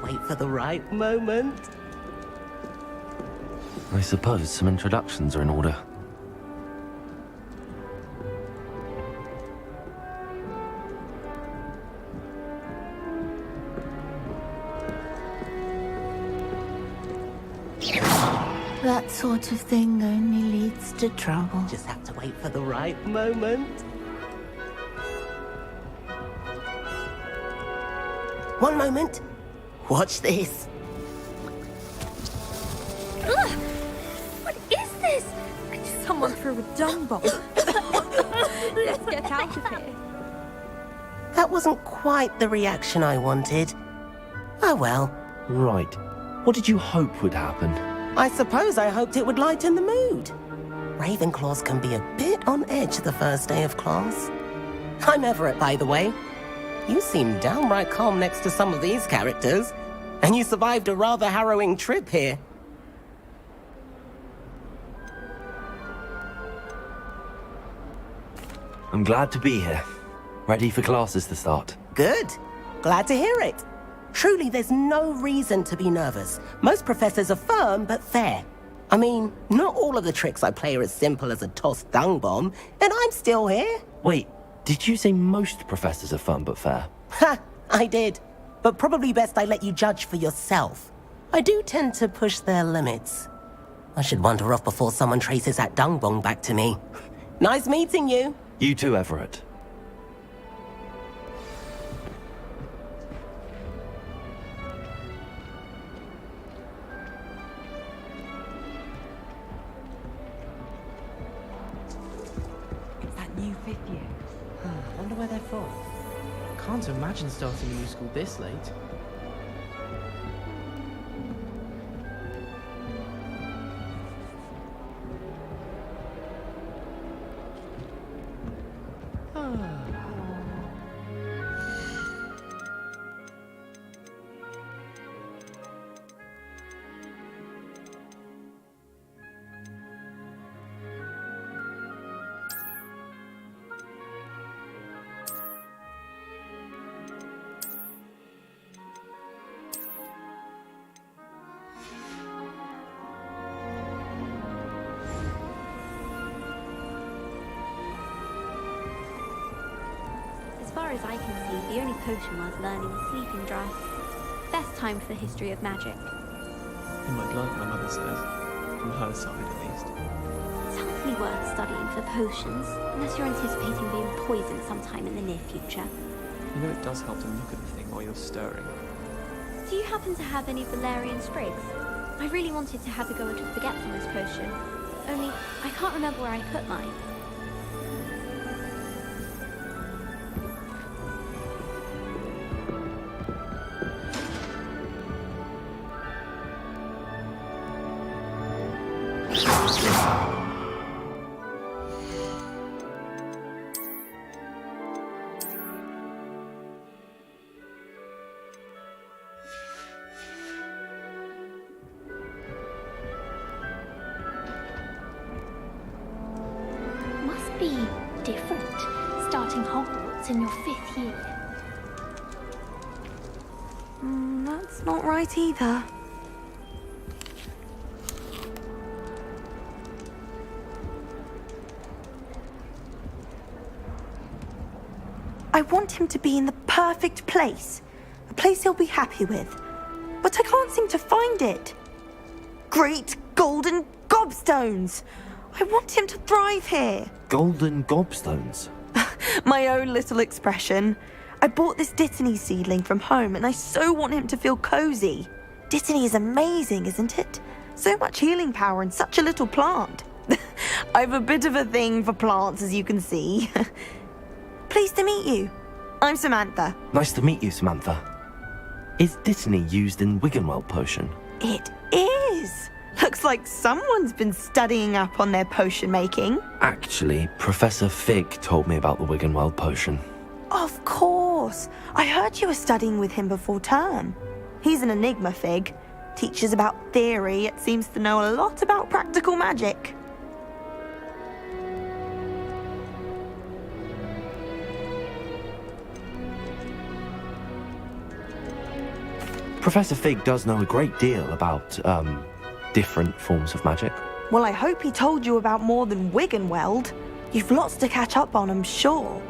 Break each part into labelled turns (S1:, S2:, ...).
S1: wait for the right moment.
S2: I suppose some introductions are in order.
S3: That sort of thing only leads to trouble.
S1: Just have to wait for the right moment. One moment. Watch this.
S4: Ugh! What is this? Someone threw a dung bomb. Let's get out of here.
S1: That wasn't quite the reaction I wanted. Oh well.
S2: Right. What did you hope would happen?
S1: I suppose I hoped it would lighten the mood. Ravenclaws can be a bit on edge the first day of class. I'm Everett, by the way. You seem downright calm next to some of these characters, and you survived a rather harrowing trip here.
S2: I'm glad to be here. Ready for classes to start.
S1: Good. Glad to hear it. Truly, there's no reason to be nervous. Most professors are firm but fair. I mean, not all of the tricks I play are as simple as a tossed dung bomb, and I'm still here.
S2: Wait, did you say most professors are fun but fair?
S1: Ha! I did. But probably best I let you judge for yourself. I do tend to push their limits. I should wander off before someone traces that dung bomb back to me. Nice meeting you.
S2: You too, Everett.
S5: New fifth year. Wonder where they're from. Can't imagine starting a new school this late.
S4: As far as I can see, the only potion worth learning is Sleeping Draught. Best time for the history of magic.
S6: You might like, my mother says. From her side, at least.
S4: It's hardly worth studying for potions, unless you're anticipating being poisoned sometime in the near future.
S6: You know it does help to look at the thing while you're stirring.
S4: Do you happen to have any valerian sprigs? I really wanted to have a go at a forgetfulness potion, only I can't remember where I put mine. Must be different, starting Hogwarts in your 5th year. That's not right either.
S3: I want him to be in the perfect place. A place he'll be happy with. But I can't seem to find it. Great golden gobstones! I want him to thrive here.
S2: Golden gobstones?
S3: My own little expression. I bought this Dittany seedling from home and I so want him to feel cozy. Dittany is amazing, isn't it? So much healing power in such a little plant. I've a bit of a thing for plants, as you can see. Pleased to meet you. I'm Samantha.
S2: Nice to meet you, Samantha. Is Dittany used in Wiggenweld potion?
S3: It is. Looks like someone's been studying up on their potion making.
S2: Actually, Professor Fig told me about the Wiggenweld potion.
S3: Of course. I heard you were studying with him before term. He's an enigma, Fig. Teaches about theory, yet seems to know a lot about practical magic.
S2: Professor Fig does know a great deal about, different forms of magic.
S3: Well, I hope he told you about more than Wiggenweld. You've lots to catch up on, I'm sure.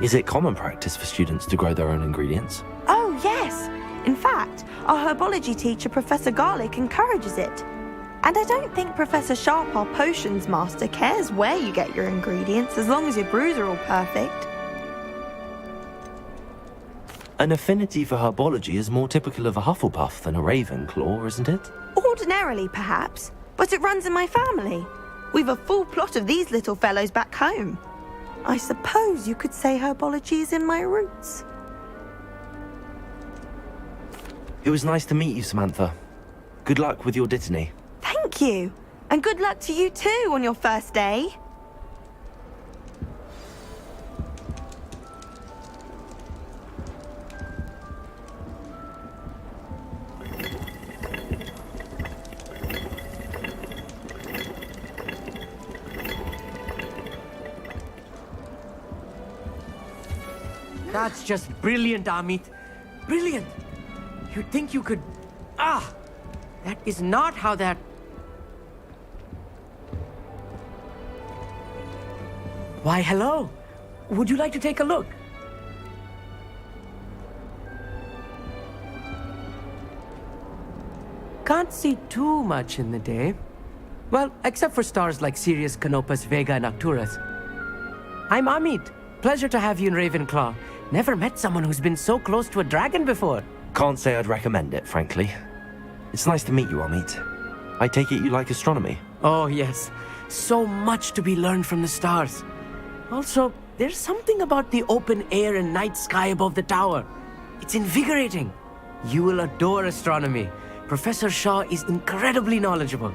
S2: Is it common practice for students to grow their own ingredients?
S3: Oh, yes. In fact, our herbology teacher, Professor Garlick, encourages it. And I don't think Professor Sharp, our potions master, cares where you get your ingredients as long as your brews are all perfect.
S2: An affinity for herbology is more typical of a Hufflepuff than a Ravenclaw, isn't it?
S3: Ordinarily, perhaps, but it runs in my family. We've a full plot of these little fellows back home. I suppose you could say herbology is in my roots.
S2: It was nice to meet you, Samantha. Good luck with your Dittany.
S3: Thank you. And good luck to you too on your first day.
S7: That's just brilliant, Amit. Brilliant. You'd think you could... Ah! That is not how that... Why, hello. Would you like to take a look? Can't see too much in the day. Well, except for stars like Sirius, Canopus, Vega, and Arcturus. I'm Amit. Pleasure to have you in Ravenclaw. Never met someone who's been so close to a dragon before.
S2: Can't say I'd recommend it, frankly. It's nice to meet you, Amit. I take it you like astronomy?
S7: Oh, yes. So much to be learned from the stars. Also, there's something about the open air and night sky above the tower. It's invigorating. You will adore astronomy. Professor Shaw is incredibly knowledgeable.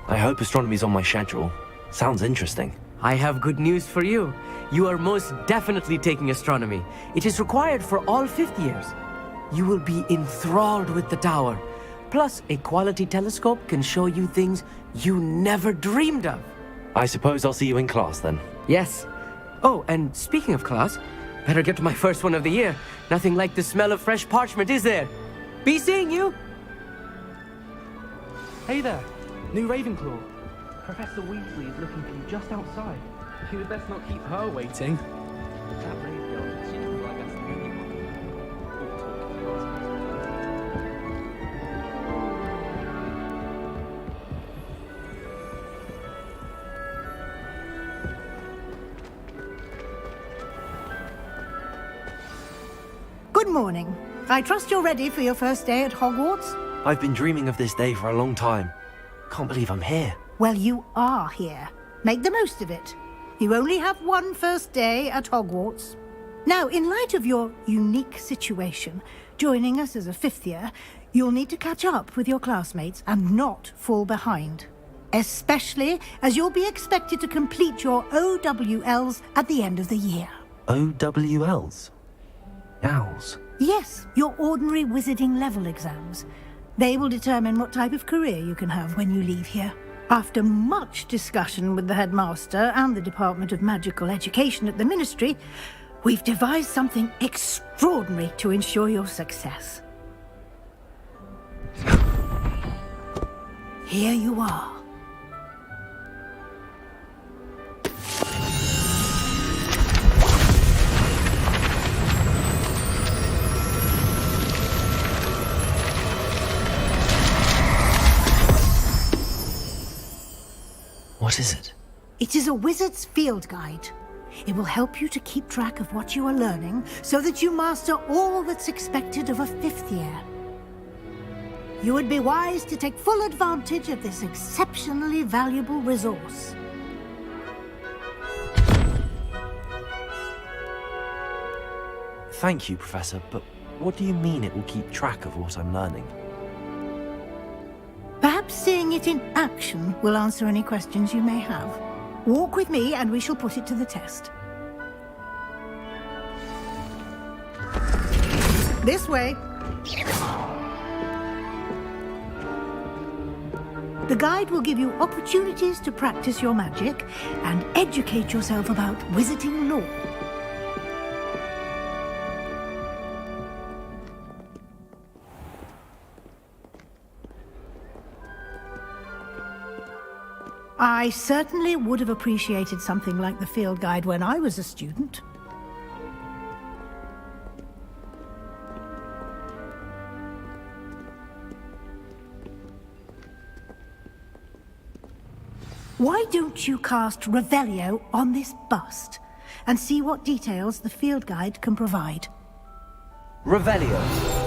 S2: I hope astronomy's on my schedule. Sounds interesting.
S7: I have good news for you. You are most definitely taking astronomy. It is required for all fifth years. You will be enthralled with the tower. Plus, a quality telescope can show you things you never dreamed of.
S2: I suppose I'll see you in class then.
S7: Yes. Oh, and speaking of class, better get to my first one of the year. Nothing like the smell of fresh parchment, is there? Be seeing you!
S5: Hey there, new Ravenclaw. Professor Weasley is looking for you just outside. You had best not keep her waiting. That brave girl, she doesn't like us
S8: Good morning. I trust you're ready for your first day at Hogwarts?
S2: I've been dreaming of this day for a long time. Can't believe I'm here.
S8: Well, you are here. Make the most of it. You only have one first day at Hogwarts. Now, in light of your unique situation, joining us as a fifth year, you'll need to catch up with your classmates and not fall behind. Especially as you'll be expected to complete your OWLs at the end of the year.
S2: OWLs? Owls?
S8: Yes, your ordinary wizarding level exams. They will determine what type of career you can have when you leave here. After much discussion with the headmaster and the Department of Magical Education at the Ministry, we've devised something extraordinary to ensure your success. Here you are.
S2: What is it?
S8: It is a wizard's field guide. It will help you to keep track of what you are learning so that you master all that's expected of a fifth year. You would be wise to take full advantage of this exceptionally valuable resource.
S2: Thank you, Professor, but what do you mean it will keep track of what I'm learning?
S8: Perhaps seeing it in action will answer any questions you may have. Walk with me and we shall put it to the test. This way. The guide will give you opportunities to practice your magic and educate yourself about wizarding lore. I certainly would have appreciated something like the field guide when I was a student. Why don't you cast Revelio on this bust and see what details the field guide can provide?
S2: Revelio.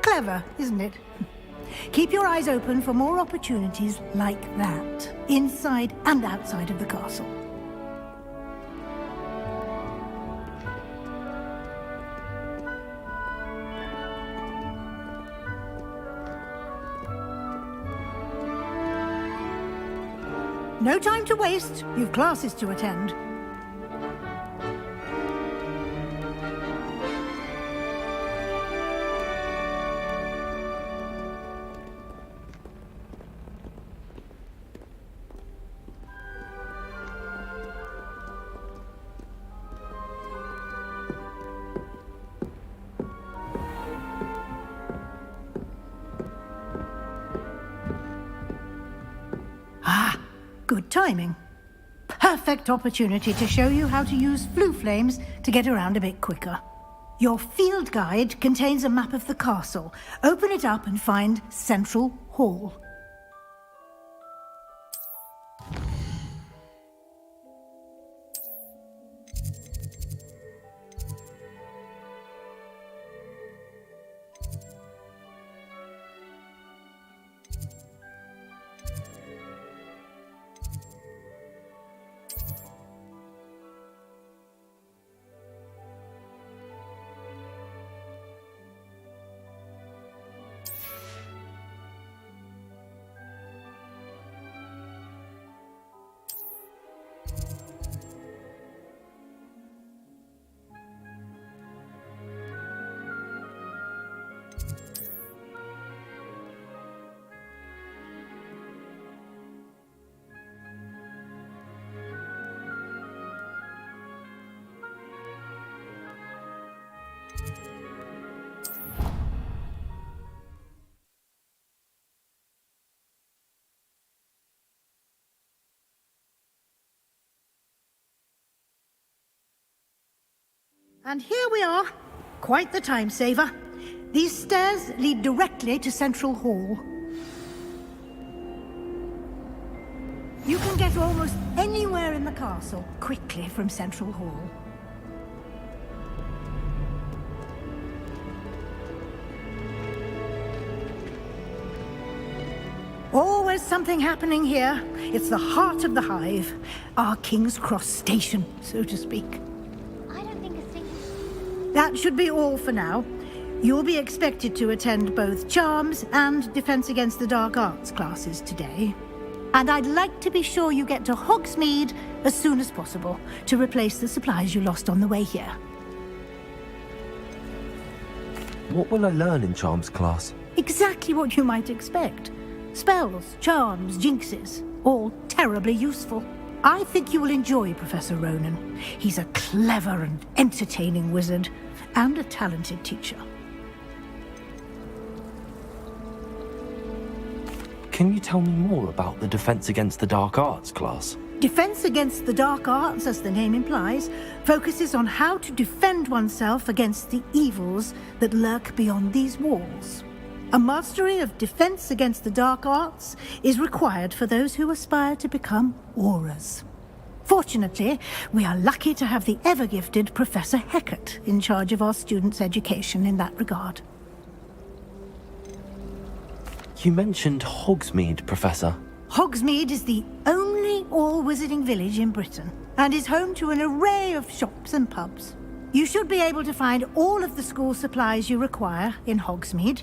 S8: Clever, isn't it? Keep your eyes open for more opportunities like that, inside and outside of the castle. No time to waste. You've classes to attend. Good timing. Perfect opportunity to show you how to use flue flames to get around a bit quicker. Your field guide contains a map of the castle. Open it up and find Central Hall. And here we are. Quite the time saver. These stairs lead directly to Central Hall. You can get almost anywhere in the castle quickly from Central Hall. Always something happening here. It's the heart of the hive. Our King's Cross station, so to speak. That should be all for now. You'll be expected to attend both Charms and Defense Against the Dark Arts classes today. And I'd like to be sure you get to Hogsmeade as soon as possible to replace the supplies you lost on the way here.
S2: What will I learn in Charms class?
S8: Exactly what you might expect. Spells, charms, jinxes, all terribly useful. I think you will enjoy Professor Ronan. He's a clever and entertaining wizard, and a talented teacher.
S2: Can you tell me more about the Defense Against the Dark Arts class?
S8: Defense Against the Dark Arts, as the name implies, focuses on how to defend oneself against the evils that lurk beyond these walls. A mastery of defense against the dark arts is required for those who aspire to become auras. Fortunately, we are lucky to have the ever-gifted Professor Heckert in charge of our students' education in that regard.
S2: You mentioned Hogsmeade, Professor.
S8: Hogsmeade is the only all-wizarding village in Britain and is home to an array of shops and pubs. You should be able to find all of the school supplies you require in Hogsmeade.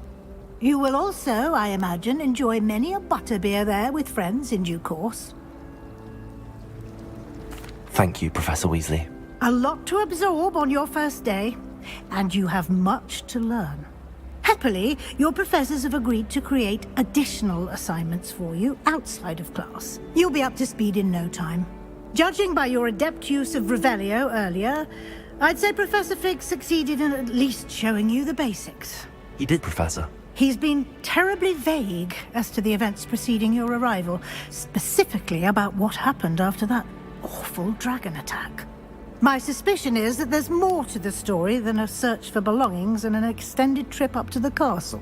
S8: You will also, I imagine, enjoy many a butterbeer there with friends in due course.
S2: Thank you, Professor Weasley.
S8: A lot to absorb on your first day, and you have much to learn. Happily, your professors have agreed to create additional assignments for you outside of class. You'll be up to speed in no time. Judging by your adept use of Revelio earlier, I'd say Professor Fig succeeded in at least showing you the basics.
S2: He did, Professor.
S8: He's been terribly vague as to the events preceding your arrival, specifically about what happened after that awful dragon attack. My suspicion is that there's more to the story than a search for belongings and an extended trip up to the castle.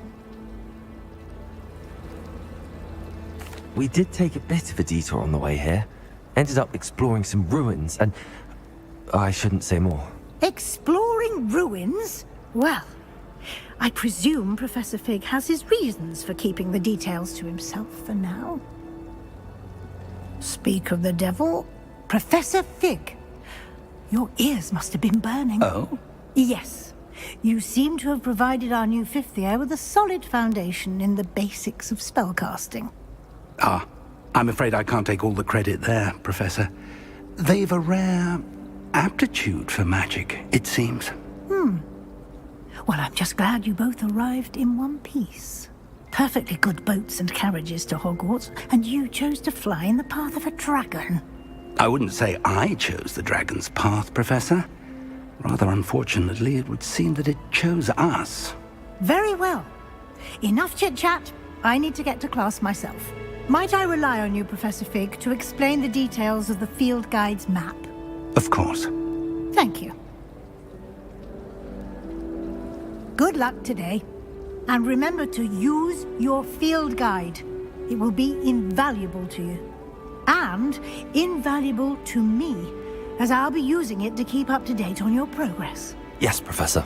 S2: We did take a bit of a detour on the way here. Ended up exploring some ruins and... I shouldn't say more.
S8: Exploring ruins? Well, I presume Professor Fig has his reasons for keeping the details to himself for now. Speak of the devil, Professor Fig. Your ears must have been burning.
S9: Oh?
S8: Yes. You seem to have provided our new fifth year with a solid foundation in the basics of spellcasting.
S9: Ah, I'm afraid I can't take all the credit there, Professor. They've a rare aptitude for magic, it seems.
S8: Well, I'm just glad you both arrived in one piece. Perfectly good boats and carriages to Hogwarts, and you chose to fly in the path of a dragon.
S9: I wouldn't say I chose the dragon's path, Professor. Rather unfortunately, it would seem that it chose us.
S8: Very well. Enough chit-chat. I need to get to class myself. Might I rely on you, Professor Fig, to explain the details of the field guide's map?
S9: Of course.
S8: Thank you. Good luck today. And remember to use your field guide. It will be invaluable to you. And invaluable to me, as I'll be using it to keep up to date on your progress.
S2: Yes, Professor.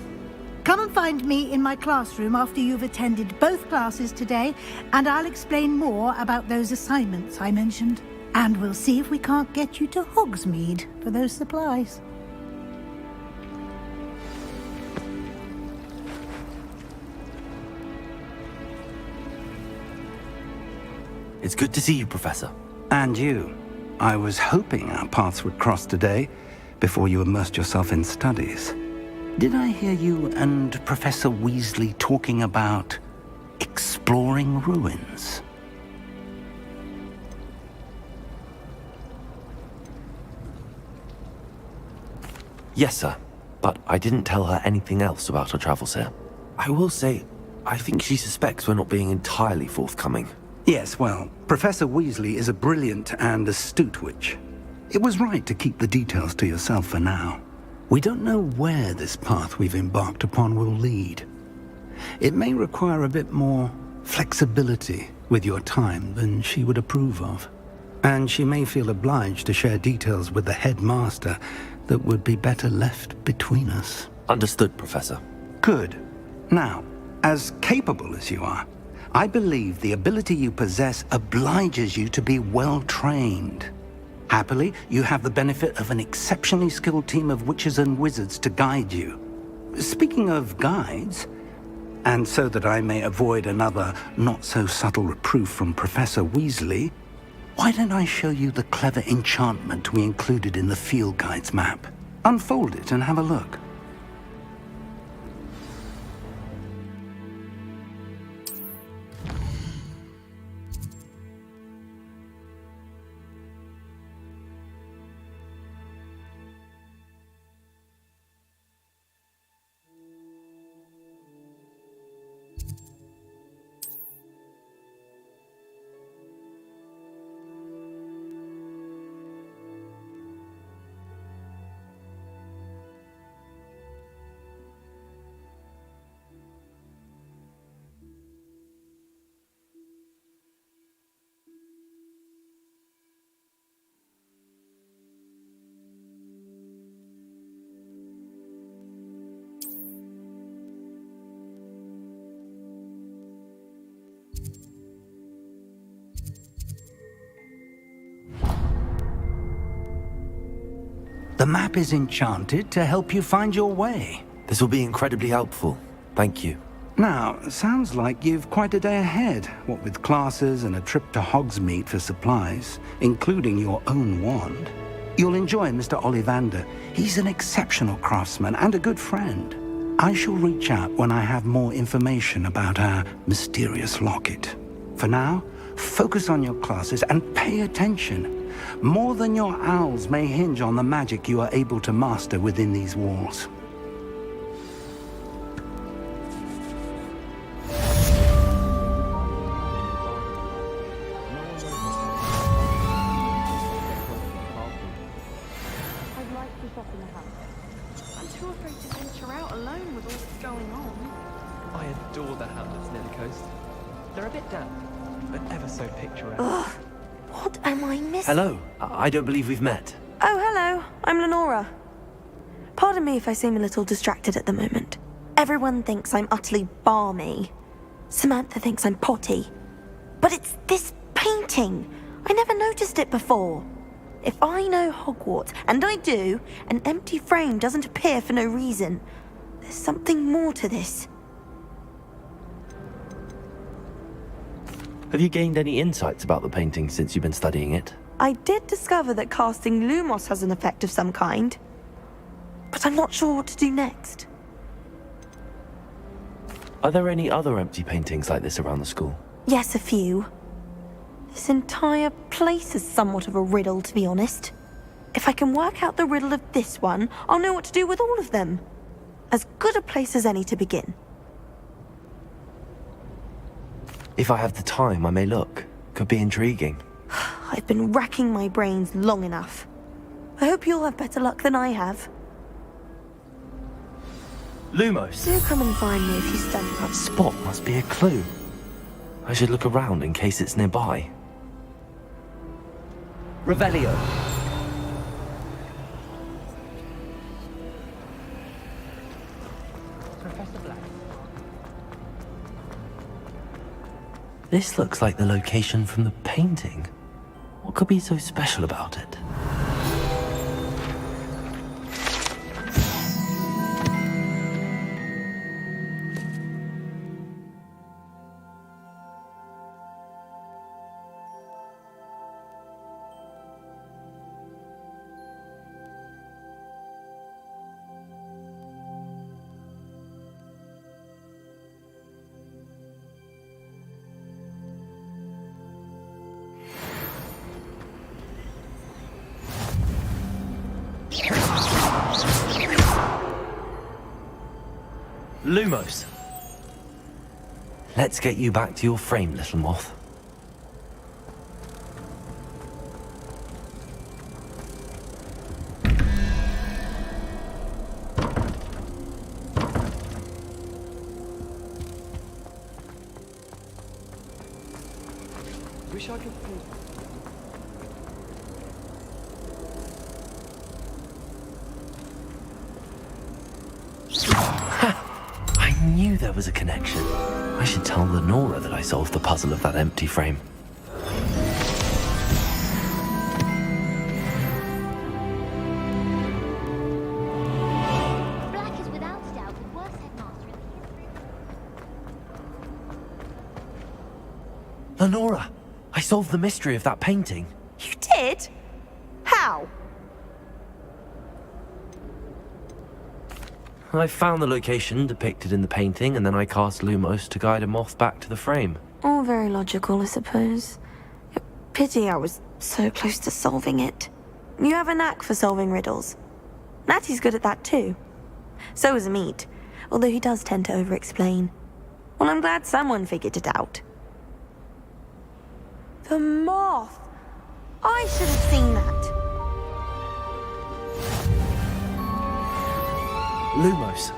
S8: Come and find me in my classroom after you've attended both classes today, and I'll explain more about those assignments I mentioned. And we'll see if we can't get you to Hogsmeade for those supplies.
S2: It's good to see you, Professor.
S9: And you. I was hoping our paths would cross today, before you immersed yourself in studies. Did I hear you and Professor Weasley talking about exploring ruins?
S2: Yes, sir. But I didn't tell her anything else about our travels here. I will say, I think she suspects we're not being entirely forthcoming.
S9: Yes, well, Professor Weasley is a brilliant and astute witch. It was right to keep the details to yourself for now. We don't know where this path we've embarked upon will lead. It may require a bit more flexibility with your time than she would approve of. And she may feel obliged to share details with the headmaster that would be better left between us.
S2: Understood, Professor.
S9: Good. Now, as capable as you are, I believe the ability you possess obliges you to be well-trained. Happily, you have the benefit of an exceptionally skilled team of witches and wizards to guide you. Speaking of guides, and so that I may avoid another not-so-subtle reproof from Professor Weasley, why don't I show you the clever enchantment we included in the field guide's map? Unfold it and have a look. The map is enchanted to help you find your way.
S2: This will be incredibly helpful. Thank you.
S9: Now, sounds like you've quite a day ahead, what with classes and a trip to Hogsmeade for supplies, including your own wand. You'll enjoy Mr. Ollivander. He's an exceptional craftsman and a good friend. I shall reach out when I have more information about our mysterious locket. For now, focus on your classes and pay attention. More than your owls may hinge on the magic you are able to master within these walls.
S3: I'd like to shop in the house. I'm too afraid to venture out alone with all that's going on.
S6: I adore the hamlets near the coast. They're a bit damp, but ever so picturesque.
S3: Ugh, what am I missing?
S2: Hello. I don't believe we've met.
S3: Oh, hello. I'm Lenora. Pardon me if I seem a little distracted at the moment. Everyone thinks I'm utterly balmy. Samantha thinks I'm potty. But it's this painting. I never noticed it before. If I know Hogwarts, and I do, an empty frame doesn't appear for no reason. There's something more to this.
S2: Have you gained any insights about the painting since you've been studying it?
S3: I did discover that casting Lumos has an effect of some kind. But I'm not sure what to do next.
S2: Are there any other empty paintings like this around the school?
S3: Yes, a few. This entire place is somewhat of a riddle, to be honest. If I can work out the riddle of this one, I'll know what to do with all of them. As good a place as any to begin.
S2: If I have the time, I may look. Could be intriguing.
S3: I've been racking my brains long enough. I hope you'll have better luck than I have.
S2: Lumos!
S3: Do come and find me if you study.
S2: That spot must be a clue. I should look around in case it's nearby.
S7: Revelio.
S5: Professor Black.
S2: This looks like the location from the painting. What could be so special about it? Lumos! Let's get you back to your frame, little moth.
S6: Wish I could.
S2: I knew there was a connection. I should tell Lenora that I solved the puzzle of that empty frame.
S4: Black is without doubt the worst headmaster in the history.
S2: Lenora! I solved the mystery of that painting.
S3: You did? How?
S2: I found the location depicted in the painting, and then I cast Lumos to guide a moth back to the frame.
S3: All very logical, I suppose. Pity I was so close to solving it. You have a knack for solving riddles. Natty's good at that too. So is Amit, although he does tend to over-explain. Well, I'm glad someone figured it out. The moth! I should have seen that.
S2: Lumos.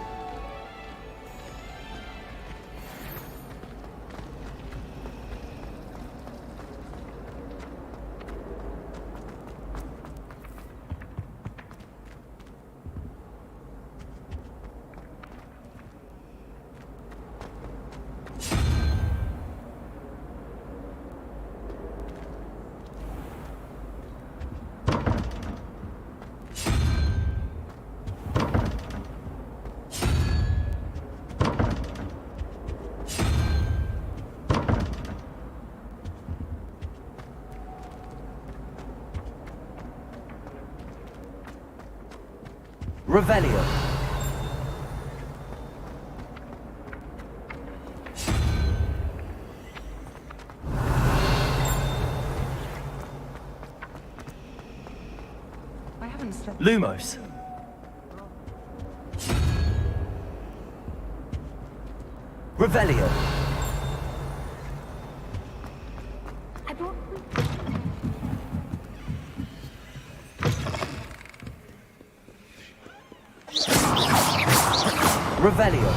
S2: Revelio.
S3: I haven't slept.
S2: Lumos. Revelio.
S4: I brought...
S2: Revelio.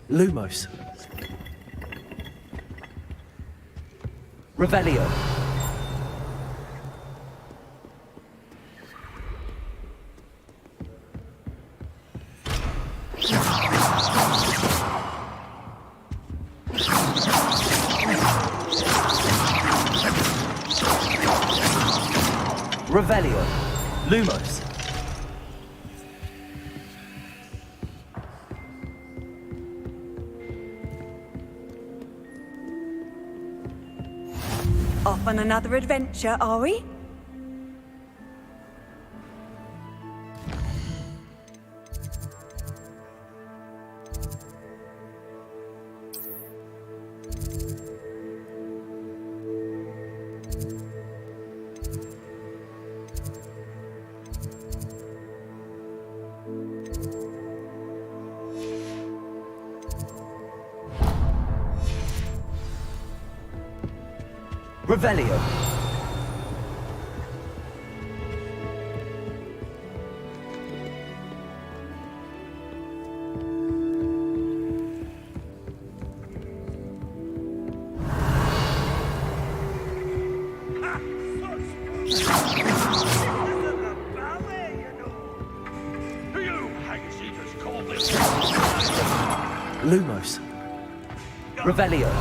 S2: Lumos. Revelio. Revelio. Lumos.
S3: Off on another adventure, are we?
S2: Revelio. Lumos. Revelio.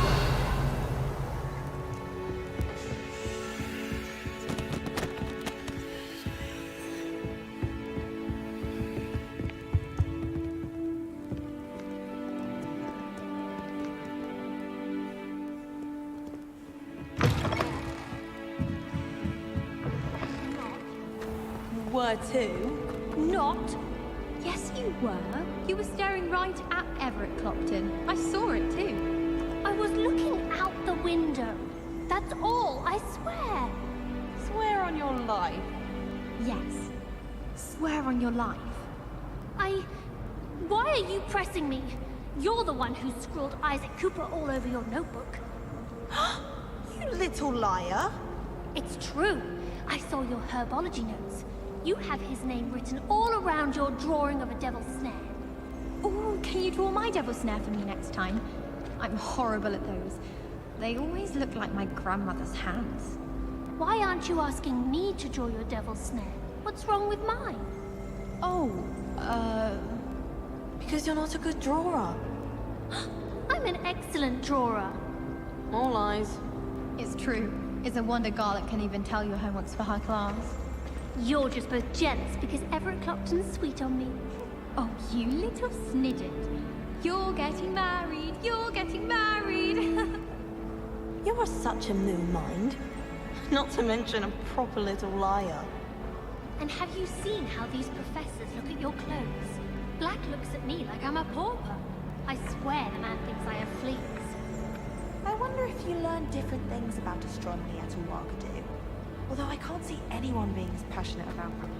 S3: Were too.
S10: Not? Yes, you were. You were staring right at Everett Clopton. I saw it too.
S4: I was looking out the window. That's all, I swear.
S3: Swear on your life.
S10: Yes. Swear on your life.
S4: Why are you pressing me? You're the one who scrawled Isaac Cooper all over your notebook.
S3: You little liar.
S4: It's true. I saw your herbology notes. You have his name written all around your drawing of a devil's snare.
S10: Oh, can you draw my devil's snare for me next time? I'm horrible at those. They always look like my grandmother's hands.
S4: Why aren't you asking me to draw your devil's snare? What's wrong with mine?
S3: Oh, because you're not a good drawer.
S4: I'm an excellent drawer.
S3: More lies.
S10: It's true. It's a wonder Garlic can even tell your homeworks for her class.
S4: You're just both jealous because Everett Clopton's sweet on me.
S10: Oh, you little snidget. You're getting married. You're getting married.
S3: You are such a moon mind. Not to mention a proper little liar.
S4: And have you seen how these professors look at your clothes? Black looks at me like I'm a pauper. I swear the man thinks I have fleas.
S3: I wonder if you learn different things about astronomy at Ouagadougou. Although I can't see anyone being as passionate about them.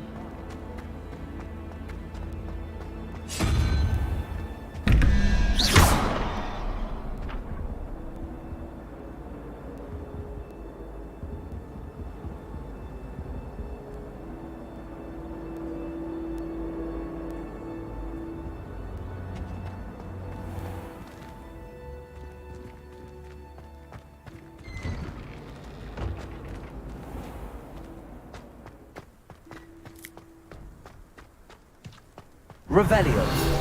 S2: Revelio.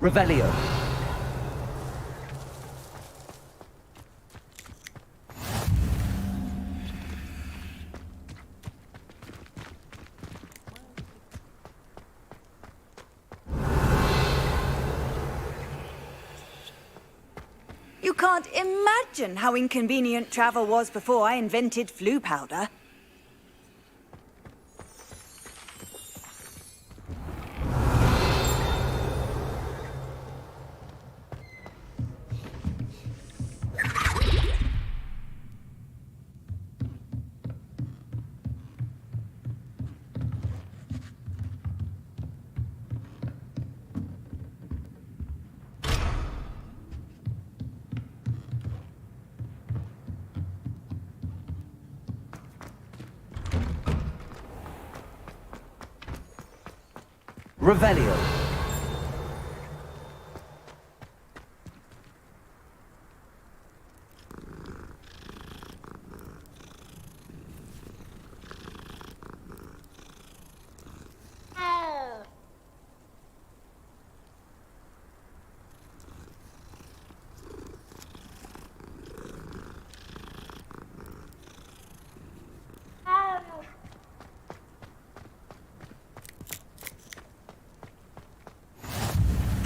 S2: Revelio.
S11: You can't imagine how inconvenient travel was before I invented flu powder.
S2: Revelio.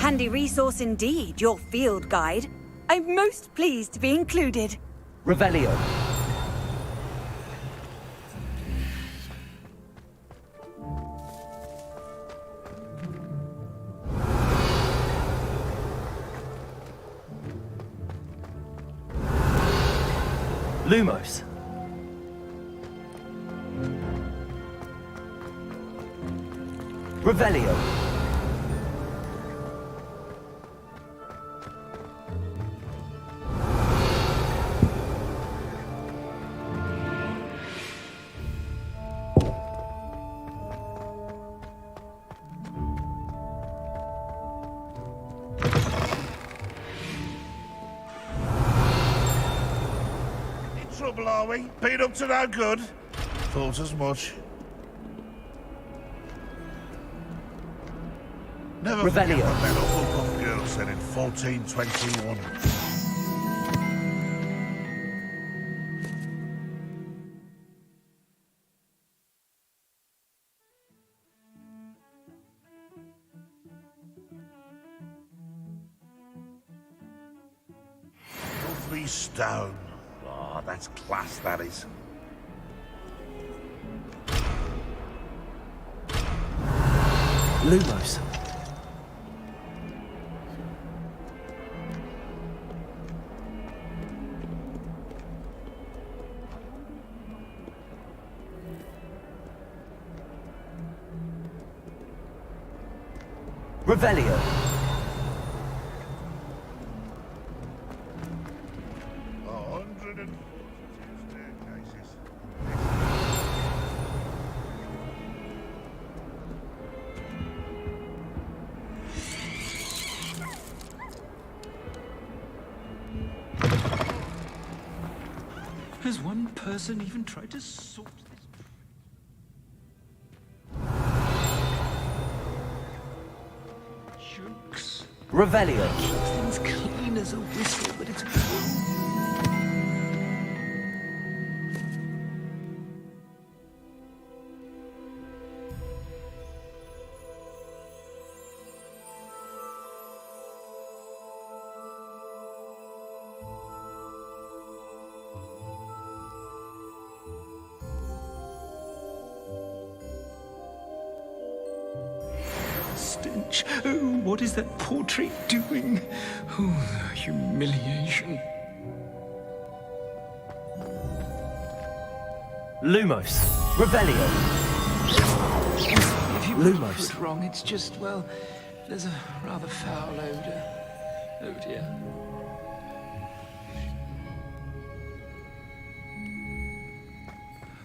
S11: Handy resource indeed, your field guide. I'm most pleased to be included.
S2: Revelio. Lumos. Revelio.
S12: Trouble, are we? Been up to no good? Thought as much. Never forget
S2: Revelio.
S12: what that Hufflepuff girl said in 1421. Lovely stone. Oh, that's class, that is.
S2: Lumos. Revelio.
S12: 142 staircases.
S13: Has one person even tried to sort this? Jokes.
S2: Revelio.
S13: Things clean as a whistle, but it's stench. Oh, what is that portrait doing? Oh, the humiliation.
S2: Lumos. Revelio.
S13: If you
S2: Lumos.
S13: put wrong. It's just, well, there's a rather foul odor. Oh dear.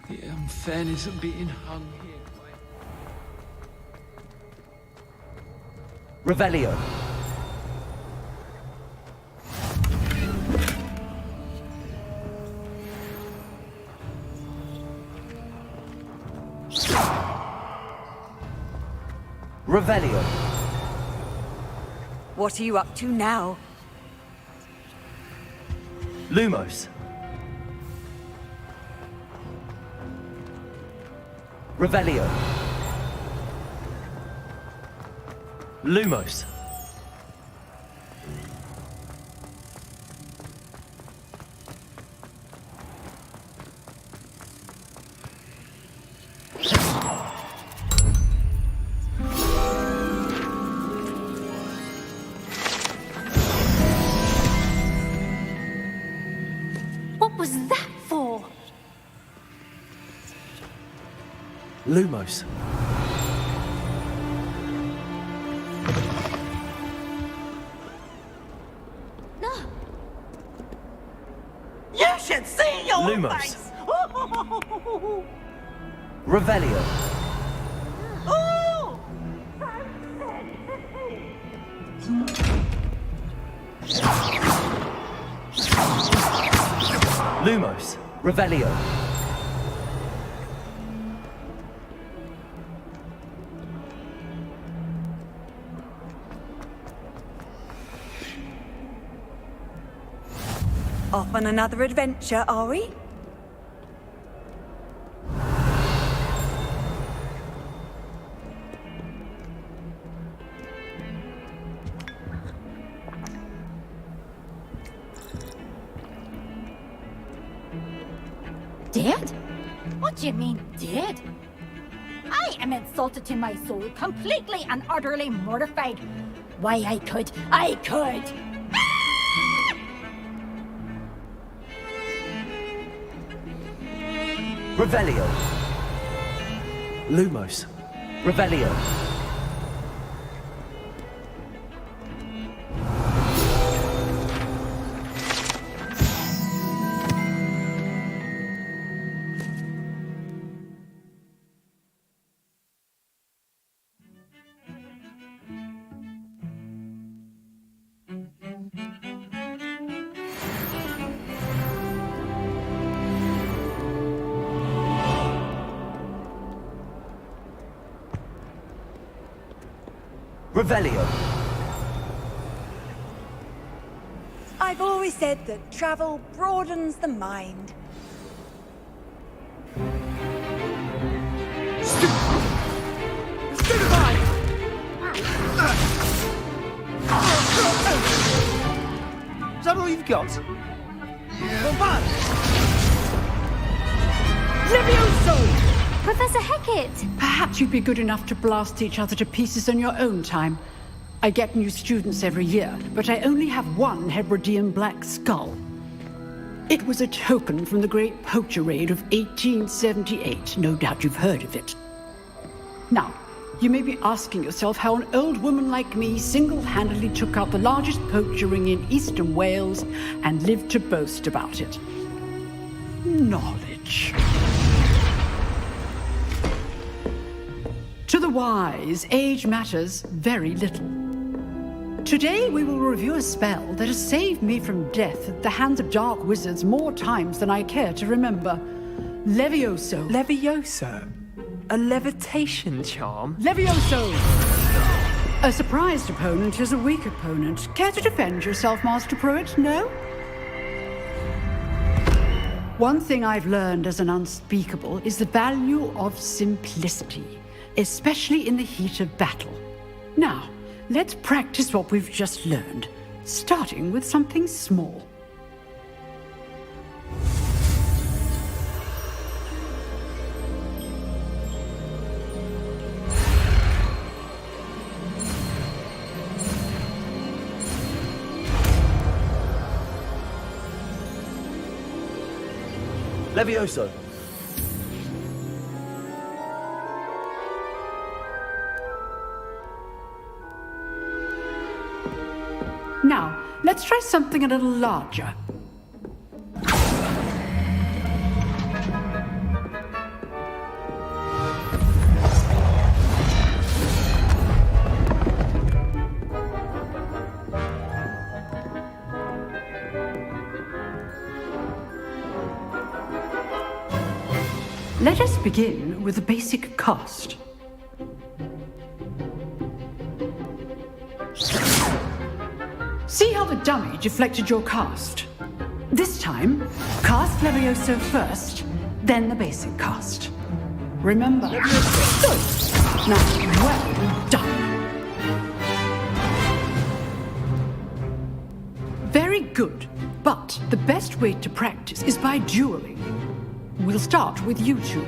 S13: The unfairness of being hung here quite...
S2: Revelio. Revelio.
S11: What are you up to now?
S2: Lumos. Revelio. Lumos.
S8: What was that for?
S2: Lumos.
S1: You should see your
S2: Lumos.
S1: face!
S2: Revelio.
S1: Oh!
S2: Lumos. Revelio.
S11: Off on another adventure, are we?
S8: Dead? What do you mean, dead? I am insulted to my soul, completely and utterly mortified. Why, I could.
S2: Revelio. Lumos. Revelio. Revelio.
S11: I've always said that travel broadens the mind.
S5: Is that all you've got? Yeah.
S8: Levioso!
S4: Professor Hecat!
S14: Perhaps you'd be good enough to blast each other to pieces in your own time. I get new students every year, but I only have one Hebridean black skull. It was a token from the Great Poacher Raid of 1878. No doubt you've heard of it. Now, you may be asking yourself how an old woman like me single-handedly took out the largest poacher ring in eastern Wales and lived to boast about it. Knowledge. To the wise, age matters very little. Today we will review a spell that has saved me from death at the hands of dark wizards more times than I care to remember. Levioso.
S6: Levioso? A levitation charm?
S14: Levioso! A surprised opponent is a weak opponent. Care to defend yourself, Master Pruitt? No? One thing I've learned as an unspeakable is the value of simplicity, especially in the heat of battle. Now, let's practice what we've just learned, starting with something small.
S2: Levioso.
S14: something a little larger. Let us begin with the basic cast. See how the dummy deflected your cast? This time, cast Levioso first, then the basic cast. Remember? Good. Now, well done. Very good, but the best way to practice is by dueling. We'll start with you two.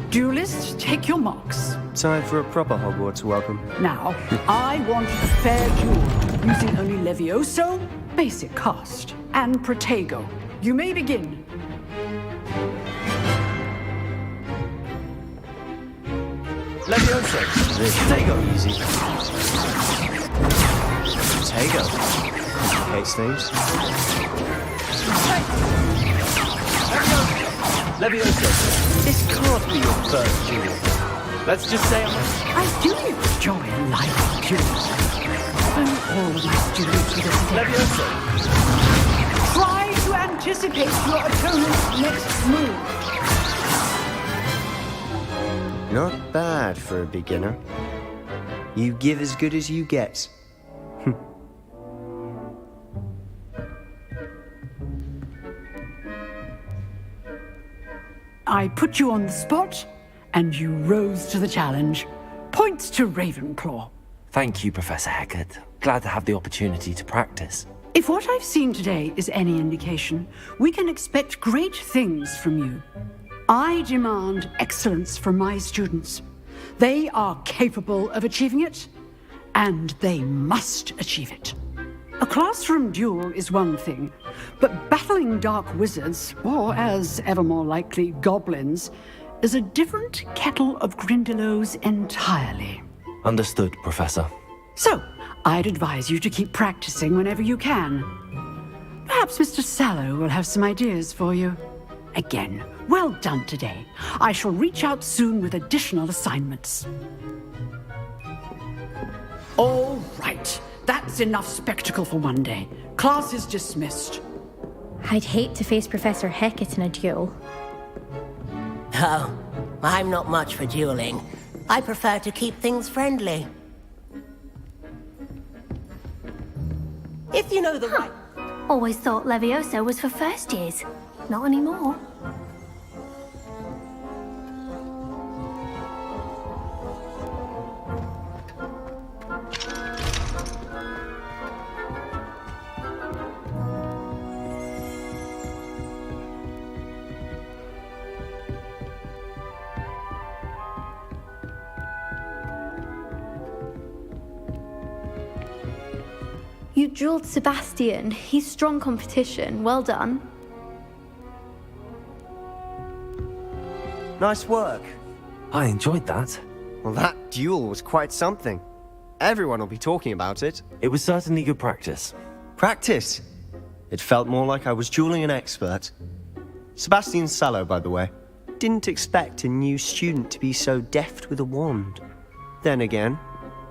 S14: Duelists, take your marks.
S15: Time for a proper Hogwarts welcome.
S14: Now, I want a fair duel, using only Levioso, basic cast, and Protego. You may begin.
S15: Levioso. Protego. Easy. Protego. Complicates things. Levioso, this can't be your first duel. Let's just say
S14: I do enjoy a lively duel. All of my students with us.
S15: Levioso.
S14: Try to anticipate your opponent's next move.
S15: Not bad for a beginner. You give as good as you get.
S14: I put you on the spot, and you rose to the challenge. Points to Ravenclaw.
S2: Thank you, Professor Hecat. Glad to have the opportunity to practice.
S14: If what I've seen today is any indication, we can expect great things from you. I demand excellence from my students. They are capable of achieving it, and they must achieve it. A classroom duel is one thing, but battling dark wizards, or as ever more likely, goblins, is a different kettle of Grindylows entirely.
S2: Understood, Professor.
S14: So, I'd advise you to keep practicing whenever you can. Perhaps Mr. Sallow will have some ideas for you. Again, well done today. I shall reach out soon with additional assignments. All right. That's enough spectacle for one day. Class is dismissed.
S16: I'd hate to face Professor Hecat in a duel.
S1: Oh, I'm not much for dueling. I prefer to keep things friendly. If you know the right...
S16: Always thought Levioso was for first years. Not anymore.
S4: You dueled Sebastian. He's strong competition. Well done.
S15: Nice work.
S2: I enjoyed that.
S15: Well, that duel was quite something. Everyone will be talking about it.
S2: It was certainly good practice.
S15: Practice? It felt more like I was dueling an expert. Sebastian Sallow, by the way. Didn't expect a new student to be so deft with a wand. Then again,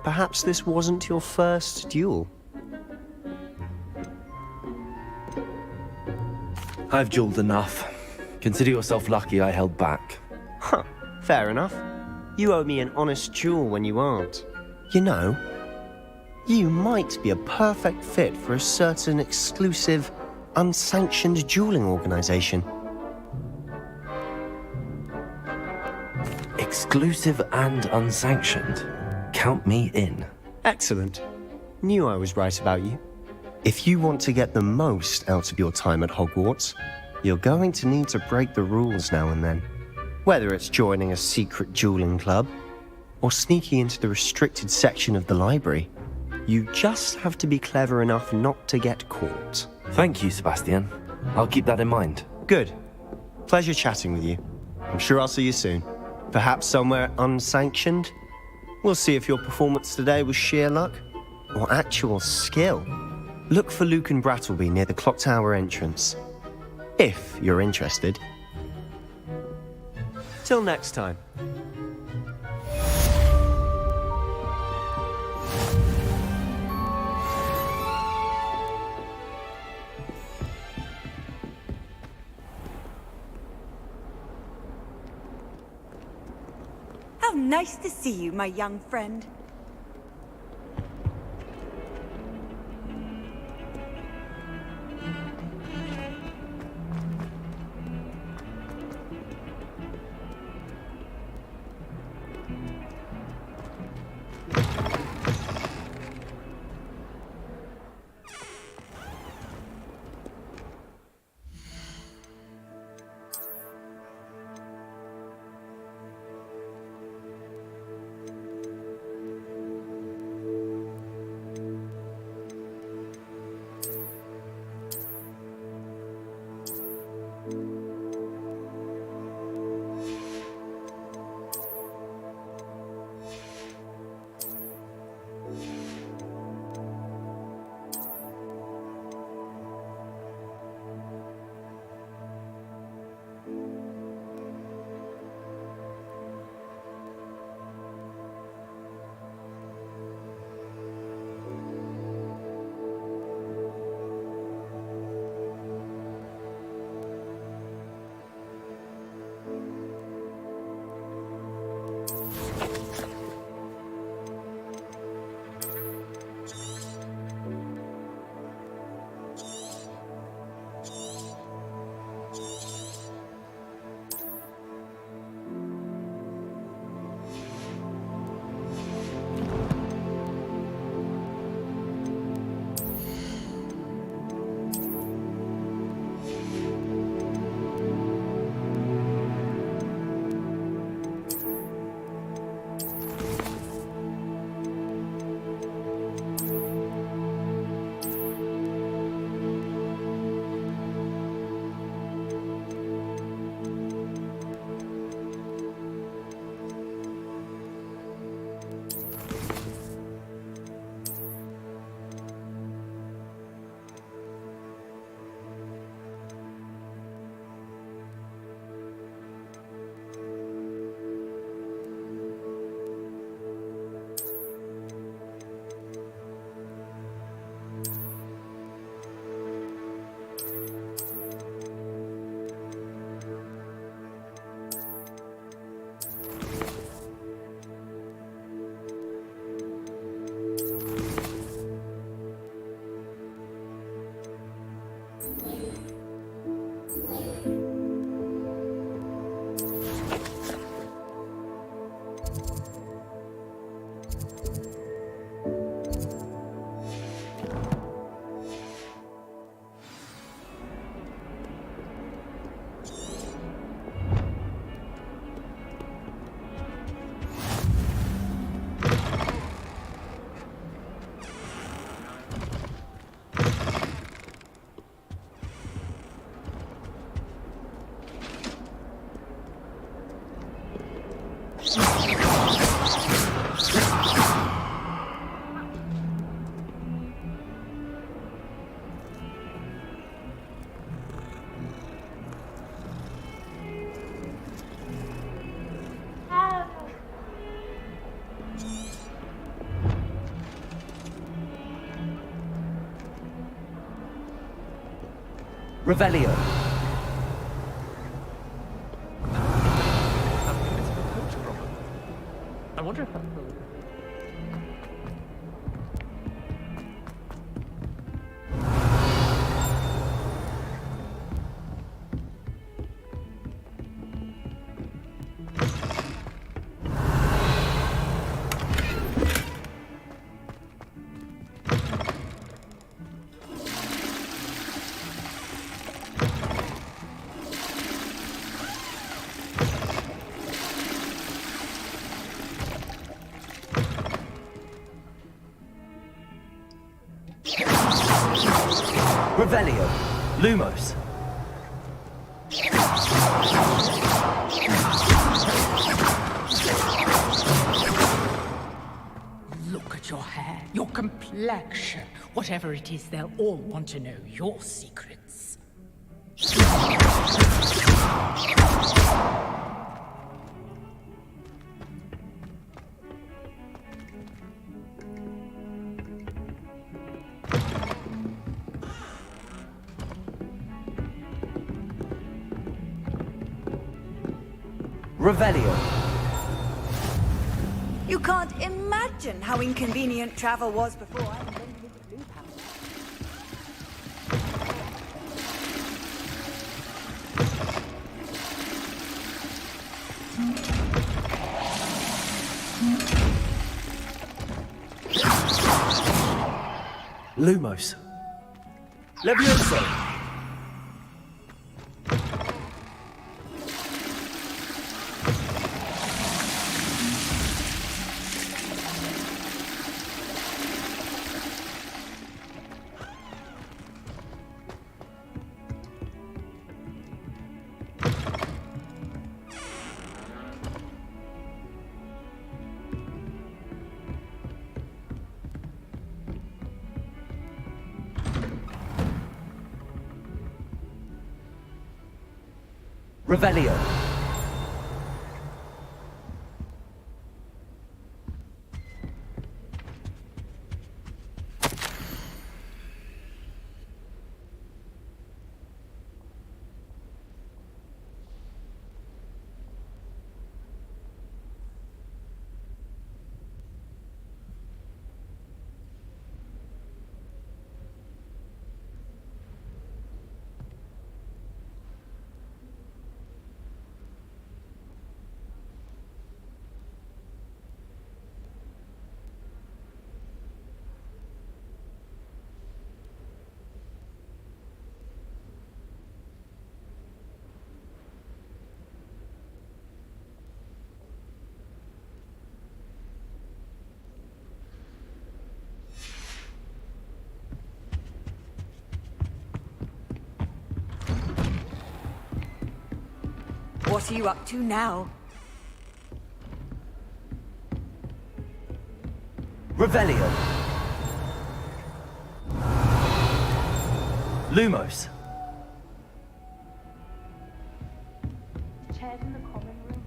S15: perhaps this wasn't your first duel.
S2: I've dueled enough. Consider yourself lucky I held back.
S15: Huh, fair enough. You owe me an honest duel when you aren't. You know, you might be a perfect fit for a certain exclusive, unsanctioned dueling organization.
S2: Exclusive and unsanctioned? Count me in.
S15: Excellent. Knew I was right about you. If you want to get the most out of your time at Hogwarts, you're going to need to break the rules now and then. Whether it's joining a secret dueling club, or sneaking into the restricted section of the library, you just have to be clever enough not to get caught.
S2: Thank you, Sebastian. I'll keep that in mind.
S15: Good. Pleasure chatting with you. I'm sure I'll see you soon. Perhaps somewhere unsanctioned? We'll see if your performance today was sheer luck, or actual skill. Look for Luke and Brattleby near the clock tower entrance. If you're interested. Till next time.
S11: How nice to see you, my young friend.
S6: Revelio. I wonder if that's the...
S2: Revelio. Lumos.
S17: Look at your hair, your complexion. Whatever it is, they'll all want to know your secrets.
S7: Revelio.
S11: You can't imagine how inconvenient travel was before I invented the loop house.
S2: Lumos. Levioso.
S7: Revelio.
S11: What are you up to now?
S7: Revelio.
S2: Lumos.
S3: Chairs in the common room.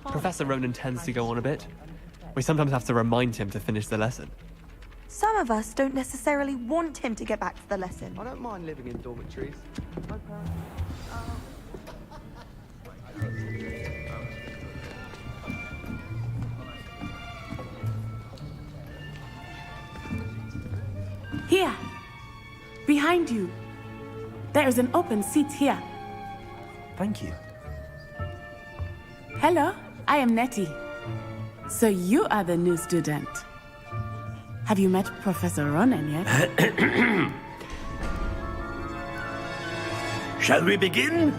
S6: Professor Ronan tends to go on a bit. We sometimes have to remind him to finish the lesson.
S3: Some of us don't necessarily want him to get back to the lesson.
S6: I don't mind living in dormitories.
S18: Here, behind you. There is an open seat here.
S2: Thank you.
S18: Hello, I am Nettie. So you are the new student. Have you met Professor Ronan yet?
S19: Shall we begin?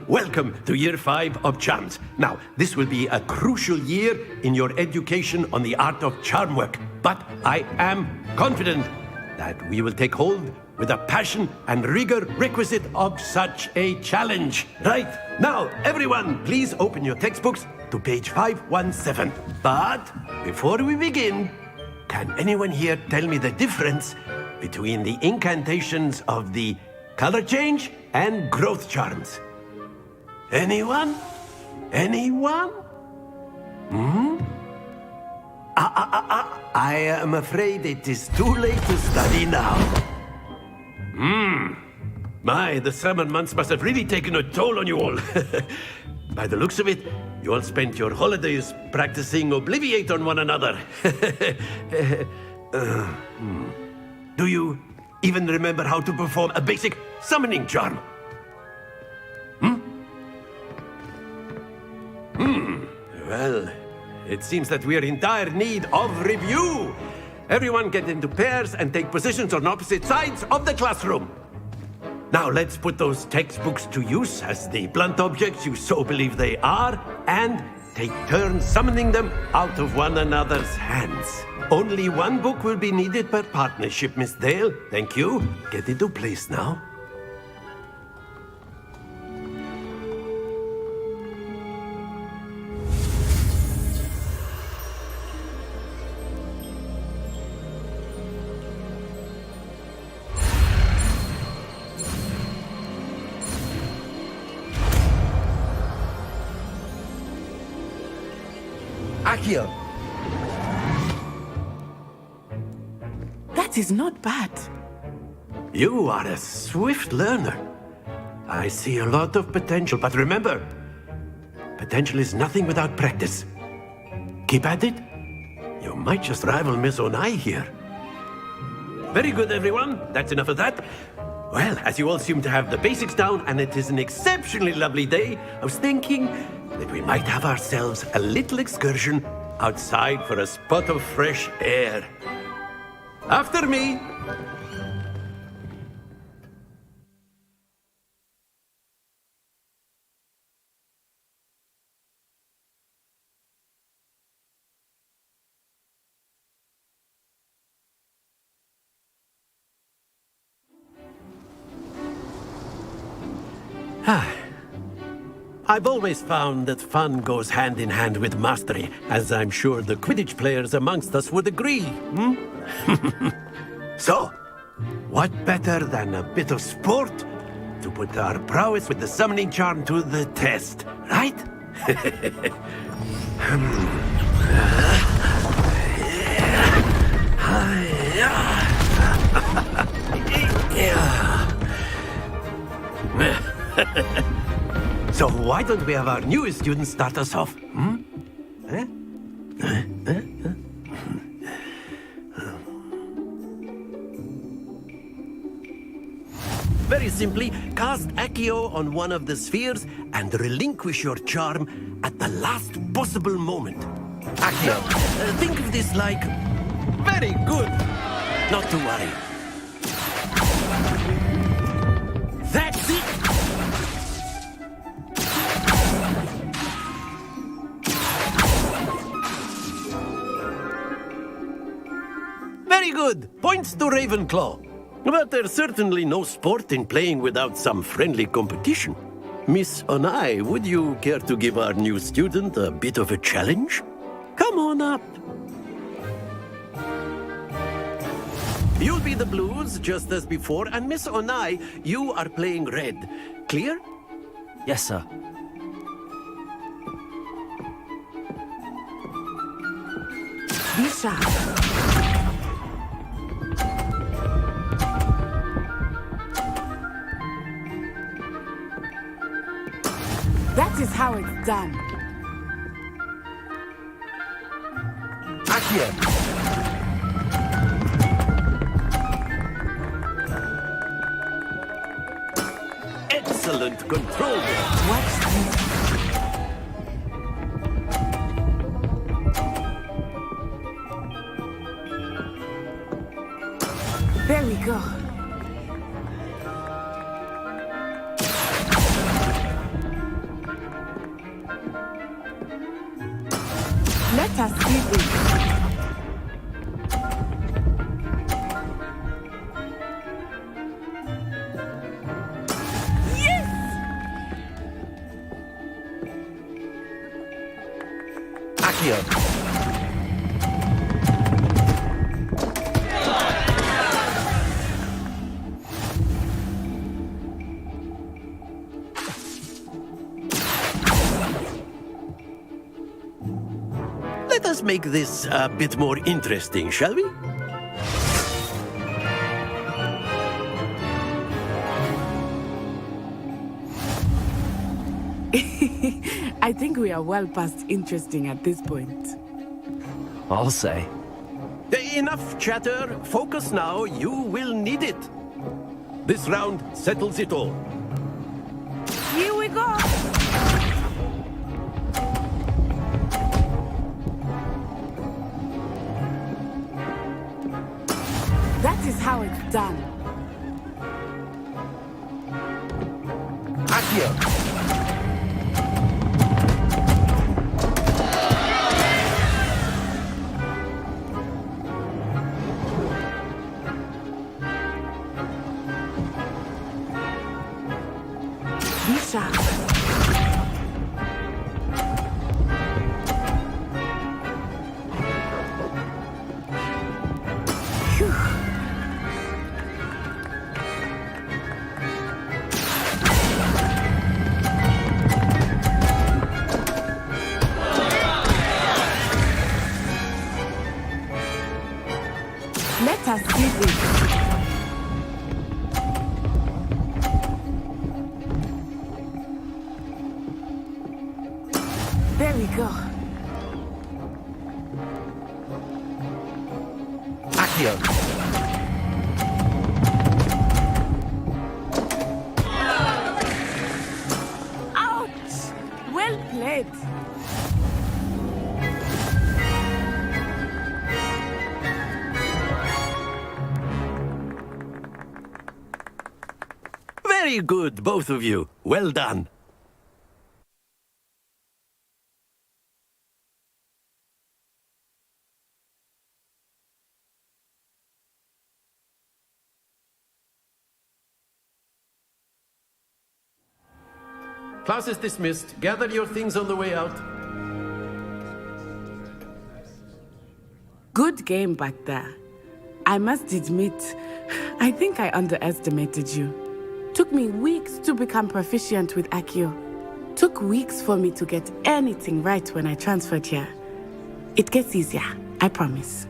S19: Welcome to Year 5 of Charms. Now, this will be a crucial year in your education on the art of charm work, but I am confident that we will take hold with the passion and rigor requisite of such a challenge. Right, now, everyone, please open your textbooks to page 517. But before we begin, can anyone here tell me the difference between the incantations of the color change and growth charms? Anyone? Anyone? I am afraid it is too late to study now. My, the summer months must have really taken a toll on you all. By the looks of it, you all spent your holidays practicing Obliviate on one another. Do you even remember how to perform a basic summoning charm? Well, it seems that we are in dire need of review. Everyone get into pairs and take positions on opposite sides of the classroom. Now let's put those textbooks to use as the blunt objects you so believe they are, and take turns summoning them out of one another's hands. Only one book will be needed per partnership, Miss Dale. Thank you. Get into place now.
S7: Akio!
S18: That is not bad.
S19: You are a swift learner. I see a lot of potential, but remember, potential is nothing without practice. Keep at it. You might just rival Miss Onai here. Very good, everyone. That's enough of that. Well, as you all seem to have the basics down, and it is an exceptionally lovely day, I was thinking that we might have ourselves a little excursion outside for a spot of fresh air. After me! I've always found that fun goes hand in hand with mastery, as I'm sure the Quidditch players amongst us would agree, So, what better than a bit of sport to put our prowess with the summoning charm to the test, right? So why don't we have our newest student start us off? Very simply, cast Accio on one of the spheres and relinquish your charm at the last possible moment. Accio, think of this like... Very good! Not to worry. That's it! Very good! Points to Ravenclaw. But there's certainly no sport in playing without some friendly competition. Miss Onai, would you care to give our new student a bit of a challenge? Come on up. You'll be the blues, just as before, and Miss Onai, you are playing red. Clear?
S2: Yes, sir.
S18: Be sharp. That is how it's done.
S7: Akio!
S19: Excellent control.
S18: Watch this. There we go. Let us see this. Yes!
S7: Akio!
S19: Let us make this a bit more interesting, shall we?
S18: I think we are well past interesting at this point.
S2: I'll say.
S19: Enough chatter. Focus now. You will need it. This round settles it all.
S18: Here we go! That is how it's done.
S2: Accio!
S18: Let us see this. There we go.
S2: Accio!
S18: Ouch! Well played.
S19: Very good, both of you. Well done. Class is dismissed. Gather your things on the way out.
S18: Good game back there. I must admit, I think I underestimated you. Took me weeks to become proficient with Accio. Took weeks for me to get anything right when I transferred here. It gets easier, I promise.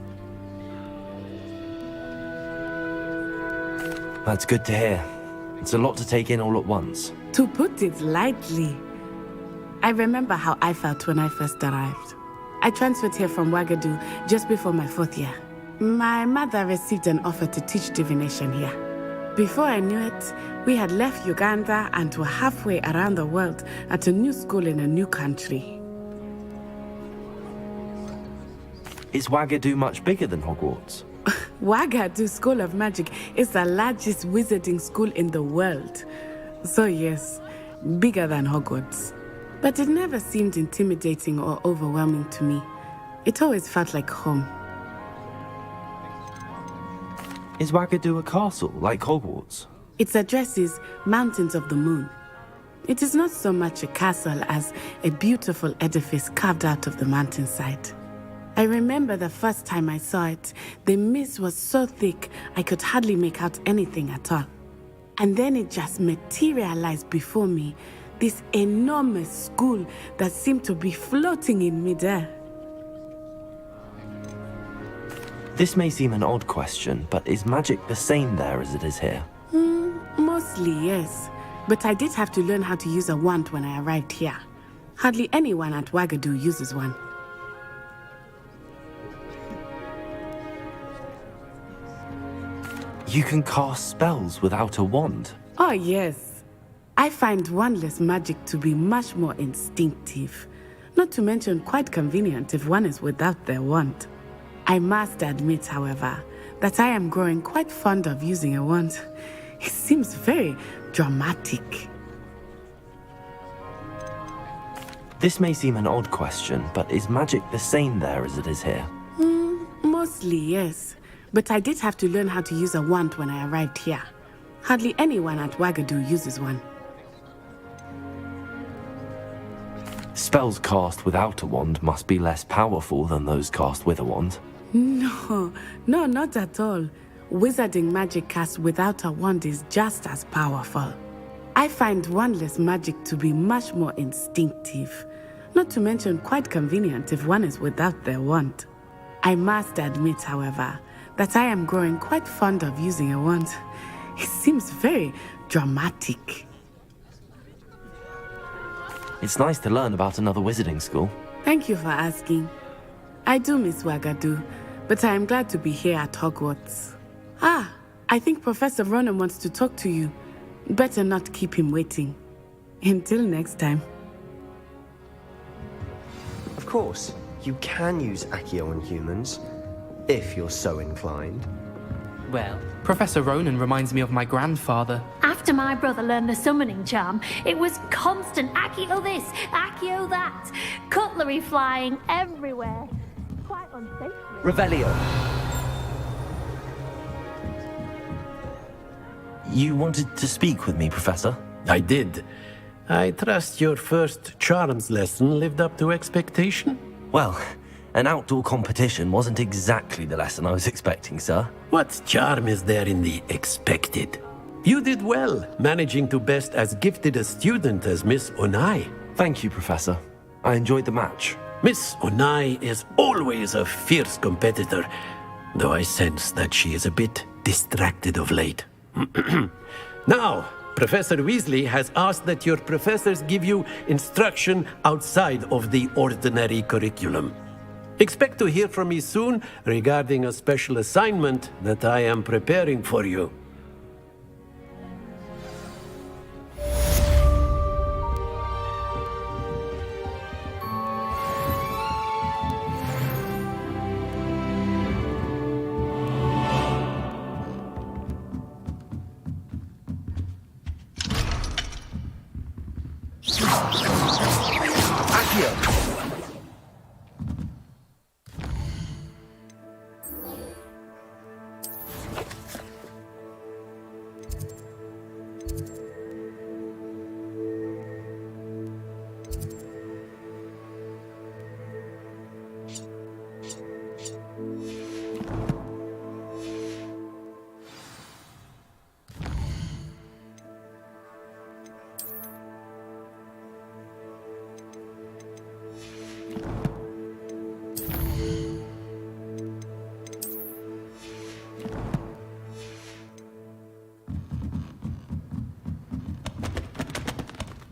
S2: That's good to hear. It's a lot to take in all at once.
S18: To put it lightly, I remember how I felt when I first arrived. I transferred here from Ouagadougou just before my 4th year. My mother received an offer to teach divination here. Before I knew it, we had left Uganda and were halfway around the world at a new school in a new country.
S2: Is Ouagadougou much bigger than Hogwarts?
S18: Ouagadougou School of Magic is the largest wizarding school in the world. So yes, bigger than Hogwarts. But it never seemed intimidating or overwhelming to me. It always felt like home.
S2: Is Ouagadougou a castle, like Hogwarts?
S18: Its address is Mountains of the Moon. It is not so much a castle as a beautiful edifice carved out of the mountainside. I remember the first time I saw it, the mist was so thick I could hardly make out anything at all. And then it just materialized before me, this enormous school that seemed to be floating in midair.
S2: This may seem an odd question, but is magic the same there as it is here?
S18: Mostly, yes. But I did have to learn how to use a wand when I arrived here. Hardly anyone at Ouagadougou uses one.
S2: You can cast spells without a wand?
S18: Oh, yes. I find wandless magic to be much more instinctive. Not to mention quite convenient if one is without their wand. I must admit, however, that I am growing quite fond of using a wand. It seems very dramatic.
S2: This may seem an odd question, but is magic the same there as it is here?
S18: Mostly, yes. But I did have to learn how to use a wand when I arrived here. Hardly anyone at Ouagadougou uses one.
S2: Spells cast without a wand must be less powerful than those cast with a wand.
S18: No, not at all. Wizarding magic cast without a wand is just as powerful. I find wandless magic to be much more instinctive. Not to mention quite convenient if one is without their wand. I must admit, however, that I am growing quite fond of using a wand. It seems very dramatic.
S2: It's nice to learn about another wizarding school.
S18: Thank you for asking. I do miss Ouagadougou, but I am glad to be here at Hogwarts. I think Professor Ronan wants to talk to you. Better not keep him waiting. Until next time.
S15: Of course, you can use Accio on humans, if you're so inclined.
S5: Well, Professor Ronan reminds me of my grandfather.
S16: After my brother learned the summoning charm, it was constant Accio this, Accio that. Cutlery flying everywhere. Quite unsafe.
S2: Revelio. You wanted to speak with me, Professor?
S19: I did. I trust your first charms lesson lived up to expectation?
S2: Well, an outdoor competition wasn't exactly the lesson I was expecting, sir.
S19: What charm is there in the expected? You did well, managing to best as gifted a student as Miss Onai.
S2: Thank you, Professor. I enjoyed the match.
S19: Miss Onai is always a fierce competitor, though I sense that she is a bit distracted of late. Now, Professor Weasley has asked that your professors give you instruction outside of the ordinary curriculum. Expect to hear from me soon regarding a special assignment that I am preparing for you.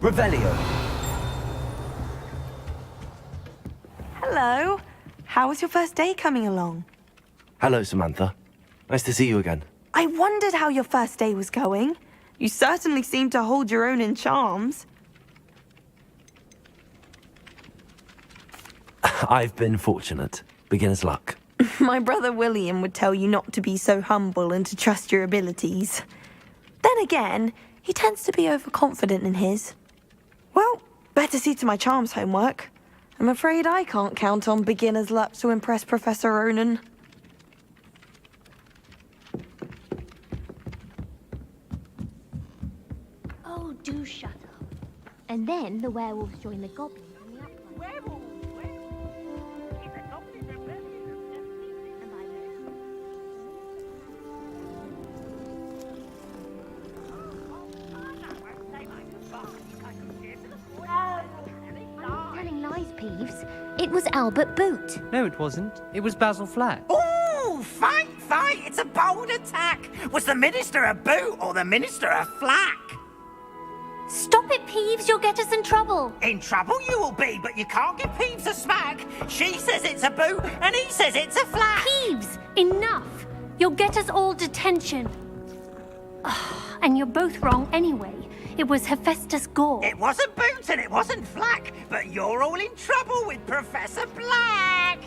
S2: Revelio.
S3: Hello. How was your first day coming along?
S2: Hello, Samantha. Nice to see you again.
S3: I wondered how your first day was going. You certainly seem to hold your own in charms.
S2: I've been fortunate. Beginner's luck.
S3: My brother William would tell you not to be so humble and to trust your abilities. Then again, he tends to be overconfident in his. Well, better see to my charms homework. I'm afraid I can't count on beginner's luck to impress Professor Ronan.
S4: Oh, do shut up. And then the werewolves join the goblins in the upland. Telling lies, Peeves. It was Albert Boot.
S6: No, it wasn't. It was Basil Flack.
S20: Ooh, fight! It's a bold attack! Was the Minister a boot or the Minister a flack?
S16: Stop it, Peeves. You'll get us in trouble.
S20: In trouble you will be, but you can't give Peeves a smack. She says it's a boot and he says it's a flack.
S16: Peeves, enough. You'll get us all detention. And you're both wrong anyway. It was Hephaestus Gore.
S20: It wasn't boot and it wasn't flack, but you're all in trouble with Professor Black.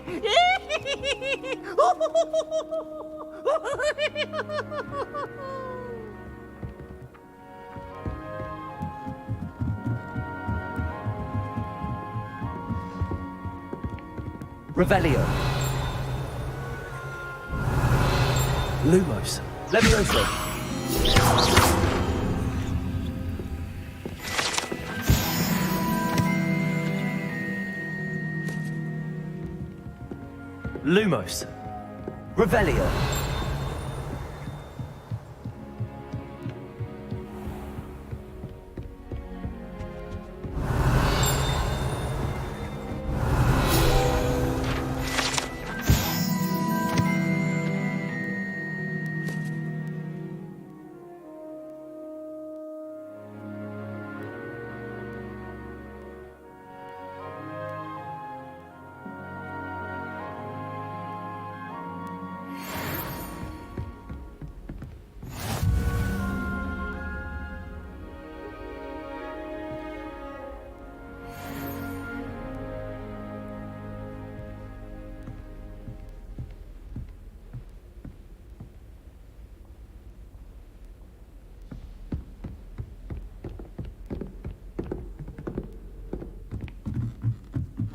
S2: Revelio. Lumos. Levioso. Lumos. Revelio.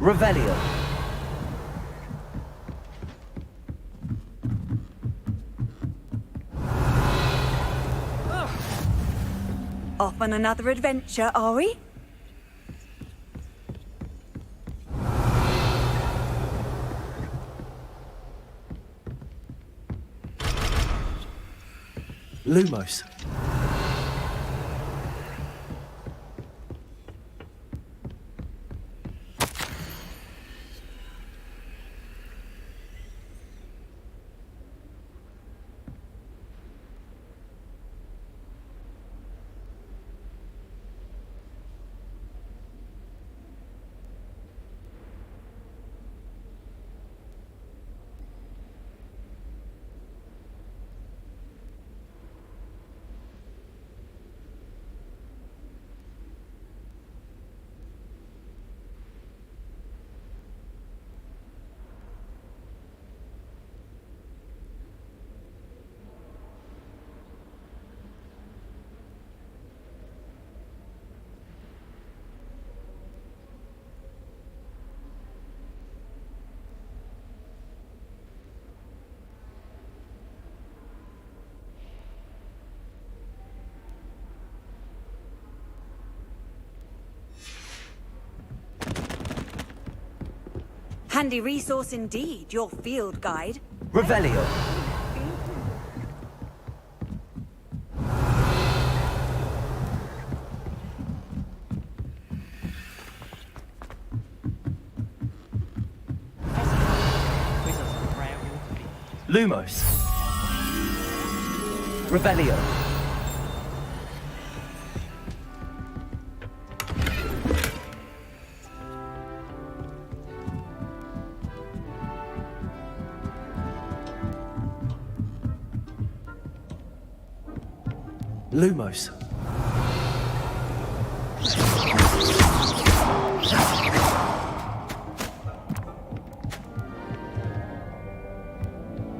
S2: Revelio.
S11: Off on another adventure, are we?
S2: Lumos.
S11: Handy resource indeed, your field guide.
S2: Revelio. Lumos. Revelio. Lumos.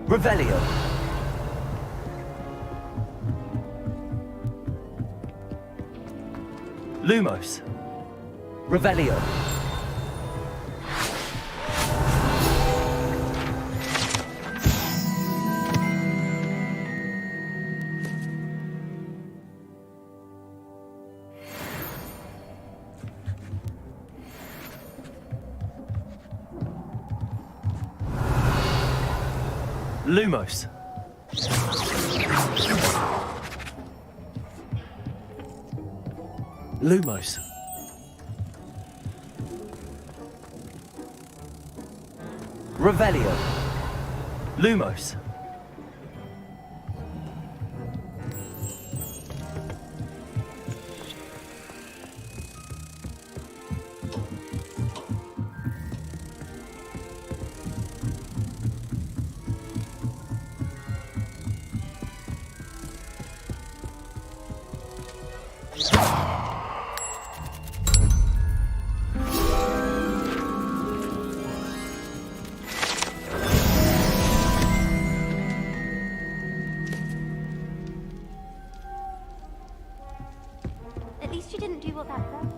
S2: Revelio. Lumos. Revelio. Lumos. Lumos. Revelio. Lumos.
S4: At least you didn't do what that said.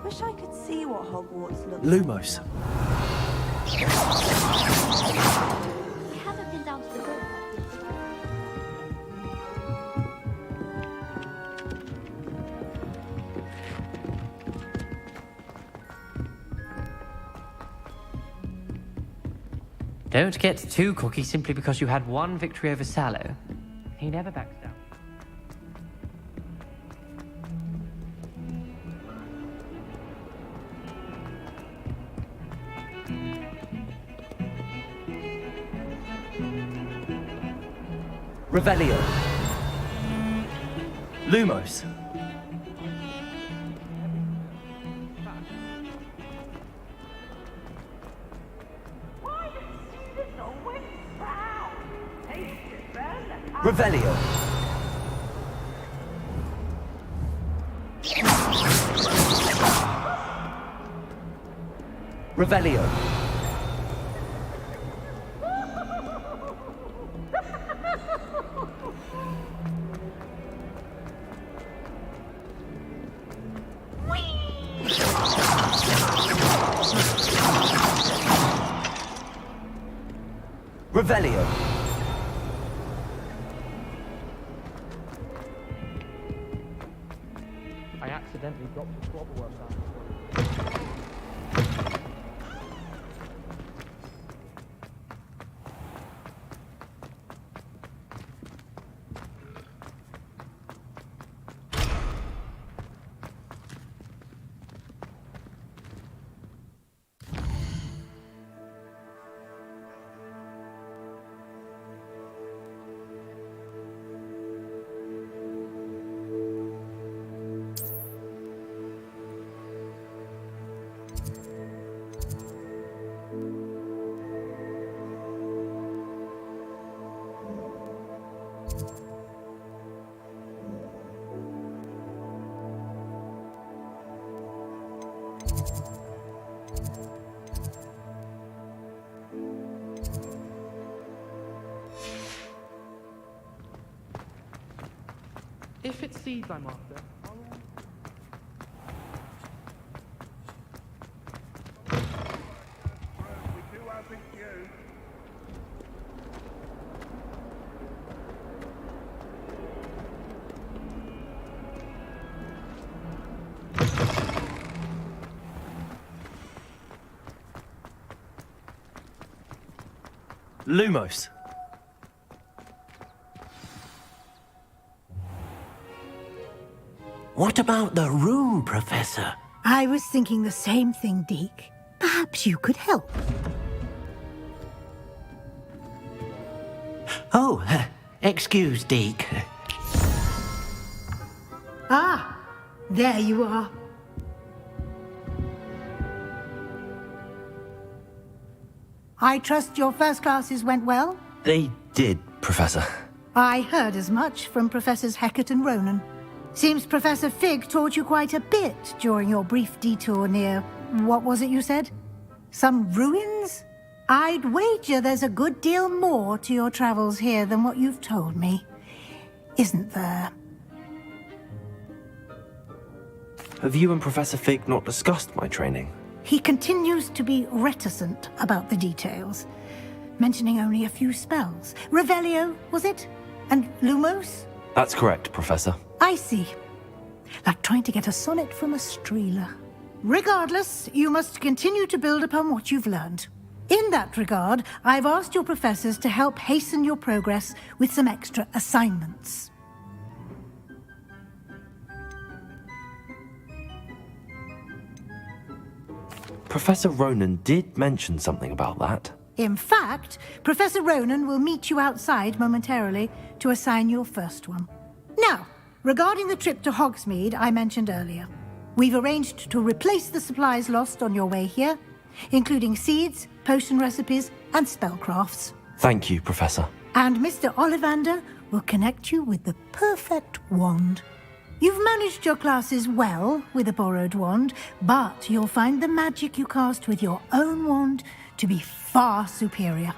S3: Wish I could see what Hogwarts looks
S2: Lumos.
S4: I haven't been down to the boat.
S21: Don't get too cocky simply because you had one victory over Sallow. He never backs down.
S2: Revelio. Lumos. Revelio. Revelio. Revelio.
S5: I accidentally dropped the throttle work down. If it's seeds I'm after,
S2: Lumos.
S7: What about the room, Professor?
S8: I was thinking the same thing, Deke. Perhaps you could help.
S7: Oh, excuse, Deke.
S8: Ah, there you are. I trust your first classes went well?
S2: They did, Professor.
S8: I heard as much from Professors Hecat and Ronan. Seems Professor Fig taught you quite a bit during your brief detour near... what was it you said? Some ruins? I'd wager there's a good deal more to your travels here than what you've told me. Isn't there?
S2: Have you and Professor Fig not discussed my training?
S8: He continues to be reticent about the details, mentioning only a few spells. Revelio, was it? And Lumos?
S2: That's correct, Professor.
S8: I see. Like trying to get a sonnet from a streeler. Regardless, you must continue to build upon what you've learned. In that regard, I've asked your professors to help hasten your progress with some extra assignments.
S2: Professor Ronan did mention something about that.
S8: In fact, Professor Ronan will meet you outside momentarily to assign your first one. Now, regarding the trip to Hogsmeade I mentioned earlier, we've arranged to replace the supplies lost on your way here, including seeds, potion recipes, and spellcrafts.
S2: Thank you, Professor.
S8: And Mr. Ollivander will connect you with the perfect wand. You've managed your classes well with a borrowed wand, but you'll find the magic you cast with your own wand to be far superior.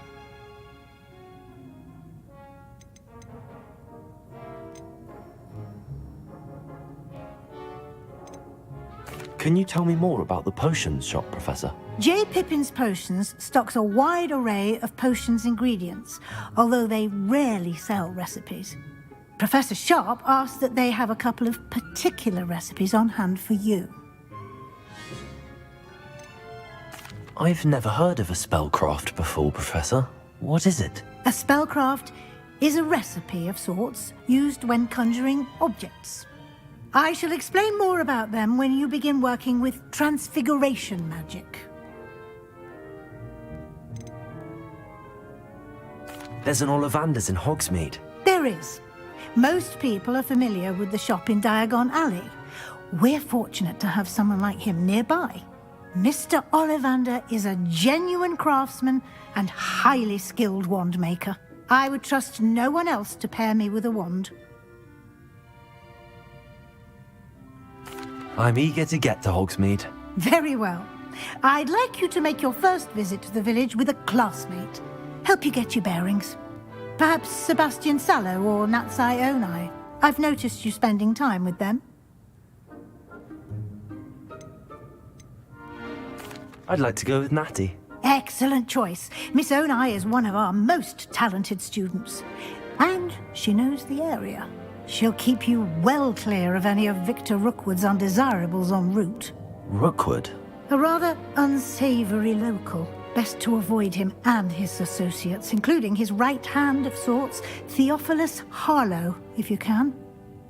S2: Can you tell me more about the potions shop, Professor?
S8: J. Pippin's Potions stocks a wide array of potions ingredients, although they rarely sell recipes. Professor Sharp asked that they have a couple of particular recipes on hand for you.
S2: I've never heard of a spellcraft before, Professor. What is it?
S8: A spellcraft is a recipe of sorts used when conjuring objects. I shall explain more about them when you begin working with transfiguration magic.
S2: There's an Ollivander's in Hogsmeade.
S8: There is. Most people are familiar with the shop in Diagon Alley. We're fortunate to have someone like him nearby. Mr. Ollivander is a genuine craftsman and highly skilled wand maker. I would trust no one else to pair me with a wand.
S2: I'm eager to get to Hogsmeade.
S8: Very well. I'd like you to make your first visit to the village with a classmate. Help you get your bearings. Perhaps Sebastian Sallow or Natsai Onai. I've noticed you spending time with them.
S2: I'd like to go with Natty.
S8: Excellent choice. Miss Onai is one of our most talented students. And she knows the area. She'll keep you well clear of any of Victor Rookwood's undesirables en route.
S2: Rookwood?
S8: A rather unsavory local. Best to avoid him and his associates, including his right hand of sorts, Theophilus Harlow, if you can.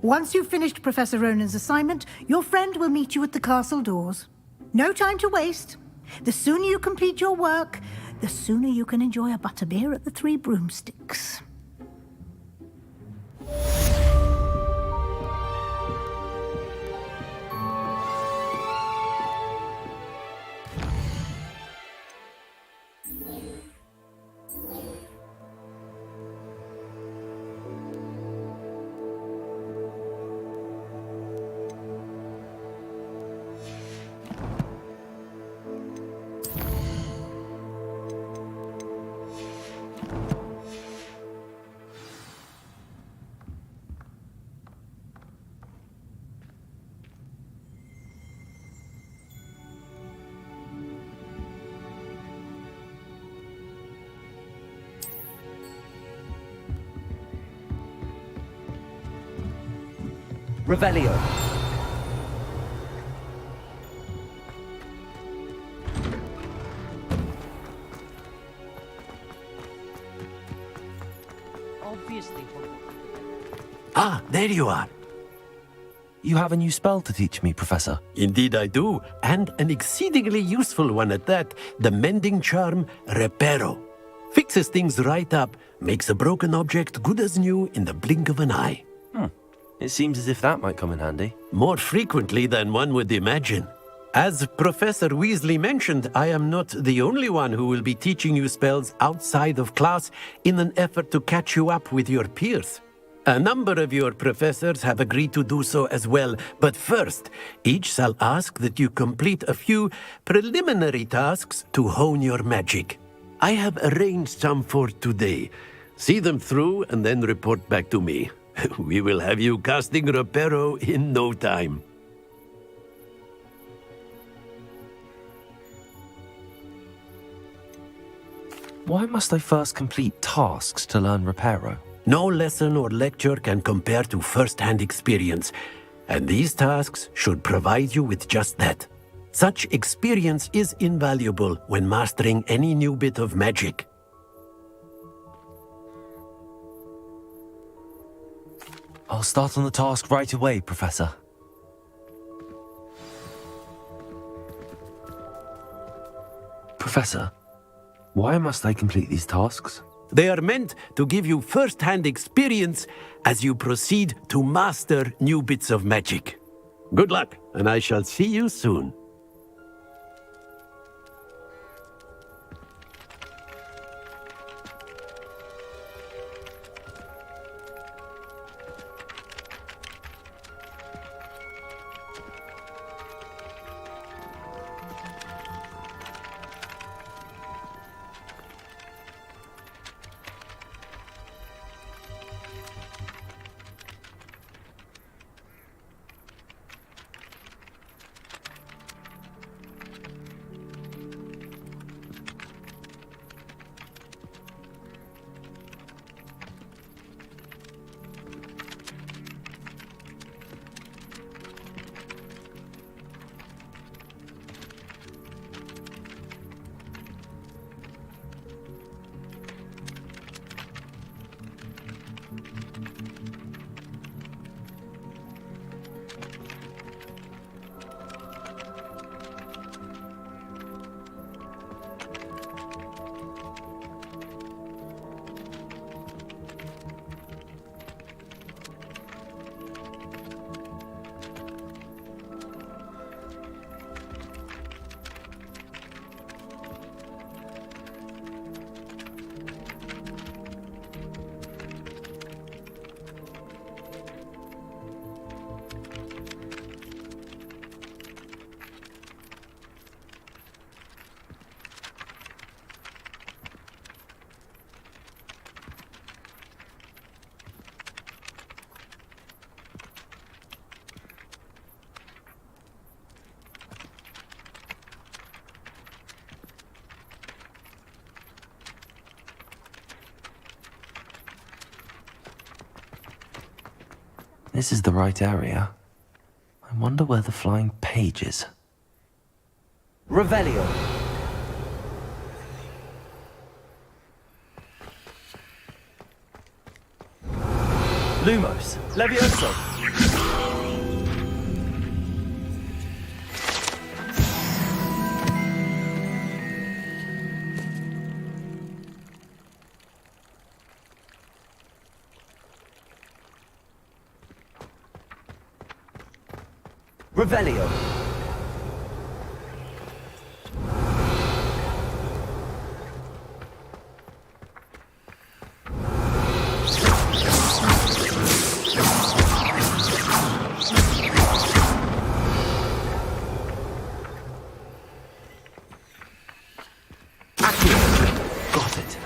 S8: Once you've finished Professor Ronan's assignment, your friend will meet you at the castle doors. No time to waste. The sooner you complete your work, the sooner you can enjoy a butterbeer at the Three Broomsticks.
S2: Revelio.
S17: Obviously.
S19: Ah, there you are.
S2: You have a new spell to teach me, Professor.
S19: Indeed I do, and an exceedingly useful one at that, the mending charm Reparo. Fixes things right up, makes a broken object good as new in the blink of an eye.
S2: It seems as if that might come in handy.
S19: More frequently than one would imagine. As Professor Weasley mentioned, I am not the only one who will be teaching you spells outside of class in an effort to catch you up with your peers. A number of your professors have agreed to do so as well, but first, each shall ask that you complete a few preliminary tasks to hone your magic. I have arranged some for today. See them through and then report back to me. We will have you casting Reparo in no time.
S2: Why must I first complete tasks to learn Reparo?
S19: No lesson or lecture can compare to first-hand experience, and these tasks should provide you with just that. Such experience is invaluable when mastering any new bit of magic.
S2: I'll start on the task right away, Professor. Professor, why must I complete these tasks?
S19: They are meant to give you first-hand experience as you proceed to master new bits of magic. Good luck, and I shall see you soon.
S2: This is the right area. I wonder where the flying page is.
S7: Revelio.
S2: Lumos, Levioso.
S7: Revelio.
S2: Got it.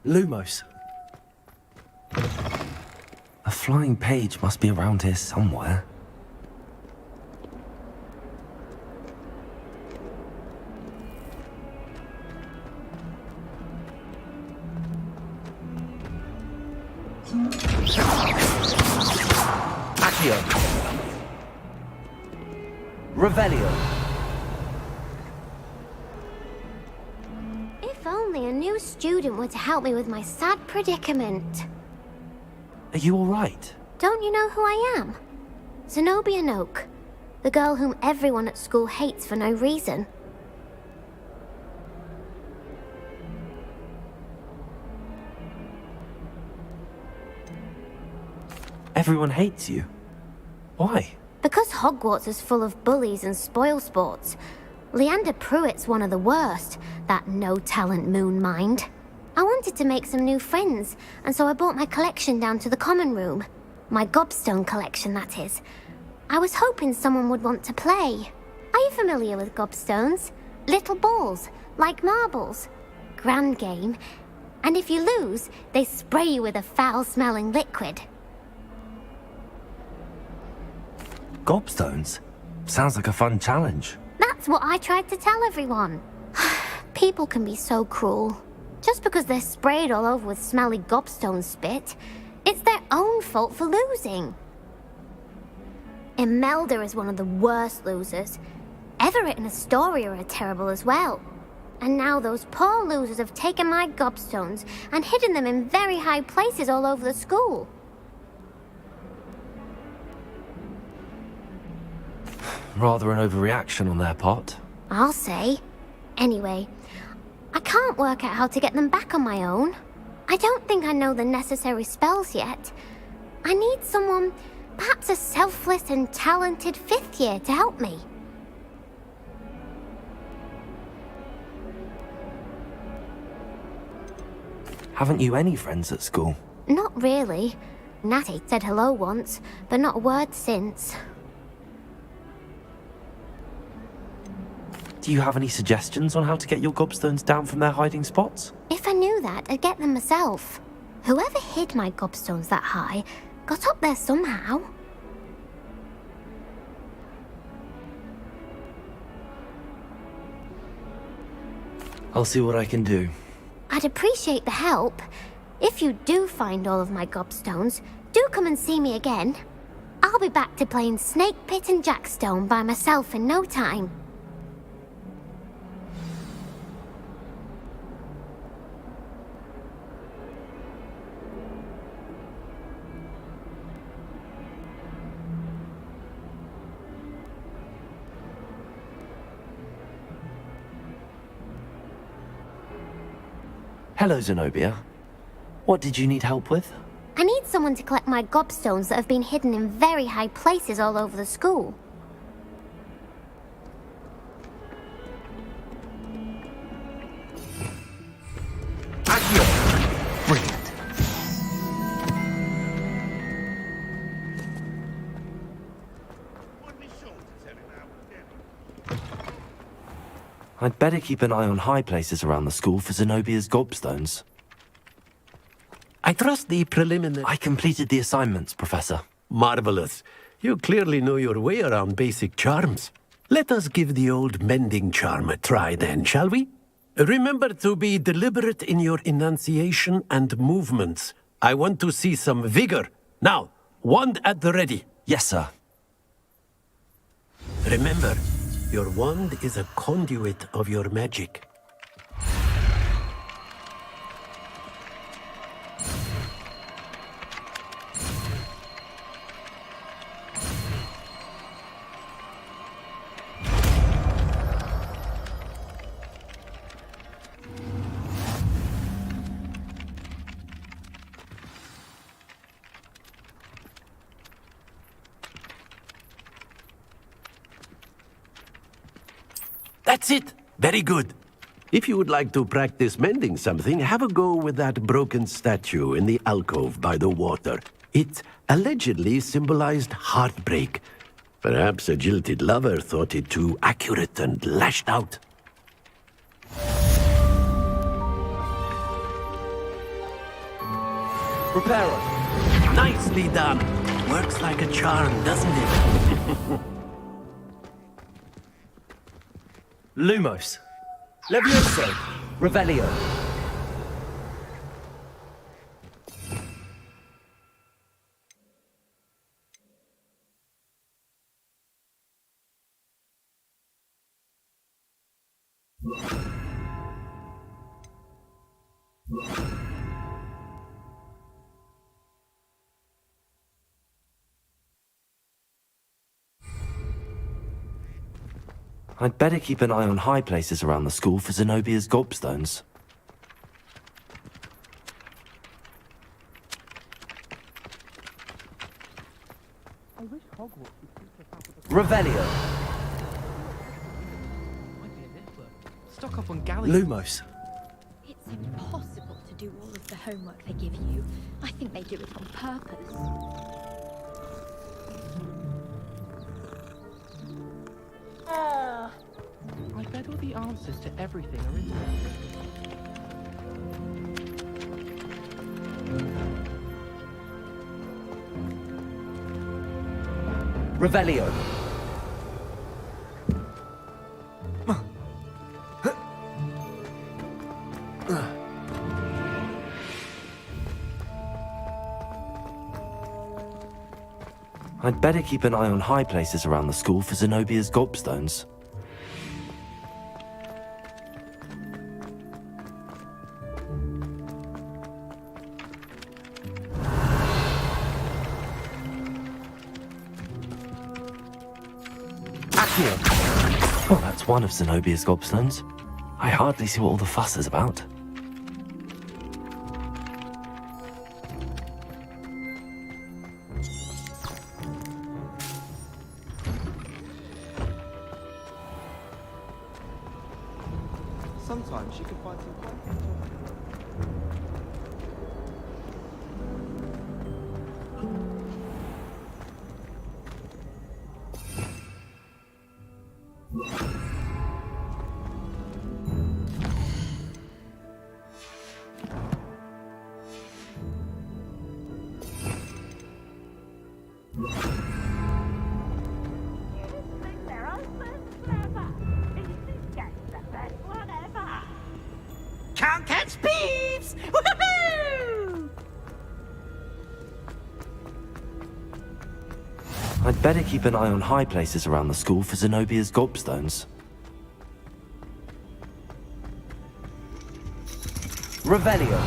S2: Lumos. A flying page must be around here somewhere.
S7: Accio. Revelio.
S9: If only a new student were to help me with my sad predicament.
S2: Are you all right?
S9: Don't you know who I am? Zenobia Noak, the girl whom everyone at school hates for no reason.
S2: Everyone hates you. Why?
S9: Because Hogwarts is full of bullies and spoilsports. Leander Pruitt's one of the worst, that no-talent moon mind. I wanted to make some new friends, and so I brought my collection down to the common room. My gobstone collection, that is. I was hoping someone would want to play. Are you familiar with gobstones? Little balls, like marbles. Grand game. And if you lose, they spray you with a foul-smelling liquid.
S2: Gobstones? Sounds like a fun challenge.
S9: That's what I tried to tell everyone. People can be so cruel. Just because they're sprayed all over with smelly gobstone spit, it's their own fault for losing. Imelda is one of the worst losers. Everett and Astoria are terrible as well. And now those poor losers have taken my gobstones and hidden them in very high places all over the school.
S2: Rather an overreaction on their part.
S9: I'll say. Anyway, I can't work out how to get them back on my own. I don't think I know the necessary spells yet. I need someone, perhaps a selfless and talented 5th year to help me.
S2: Haven't you any friends at school?
S9: Not really. Natty said hello once, but not a word since.
S2: Do you have any suggestions on how to get your gobstones down from their hiding spots?
S9: If I knew that, I'd get them myself. Whoever hid my gobstones that high got up there somehow.
S2: I'll see what I can do.
S9: I'd appreciate the help. If you do find all of my gobstones, do come and see me again. I'll be back to playing Snake Pit and Jackstone by myself in no time.
S2: Hello, Zenobia. What did you need help with?
S9: I need someone to collect my gobstones that have been hidden in very high places all over the school.
S2: Brilliant. I'd better keep an eye on high places around the school for Zenobia's gobstones.
S19: I trust the preliminary...
S2: I completed the assignments, Professor.
S19: Marvelous. You clearly know your way around basic charms. Let us give the old mending charm a try then, shall we? Remember to be deliberate in your enunciation and movements. I want to see some vigor. Now, wand at the ready.
S2: Yes, sir.
S19: Remember, your wand is a conduit of your magic. That's it! Very good. If you would like to practice mending something, have a go with that broken statue in the alcove by the water. It allegedly symbolized heartbreak. Perhaps a jilted lover thought it too accurate and lashed out.
S2: Reparo.
S19: Nicely done. Works like a charm, doesn't it?
S2: Lumos. Levioso. Revelio. I'd better keep an eye on high places around the school for Zenobia's gobstones.
S5: I wish Hogwarts would keep us up with the...
S2: Revelio.
S5: Might be a network. Stock up on galaxies.
S2: Lumos.
S4: It's impossible to do all of the homework they give you. I think they do it on purpose.
S5: I bet all the answers to everything are in there.
S2: Revelio. I'd better keep an eye on high places around the school for Zenobia's gobstones. Well, that's one of Zenobia's gobstones. I hardly see what all the fuss is about.
S5: Sometimes you can find some quite
S20: Can't catch thieves! Woohoo!
S2: I'd better keep an eye on high places around the school for Zenobia's gobstones. Revelio.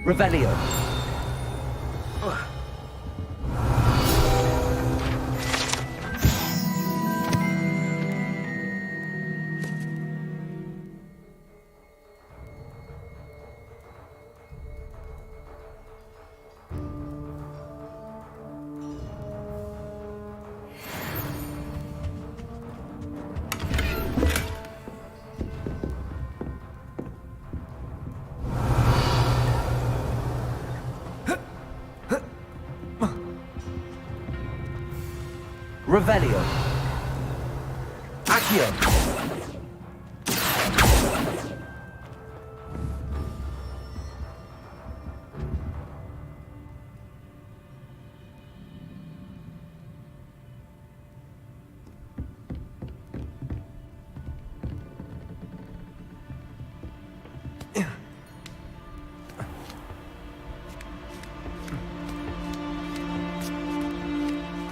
S2: Revelio. Revelio. Accio.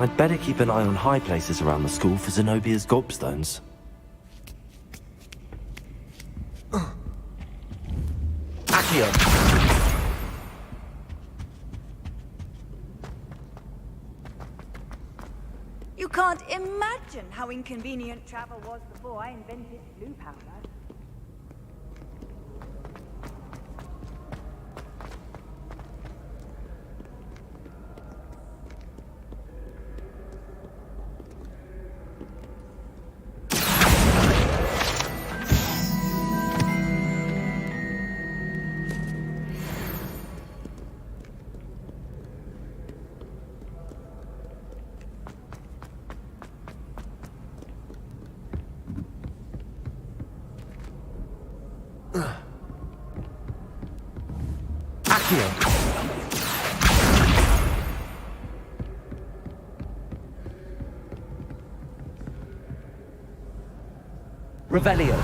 S2: I'd better keep an eye on high places around the school for Zenobia's gobstones. Accio!
S11: You can't imagine how inconvenient travel was before I invented blue powder.
S2: Revelio.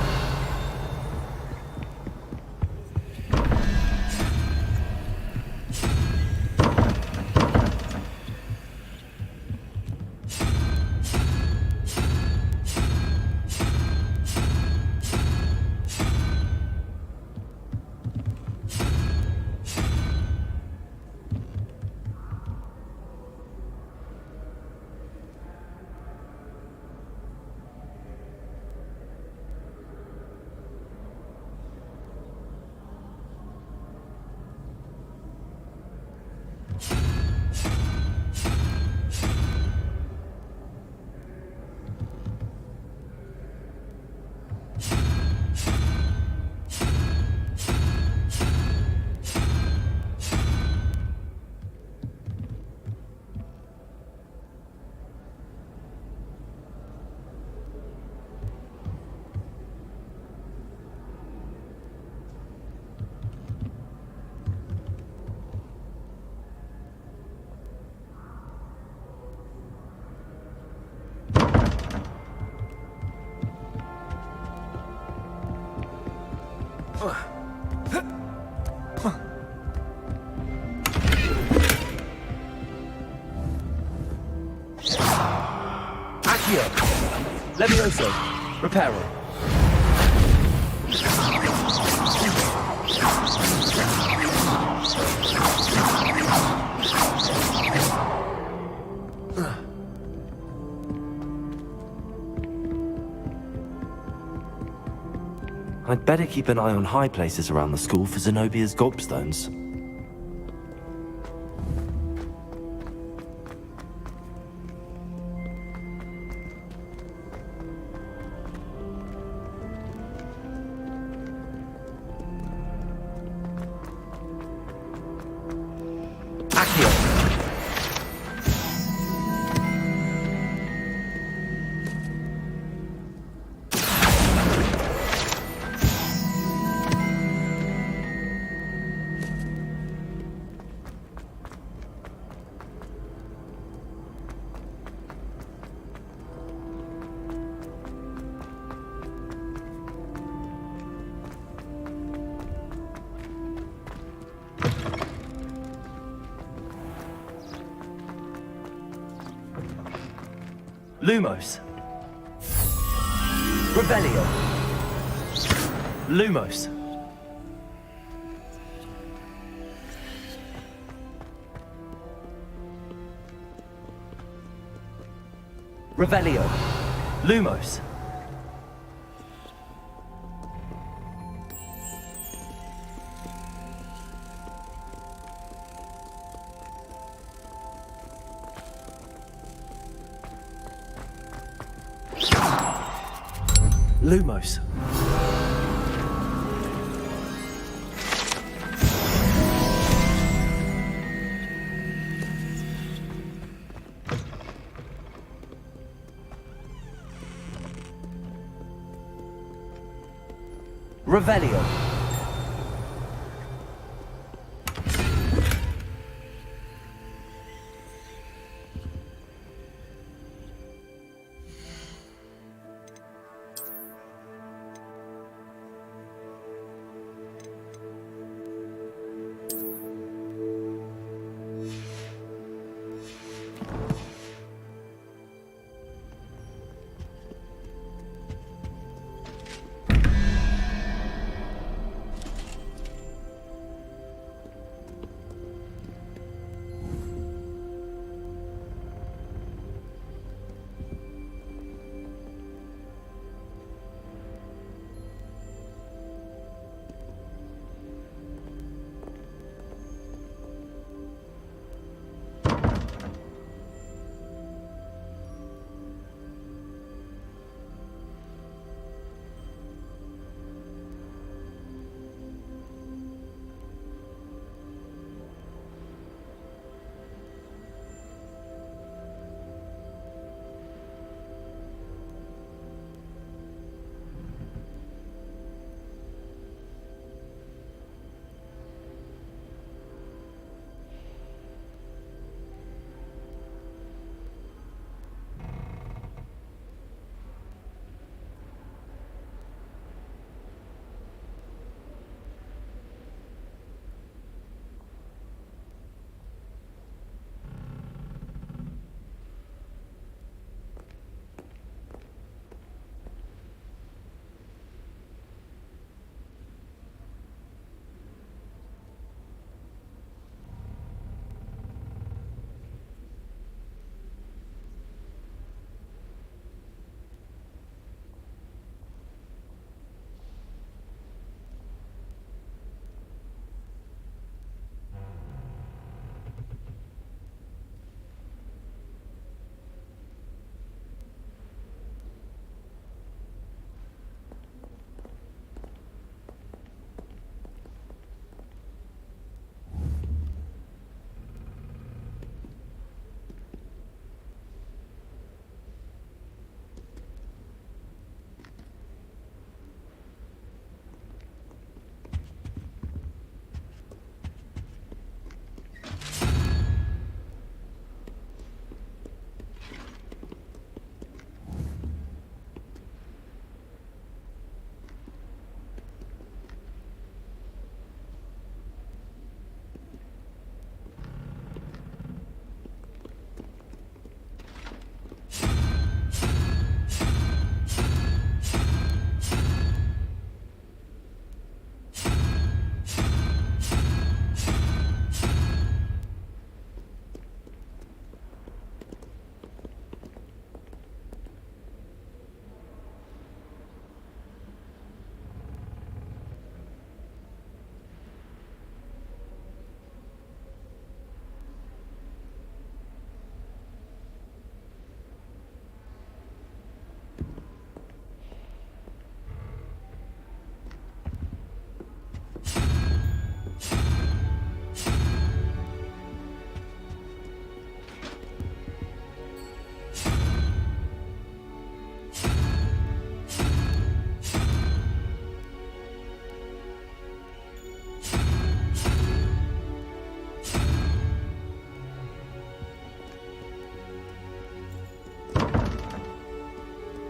S2: Accio. Levioso. Reparo. I'd better keep an eye on high places around the school for Zenobia's gobstones. Lumos. Revelio. Lumos. Revelio. Lumos. Lumos.
S7: Revelio.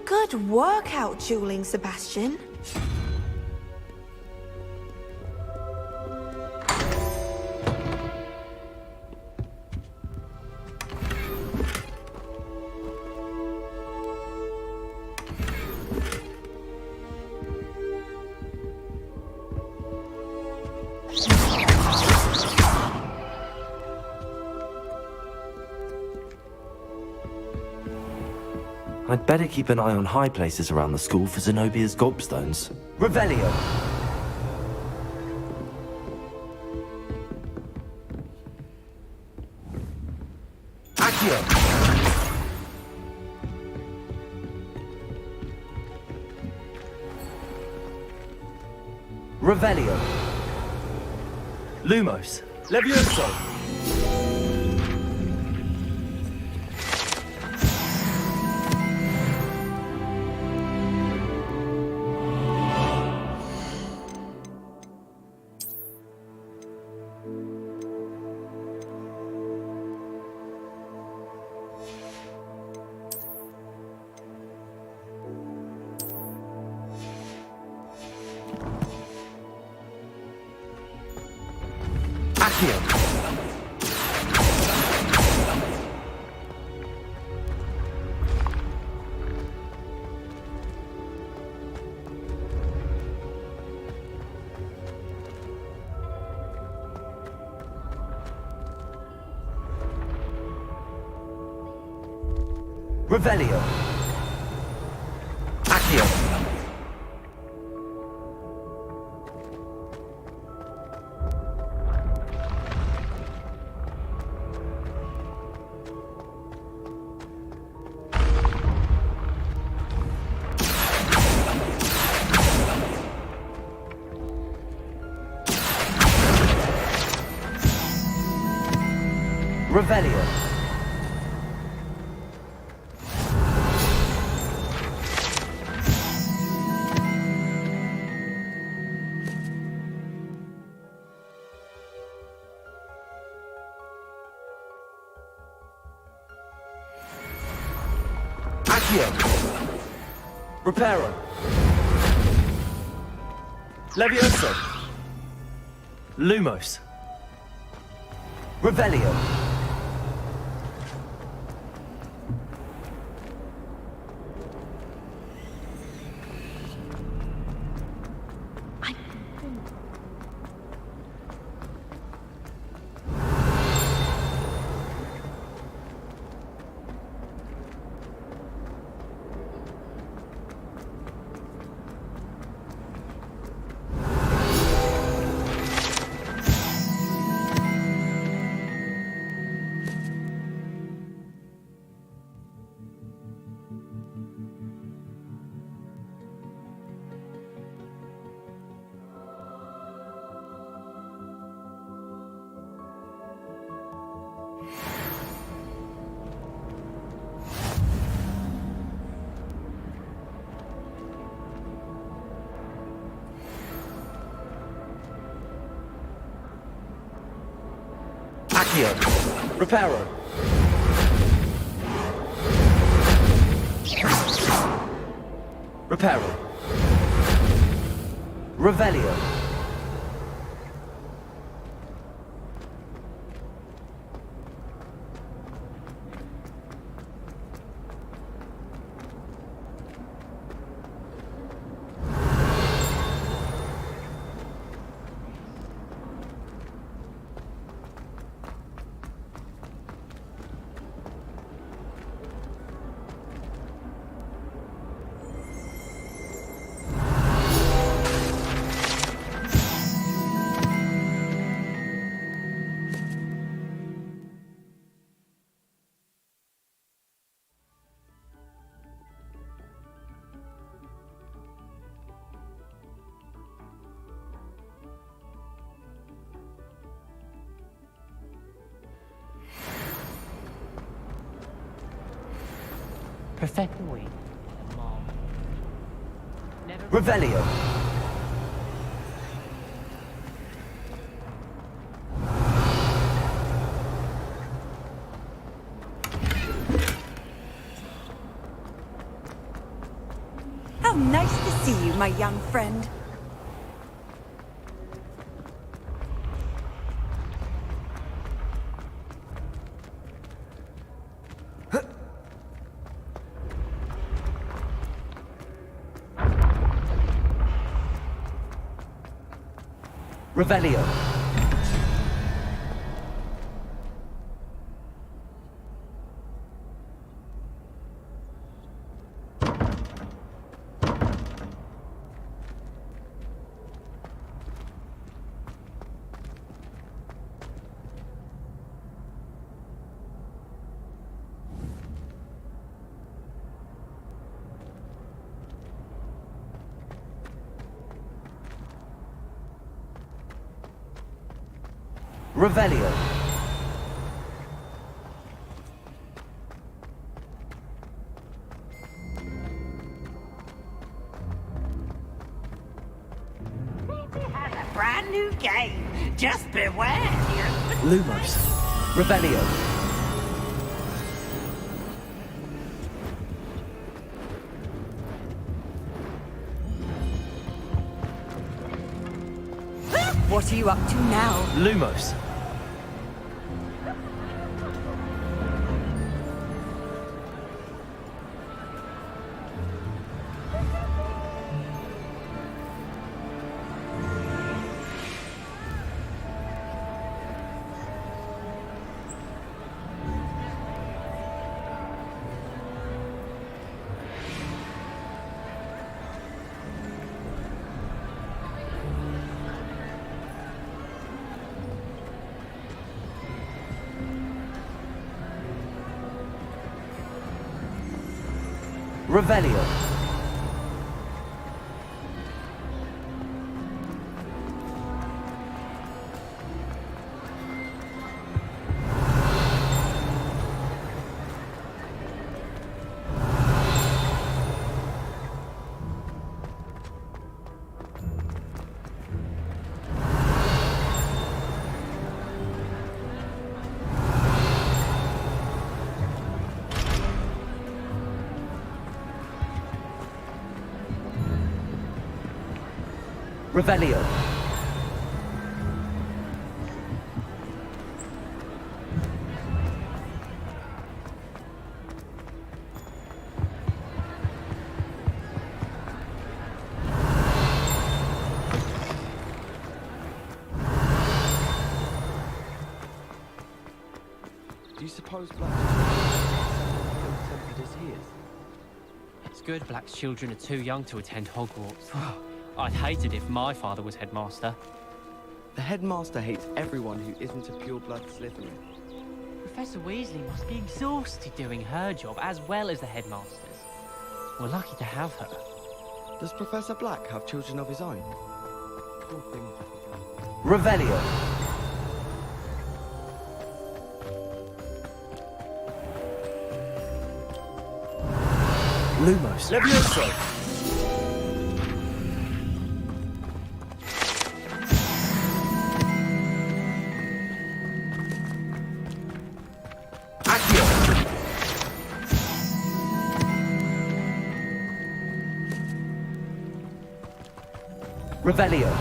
S3: Good workout, dueling, Sebastian.
S2: I'd better keep an eye on high places around the school for Zenobia's gobstones.
S7: Revelio. Accio. Revelio.
S2: Lumos.
S7: Levioso.
S2: Accio. Revelio. Accio. Revelio. Accio. Reparo. Levioso. Lumos. Revelio. Accio. Reparo. Reparo. Revelio.
S21: Professor Wing.
S2: Revelio.
S11: How nice to see you, my young friend.
S2: Revelio. Revelio.
S20: Has a brand new game. Just beware.
S2: Lumos. Revelio.
S11: What are you up to now?
S2: Lumos. Revelio. Revelio.
S6: Do you suppose Black's tempered as he is?
S21: It's good Black's children are too young to attend Hogwarts. I'd hate it if my father was headmaster.
S6: The headmaster hates everyone who isn't a pure-blood Slytherin.
S21: Professor Weasley must be exhausted doing her job as well as the headmaster's. We're lucky to have her.
S6: Does Professor Black have children of his own? Poor thing.
S2: Revelio.
S5: Lumos.
S2: Levioso. Revelio.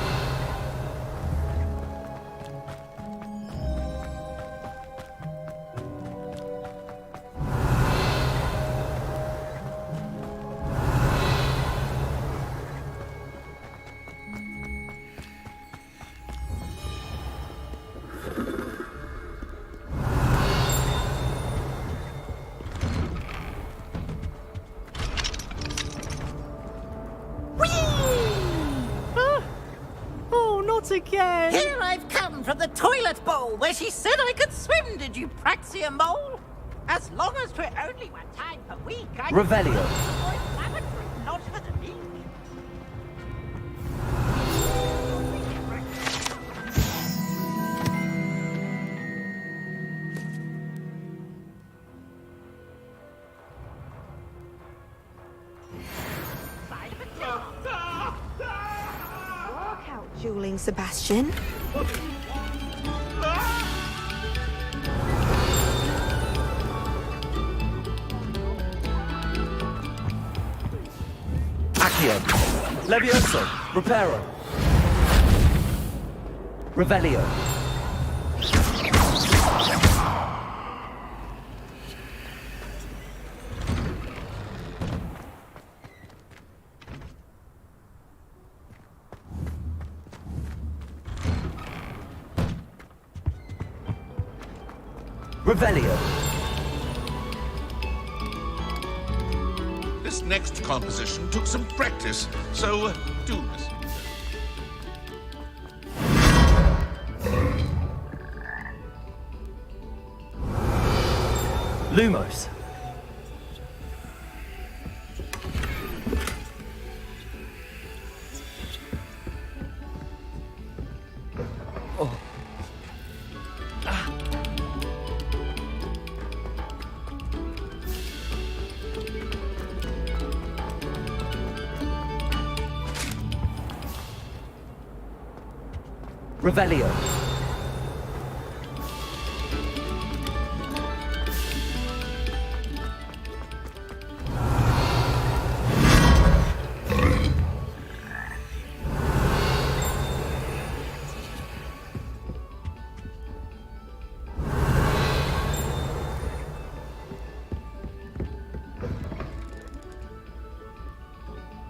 S20: Again. Here I've come from the toilet bowl where she said I could swim, did you praxia mole? As long as we're only one time per week, I
S2: Revelio.
S20: avoid lavatory, not for the meek.
S3: Dueling Sebastian.
S2: Accio. Levioso. Reparo. Revelio. Revelio.
S12: This next composition took some practice, so do listen.
S5: Lumos.
S2: Revelio.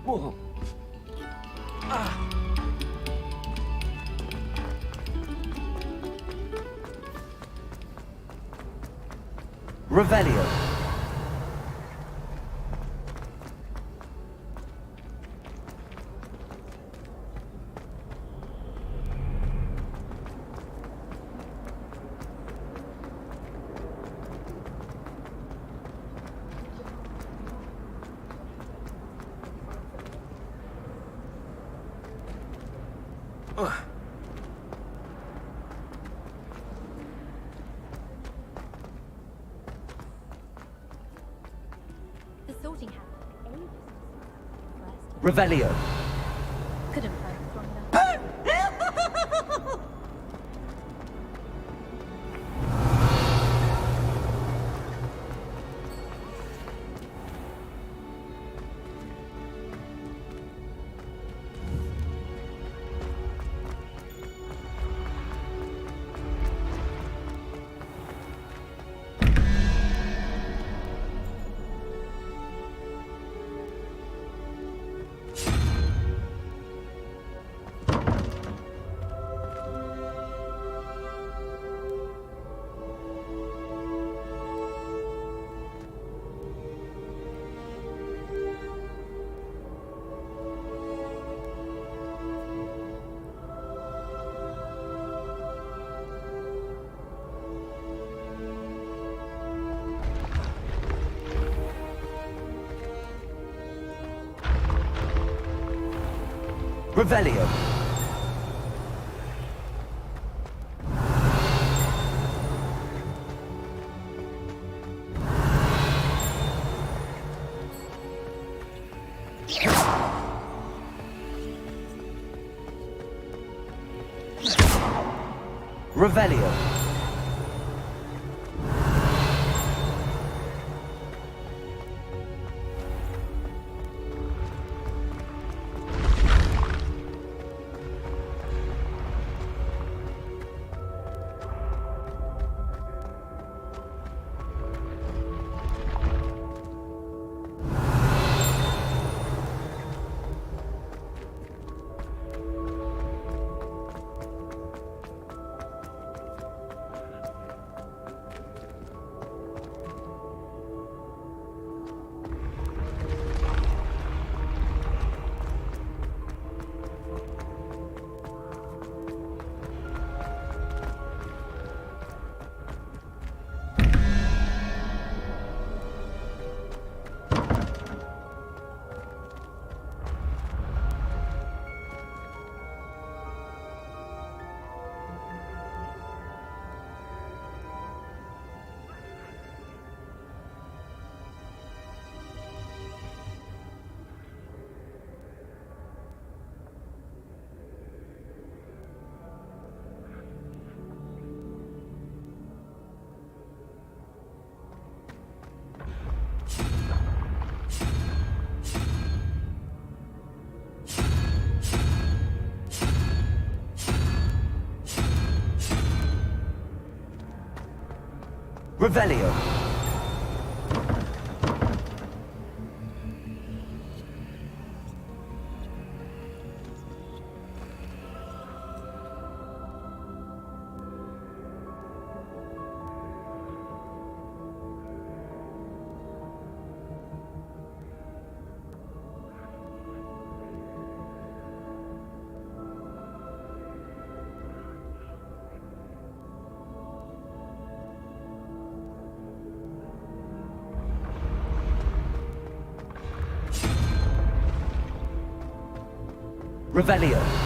S5: Whoa.
S2: Revelio.
S4: The sorting hat took ages to sort out.
S7: Revelio.
S4: Couldn't focus long enough.
S7: Revelio. Revelio. Revelio. Revelio.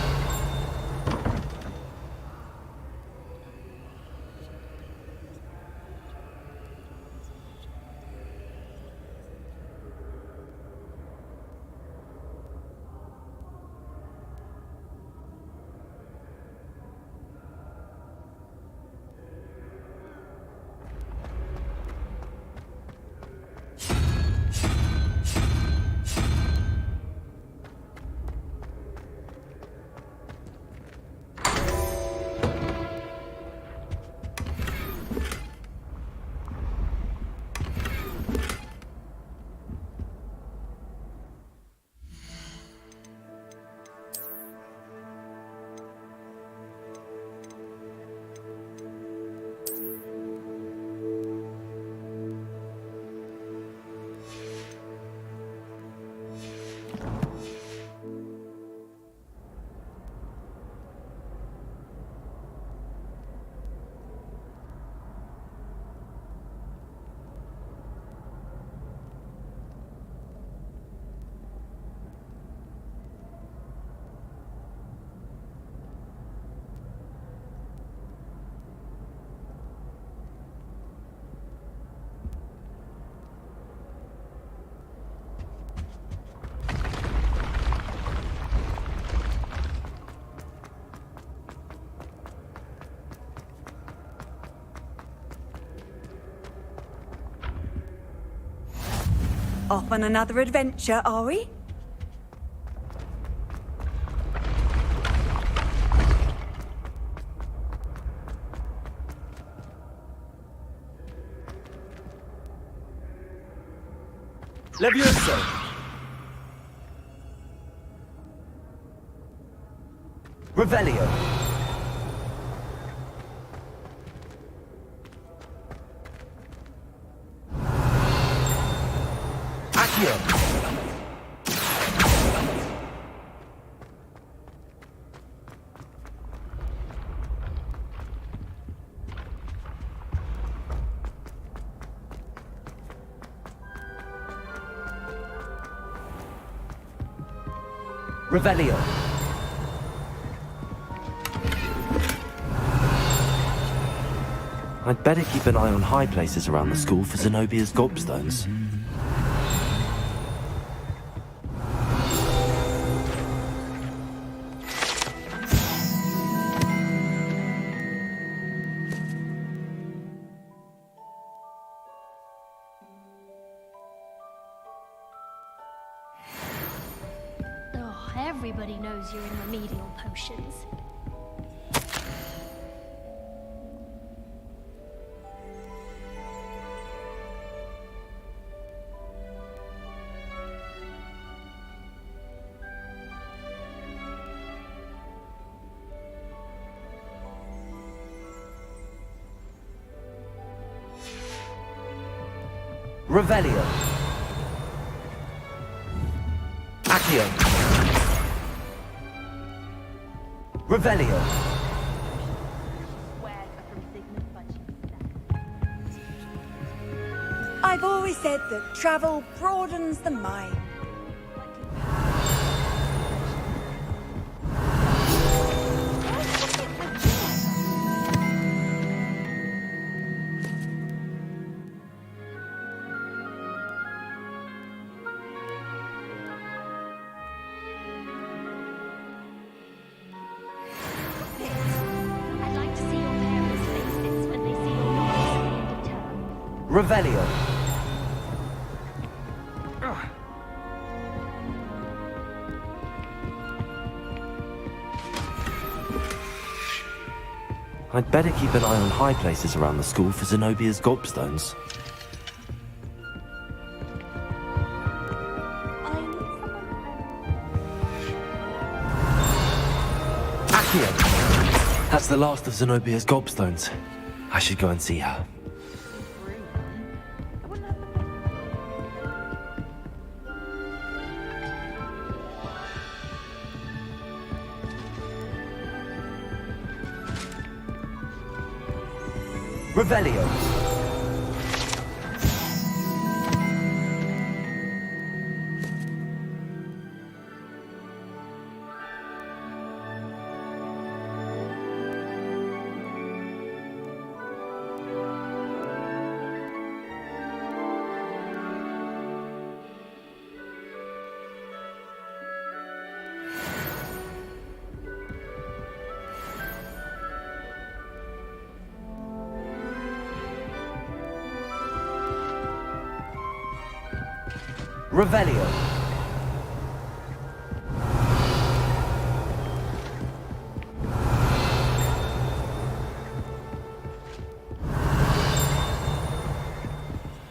S11: Off on another adventure, are we?
S2: Levioso! Revelio! Accio! Revelio! I'd better keep an eye on high places around the school for Zenobia's gobstones.
S16: Oh, everybody knows you're in remedial potions.
S2: Revelio! Accio! Revelio!
S11: I've always said that travel broadens the mind.
S16: I'd like to see your parents' faces when they see your notes at the end of term.
S2: Revelio! I'd better keep an eye on high places around the school for Zenobia's gobstones. Accio! That's the last of Zenobia's gobstones. I should go and see her. Revelio! Revelio!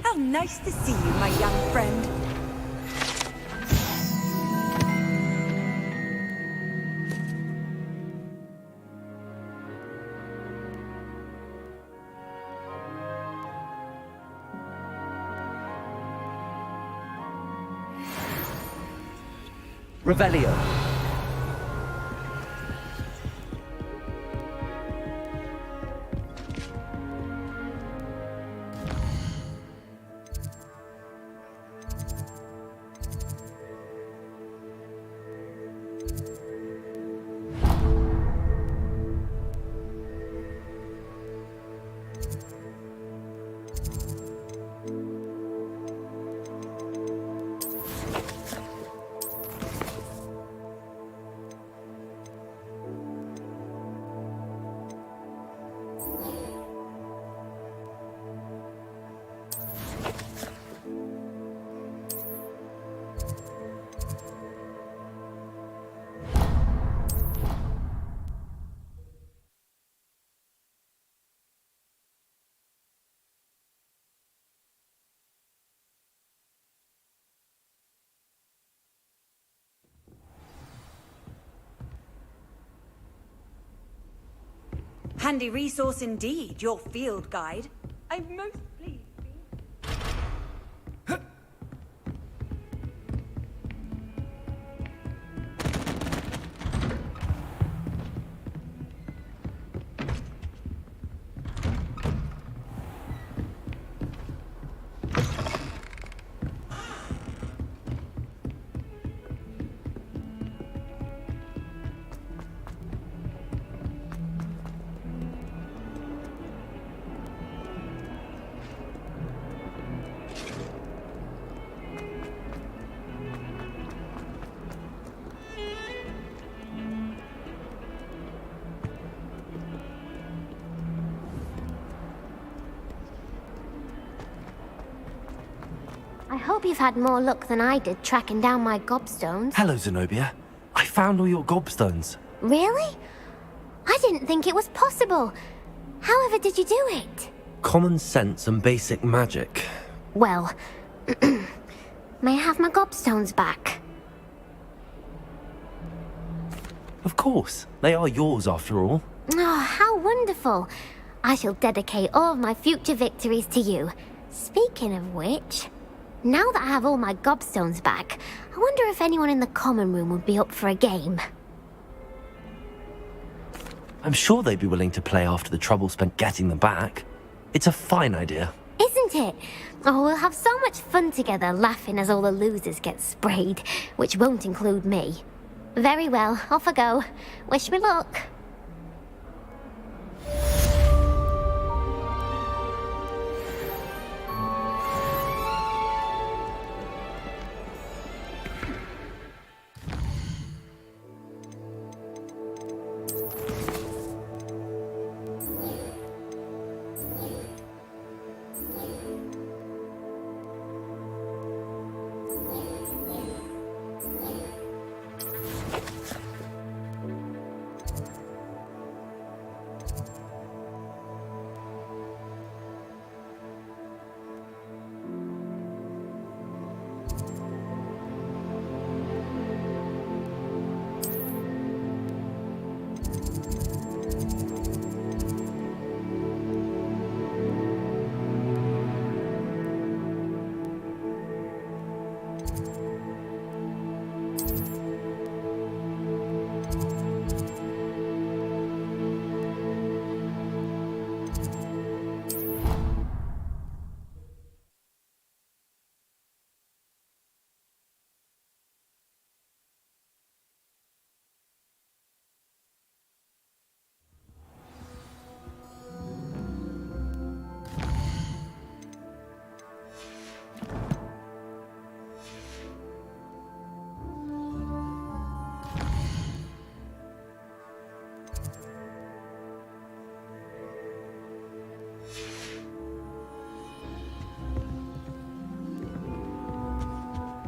S11: How nice to see you, my young friend.
S2: Revelio!
S11: Handy resource indeed, your field guide. I'm most pleased.
S9: I hope you've had more luck than I did tracking down my gobstones.
S2: Hello, Zenobia. I found all your gobstones.
S9: Really? I didn't think it was possible. However did you do it?
S2: Common sense and basic magic.
S9: Well, may I have my gobstones back?
S2: Of course. They are yours after all.
S9: Oh, how wonderful. I shall dedicate all of my future victories to you. Speaking of which, now that I have all my gobstones back, I wonder if anyone in the common room would be up for a game.
S2: I'm sure they'd be willing to play after the trouble spent getting them back. It's a fine idea.
S9: Isn't it? Oh, we'll have so much fun together laughing as all the losers get sprayed, which won't include me. Very well, off I go. Wish me luck.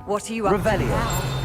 S11: What are you up to
S2: Revelio.
S11: now?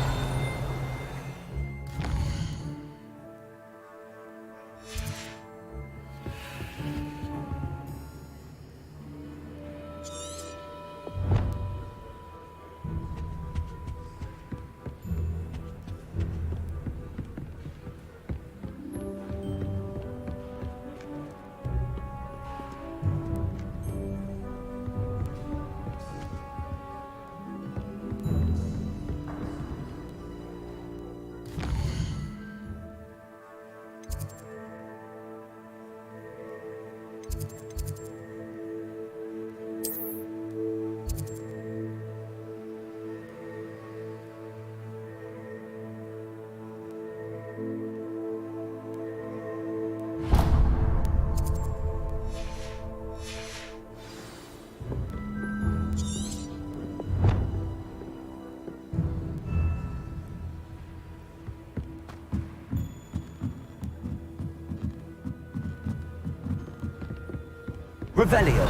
S2: Revelio.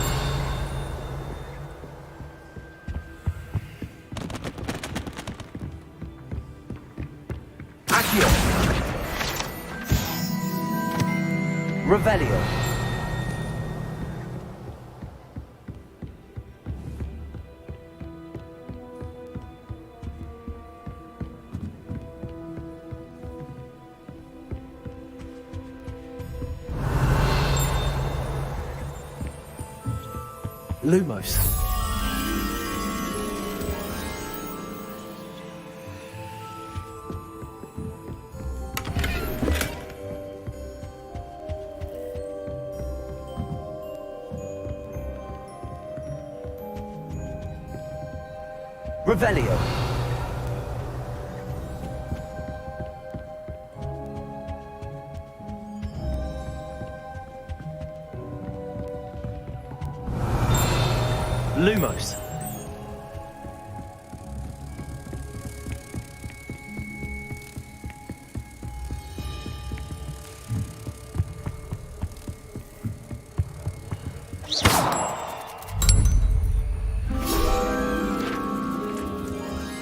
S2: Accio. Revelio.
S5: Lumos.
S2: Revelio.
S5: Lumos.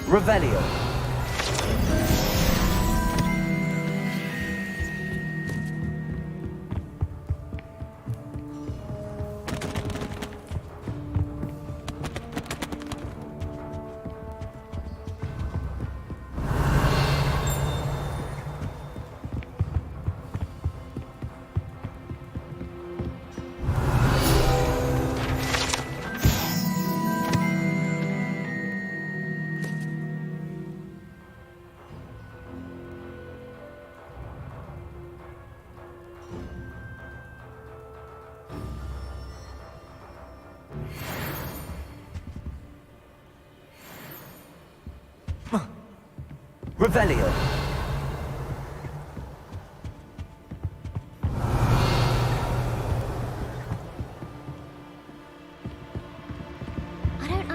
S2: Revelio. Revelio.
S9: I don't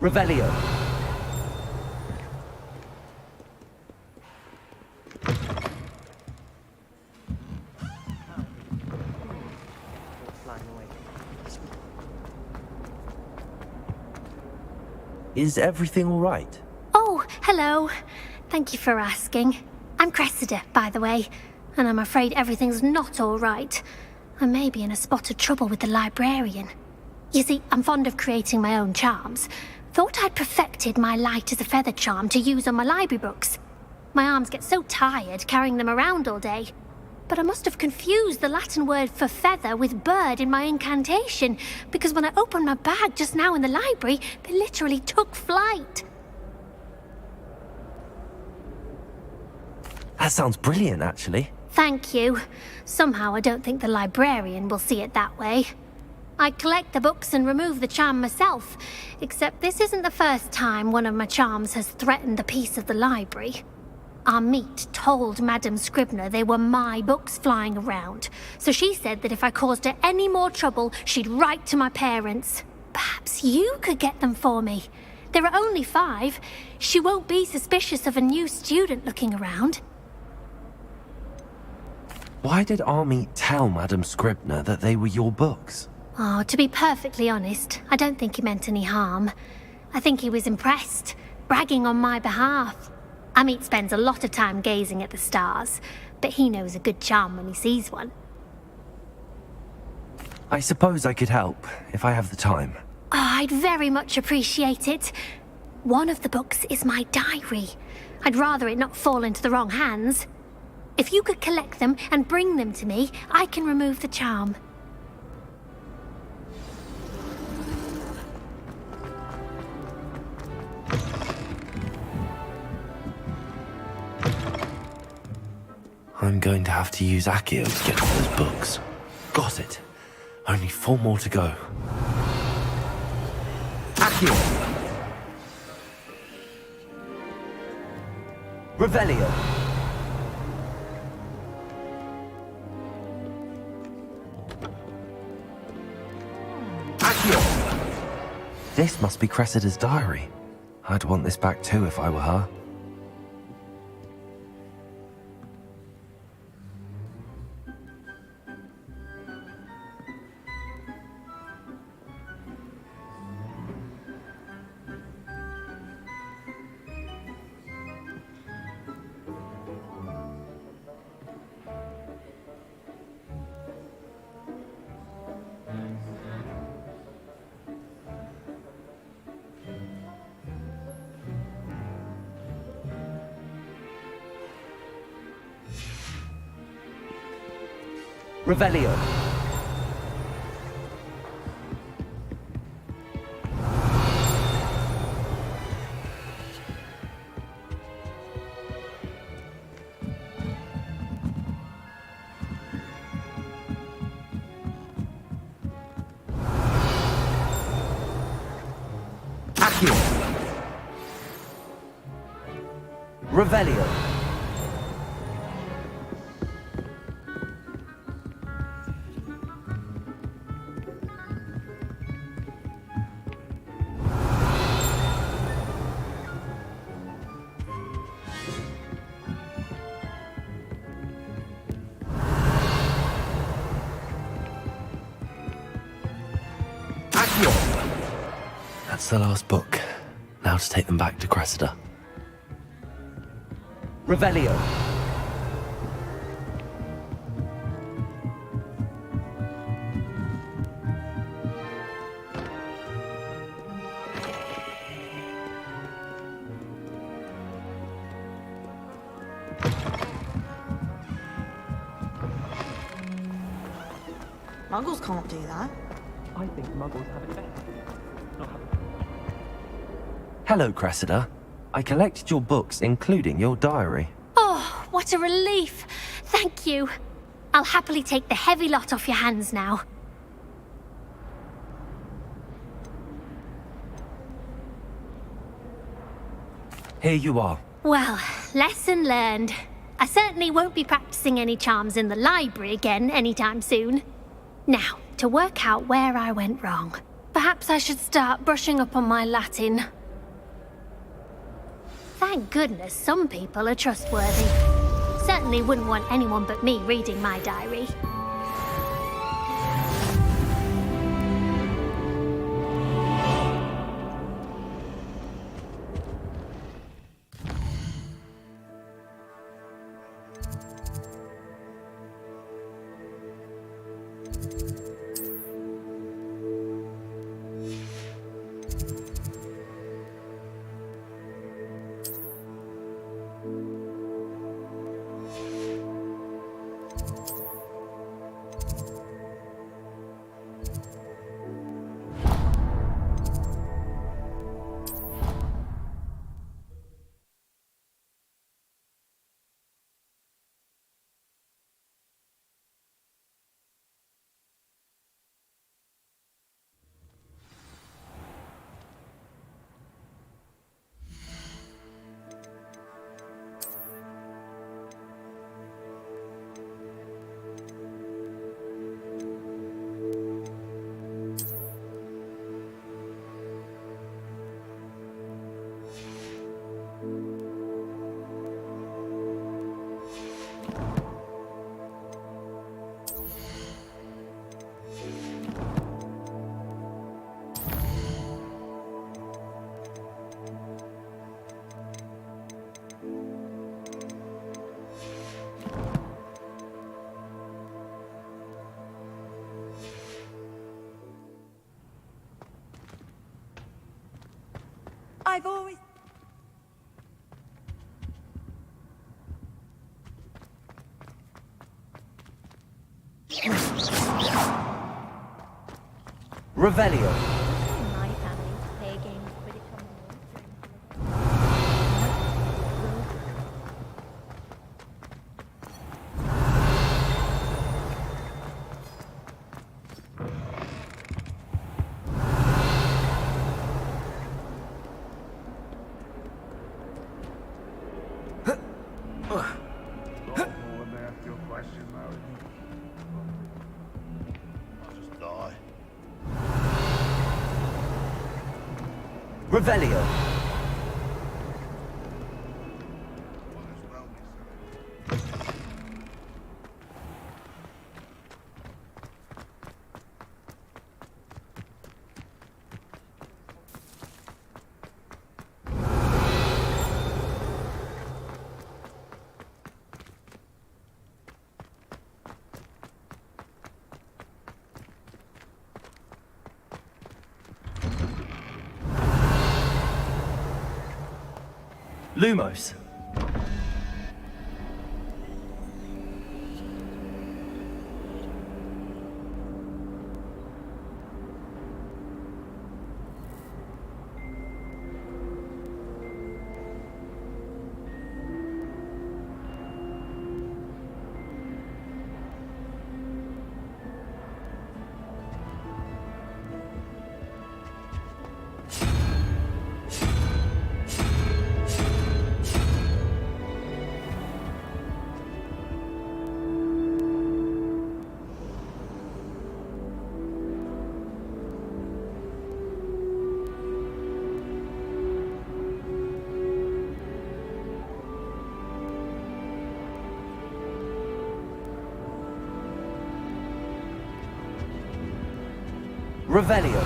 S2: Revelio. Is everything all right?
S16: Oh, hello. Thank you for asking. I'm Cressida, by the way, and I'm afraid everything's not all right. I may be in a spot of trouble with the librarian. You see, I'm fond of creating my own charms. Thought I'd perfected my light as a feather charm to use on my library books. My arms get so tired carrying them around all day. But I must have confused the Latin word for feather with bird in my incantation, because when I opened my bag just now in the library, they literally took flight.
S2: That sounds brilliant, actually.
S16: Thank you. Somehow I don't think the librarian will see it that way. I collect the books and remove the charm myself, except this isn't the first time one of my charms has threatened the peace of the library. Our meet told Madame Scribner they were my books flying around, so she said that if I caused her any more trouble, she'd write to my parents. Perhaps you could get them for me. There are only 5. She won't be suspicious of a new student looking around.
S2: Why did Army tell Madame Scribner that they were your books?
S16: Oh, to be perfectly honest, I don't think he meant any harm. I think he was impressed, bragging on my behalf. Amit spends a lot of time gazing at the stars, but he knows a good charm when he sees one.
S2: I suppose I could help, if I have the time.
S16: Oh, I'd very much appreciate it. One of the books is my diary. I'd rather it not fall into the wrong hands. If you could collect them and bring them to me, I can remove the charm.
S2: I'm going to have to use Accio to get to those books. Got it. Only 4 more to go. Accio! Revelio! Accio! This must be Cressida's diary. I'd want this back too if I were her. Revelio. Accio. Revelio. That's the last book. Now to take them back to Cressida. Revelio.
S3: Muggles can't do that.
S6: I think Muggles have it better.
S2: Hello, Cressida. I collected your books, including your diary.
S16: Oh, what a relief. Thank you. I'll happily take the heavy lot off your hands now.
S2: Here you are.
S16: Well, lesson learned. I certainly won't be practicing any charms in the library again anytime soon. Now, to work out where I went wrong. Perhaps I should start brushing up on my Latin. Thank goodness some people are trustworthy. Certainly wouldn't want anyone but me reading my diary.
S3: I've always...
S2: Revelio.
S4: My family to play a game of Quidditch on the moon.
S2: Revelio. Lumos. Revelio.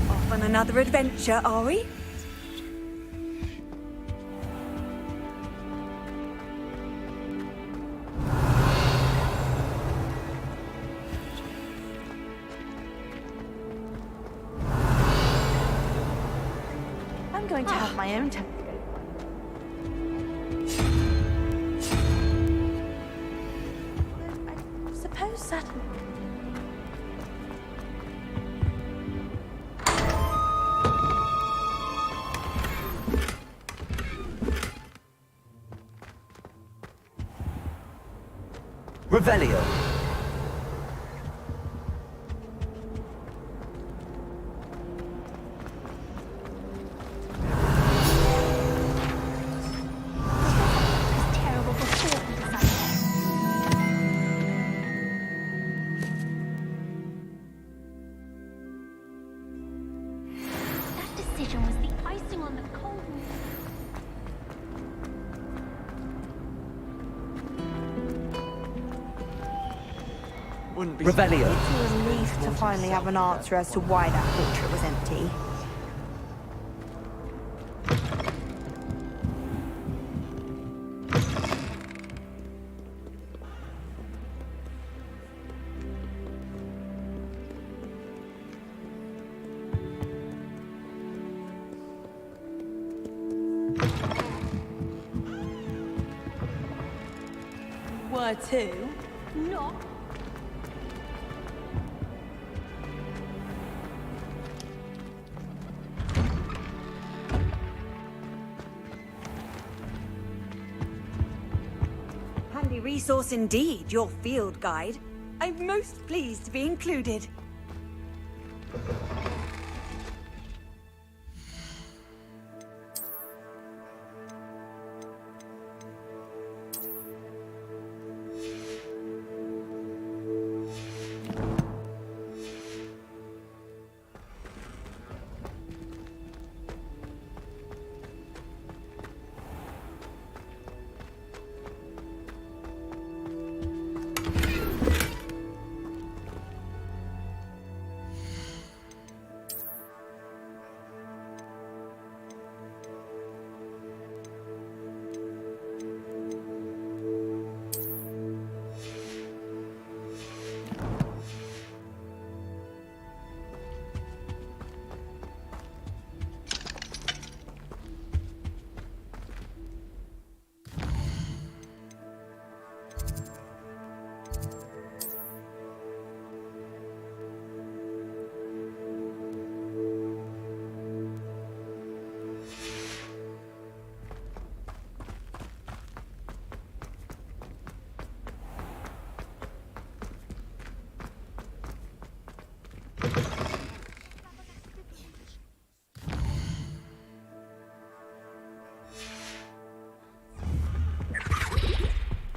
S11: Off on another adventure, are we?
S3: I'm going to have my own telescope. I suppose Saturn.
S2: Revelio.
S16: Terrible before he decided. That decision was the icing on the cold.
S6: Wouldn't be
S2: Revelio.
S3: It's a relief to finally have an answer as to why that portrait was empty.
S11: Were to. Not. Handy resource indeed, your field guide. I'm most pleased to be included.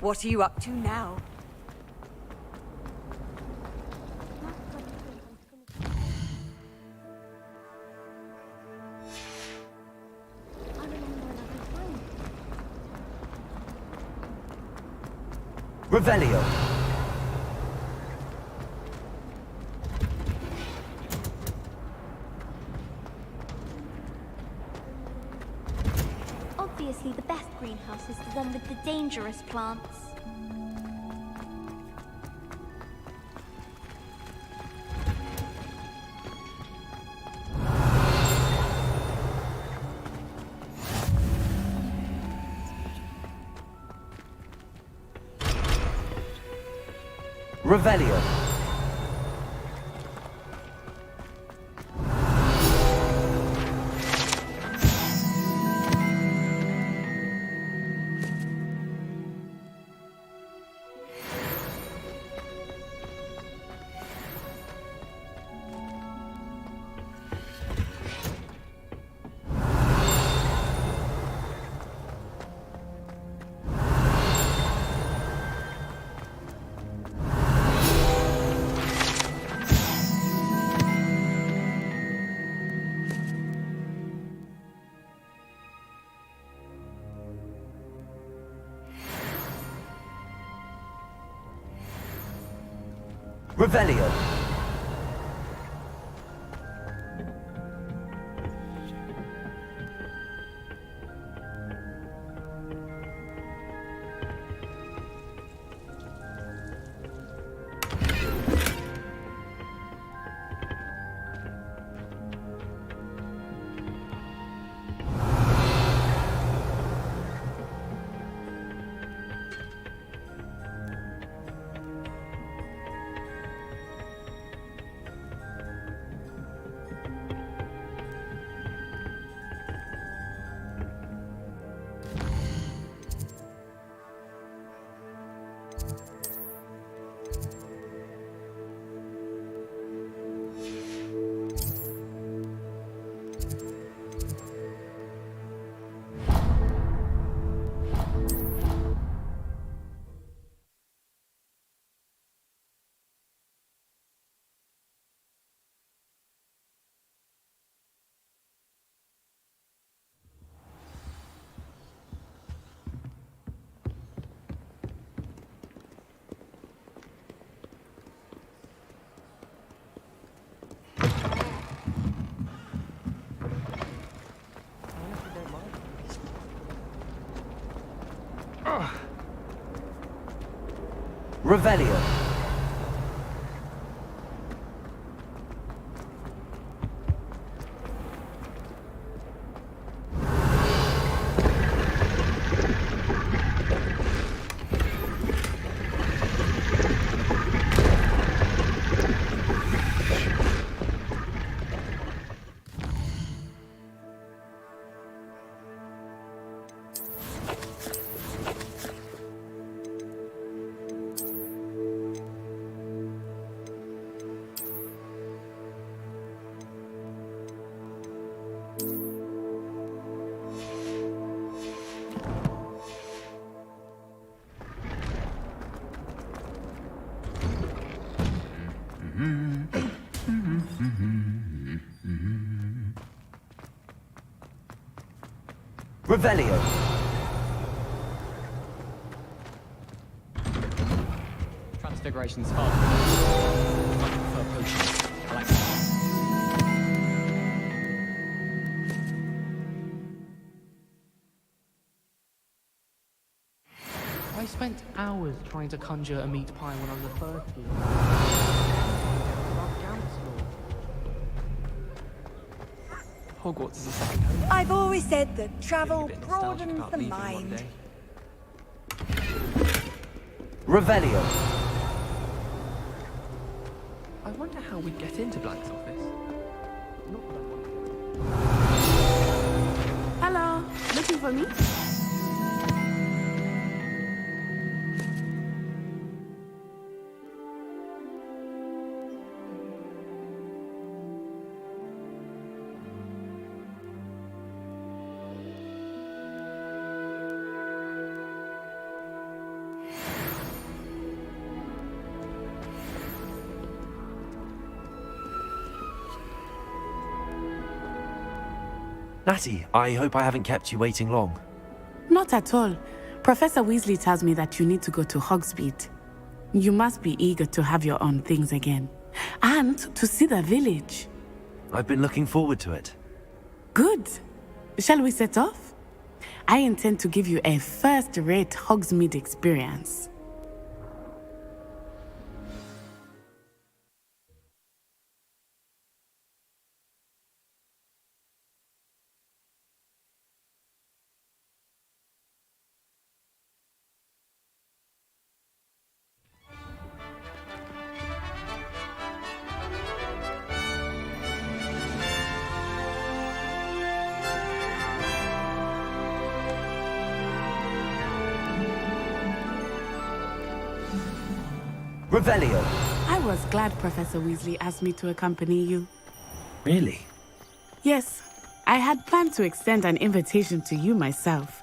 S11: What are you up to now?
S2: Revelio.
S4: Obviously, the best greenhouse is the one with the dangerous plants.
S2: Revelio. Revelio. Revelio. Revelio.
S21: Transfiguration's fun. For potions. Like I spent hours trying to conjure a meat pie when I was a first year. Hogwarts is a second home.
S11: I've always said that travel broadens the mind.
S2: Revelio.
S6: I wonder how we get into Black's office.
S18: Hello, looking for me?
S2: Natty, I hope I haven't kept you waiting long.
S18: Not at all. Professor Weasley tells me that you need to go to Hogsmeade. You must be eager to have your own things again. And to see the village.
S2: I've been looking forward to it.
S18: Good. Shall we set off? I intend to give you a first-rate Hogsmeade experience.
S2: Revelio.
S18: I was glad Professor Weasley asked me to accompany you.
S2: Really?
S18: Yes. I had planned to extend an invitation to you myself.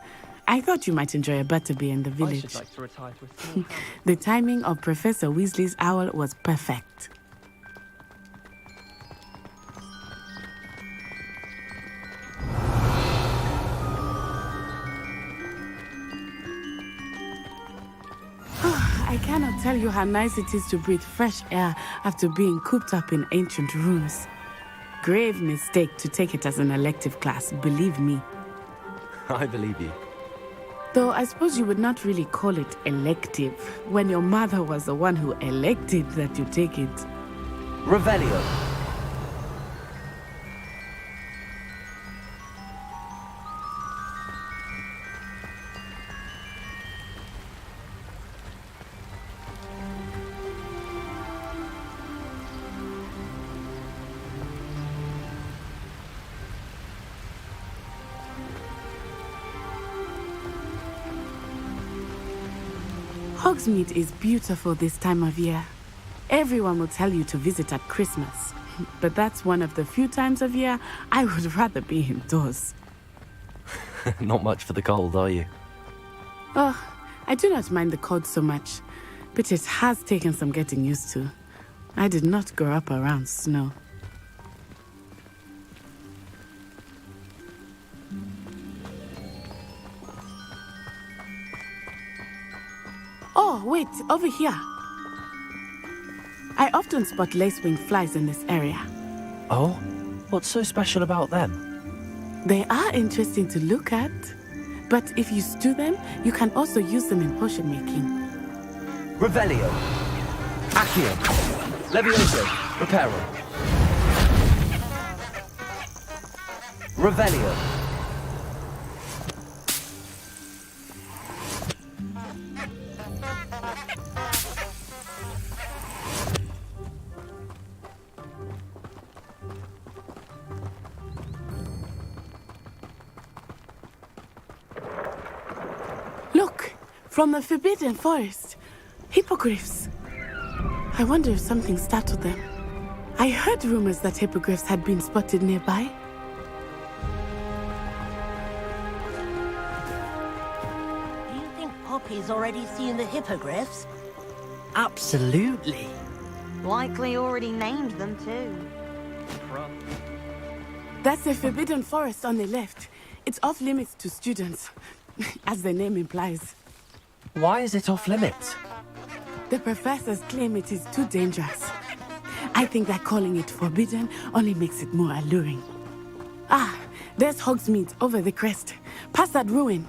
S18: I thought you might enjoy a butterbeer in the
S6: I
S18: village.
S6: should like to retire to a small house.
S18: The timing of Professor Weasley's owl was perfect. I cannot tell you how nice it is to breathe fresh air after being cooped up in ancient rooms. Grave mistake to take it as an elective class, believe me.
S2: I believe you.
S18: Though I suppose you would not really call it elective when your mother was the one who elected that you take it.
S2: Revelio.
S18: Hogsmeade is beautiful this time of year. Everyone will tell you to visit at Christmas, but that's one of the few times of year I would rather be indoors.
S2: Not much for the cold, are you?
S18: Oh, I do not mind the cold so much, but it has taken some getting used to. I did not grow up around snow. Oh, wait, over here. I often spot lacewing flies in this area.
S2: Oh? What's so special about them?
S18: They are interesting to look at, but if you stew them, you can also use them in potion making.
S2: Revelio. Accio. Levioso. Reparo. Revelio.
S18: Look, from the Forbidden Forest. Hippogriffs. I wonder if something startled them. I heard rumors that hippogriffs had been spotted nearby.
S1: Do you think Poppy's already seen the hippogriffs?
S7: Absolutely.
S3: Likely already named them too.
S18: That's the Forbidden Forest on the left. It's off limits to students, as the name implies.
S2: Why is it off limits?
S18: The professors claim it is too dangerous. I think that calling it forbidden only makes it more alluring. Ah, there's Hogsmeade over the crest. Past that ruin.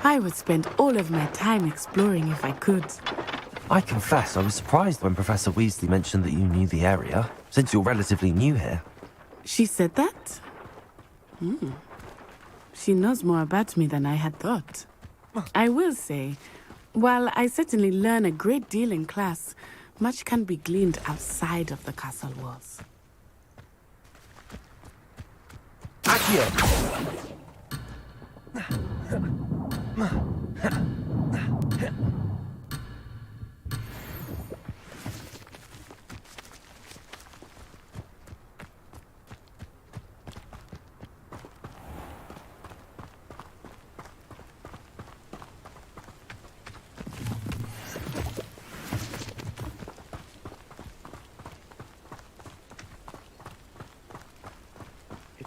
S18: I would spend all of my time exploring if I could.
S2: I confess I was surprised when Professor Weasley mentioned that you knew the area, since you're relatively new here.
S18: She said that? She knows more about me than I had thought. I will say, while I certainly learn a great deal in class, much can be gleaned outside of the castle walls.
S2: Accio!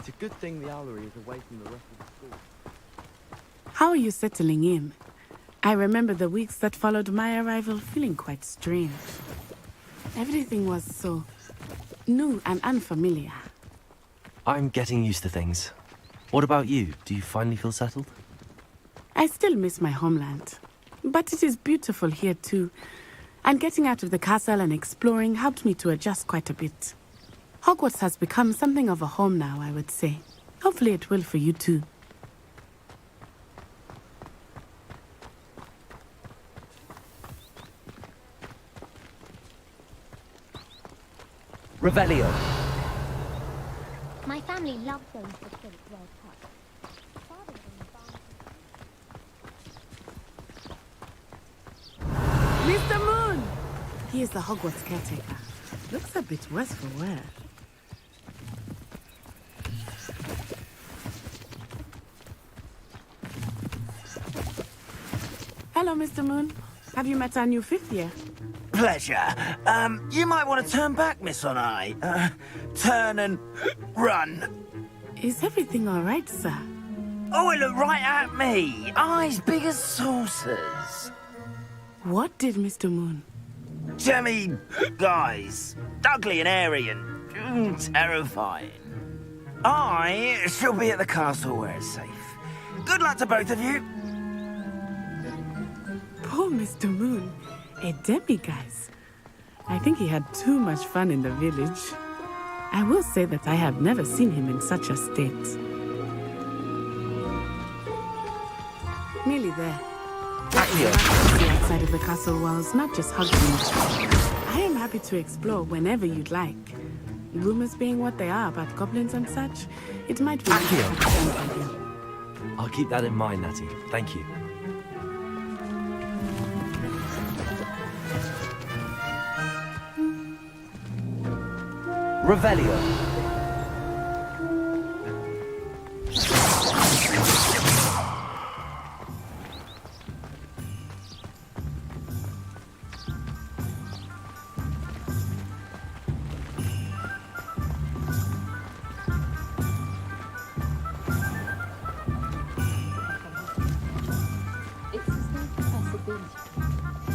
S5: It's a good thing the owlery is away from the rest of the school.
S18: How are you settling in? I remember the weeks that followed my arrival feeling quite strange. Everything was so new and unfamiliar.
S2: I'm getting used to things. What about you? Do you finally feel settled?
S18: I still miss my homeland, but it is beautiful here too. And getting out of the castle and exploring helped me to adjust quite a bit. Hogwarts has become something of a home now, I would say. Hopefully it will for you too.
S2: Revelio.
S9: My family loves going to the Quidditch World Cup.
S18: Mr. Moon! He is the Hogwarts caretaker. Looks a bit worse for wear. Hello, Mr. Moon. Have you met our new fifth year?
S10: Pleasure. You might want to turn back, Miss Onai. Turn and run.
S18: Is everything all right, sir?
S10: Oh, it looked right at me. Eyes big as saucers.
S18: What did Mr. Moon?
S10: Jemmy guys. Ugly and airy and terrifying. I shall be at the castle where it's safe. Good luck to both of you.
S18: Poor Mr. Moon. A demi-guise. I think he had too much fun in the village. I will say that I have never seen him in such a state. Nearly there. The outside of the castle walls, not just Hogsmeade. I am happy to explore whenever you'd like. Rumors being what they are about goblins and such, it might be...
S2: I'll keep that in mind, Natty. Thank you. Revelio.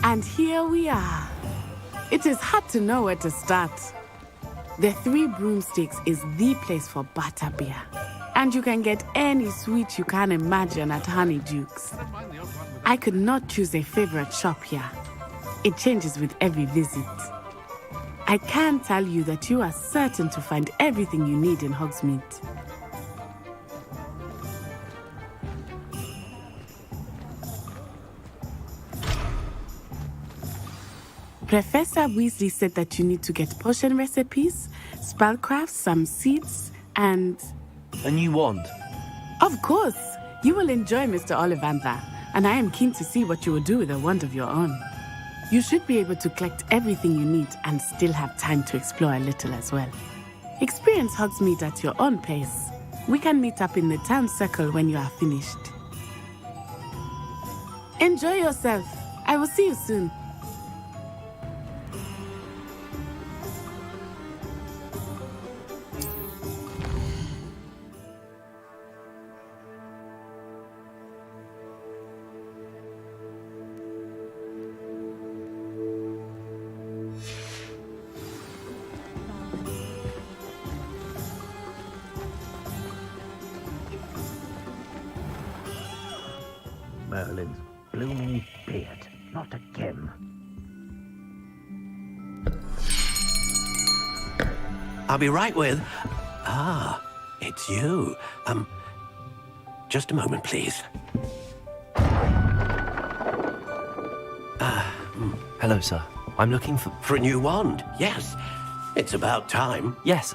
S18: And here we are. It is hard to know where to start. The Three Broomsticks is the place for butterbeer. And you can get any sweet you can imagine at Honeydukes. I could not choose a favorite shop here. It changes with every visit. I can tell you that you are certain to find everything you need in Hogsmeade. Professor Weasley said that you need to get potion recipes, spellcrafts, some seeds, and...
S2: A new wand?
S18: Of course! You will enjoy Mr. Ollivander, and I am keen to see what you will do with a wand of your own. You should be able to collect everything you need and still have time to explore a little as well. Experience Hogsmeade at your own pace. We can meet up in the town circle when you are finished. Enjoy yourself. I will see you soon.
S10: Merlin's blooming beard, not again.
S19: I'll be right with... Ah, it's you. Just a moment, please.
S2: Hello, sir. I'm looking for...
S19: For a new wand, yes. It's about time.
S2: Yes,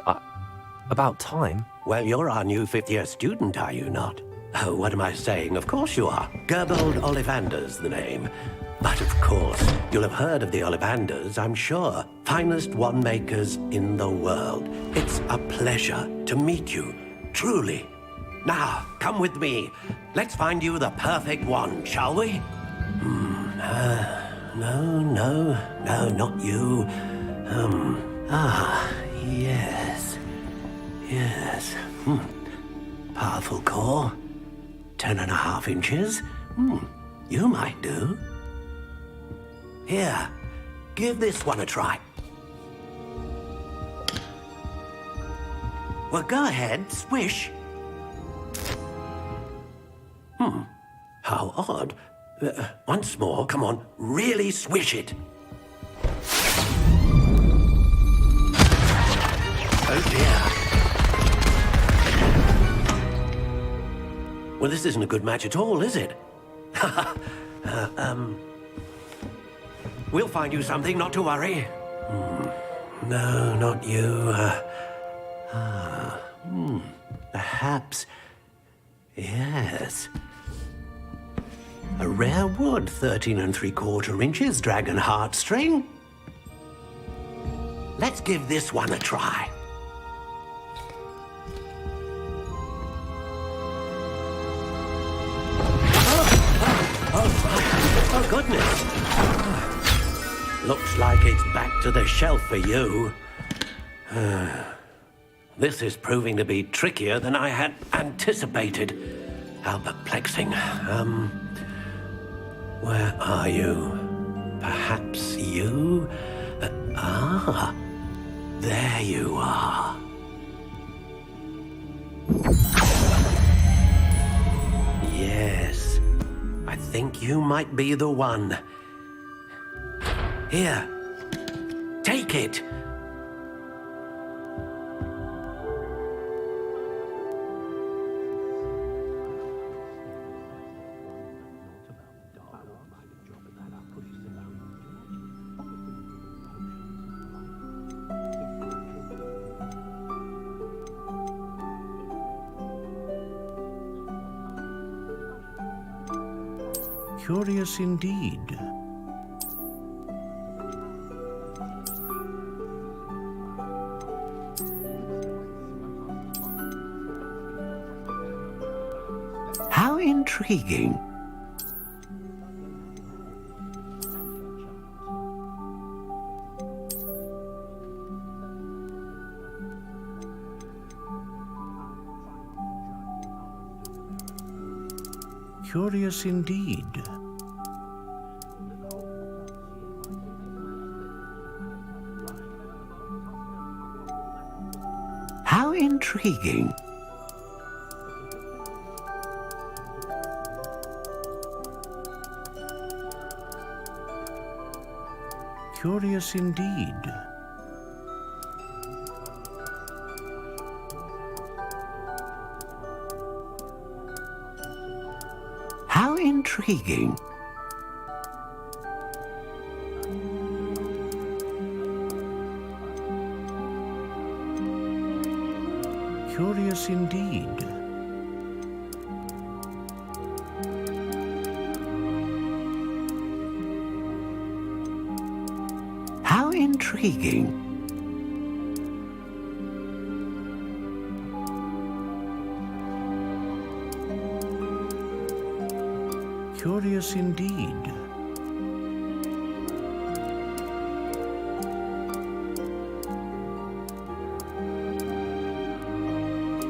S2: about time?
S19: Well, you're our new fifth-year student, are you not? Oh, what am I saying? Of course you are. Gerbold Ollivander's the name. But of course, you'll have heard of the Ollivanders, I'm sure. Finest wand makers in the world. It's a pleasure to meet you, truly. Now, come with me. Let's find you the perfect wand, shall we? No, not you. Yes. Powerful core. 10.5 inches. You might do. Here, give this one a try. Well, go ahead, swish. How odd. Once more, come on, really swish it. Oh dear. Well, this isn't a good match at all, is it? We'll find you something, not to worry. No, not you. Perhaps. Yes. A rare wood, 13 3/4 inches, dragon heartstring. Let's give this one a try. Oh, goodness. Looks like it's back to the shelf for you. This is proving to be trickier than I had anticipated. How perplexing. Where are you? Perhaps you? There you are. Yes, I think you might be the one. Here, take it.
S13: Curious indeed.
S19: How intriguing.
S13: Curious indeed.
S19: How intriguing.
S13: Curious indeed.
S19: How intriguing.
S13: Curious indeed.
S19: How intriguing.
S13: Curious indeed.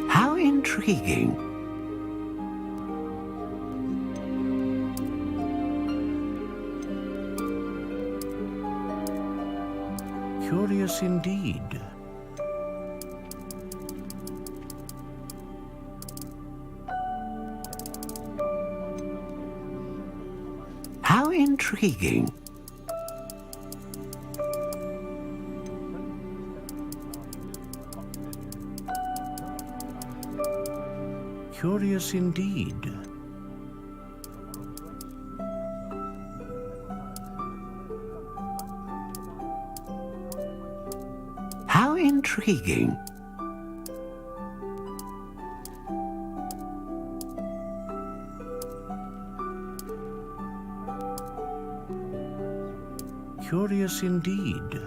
S19: How intriguing.
S13: Curious indeed.
S19: How intriguing.
S13: Curious indeed.
S19: How intriguing.
S13: Curious indeed.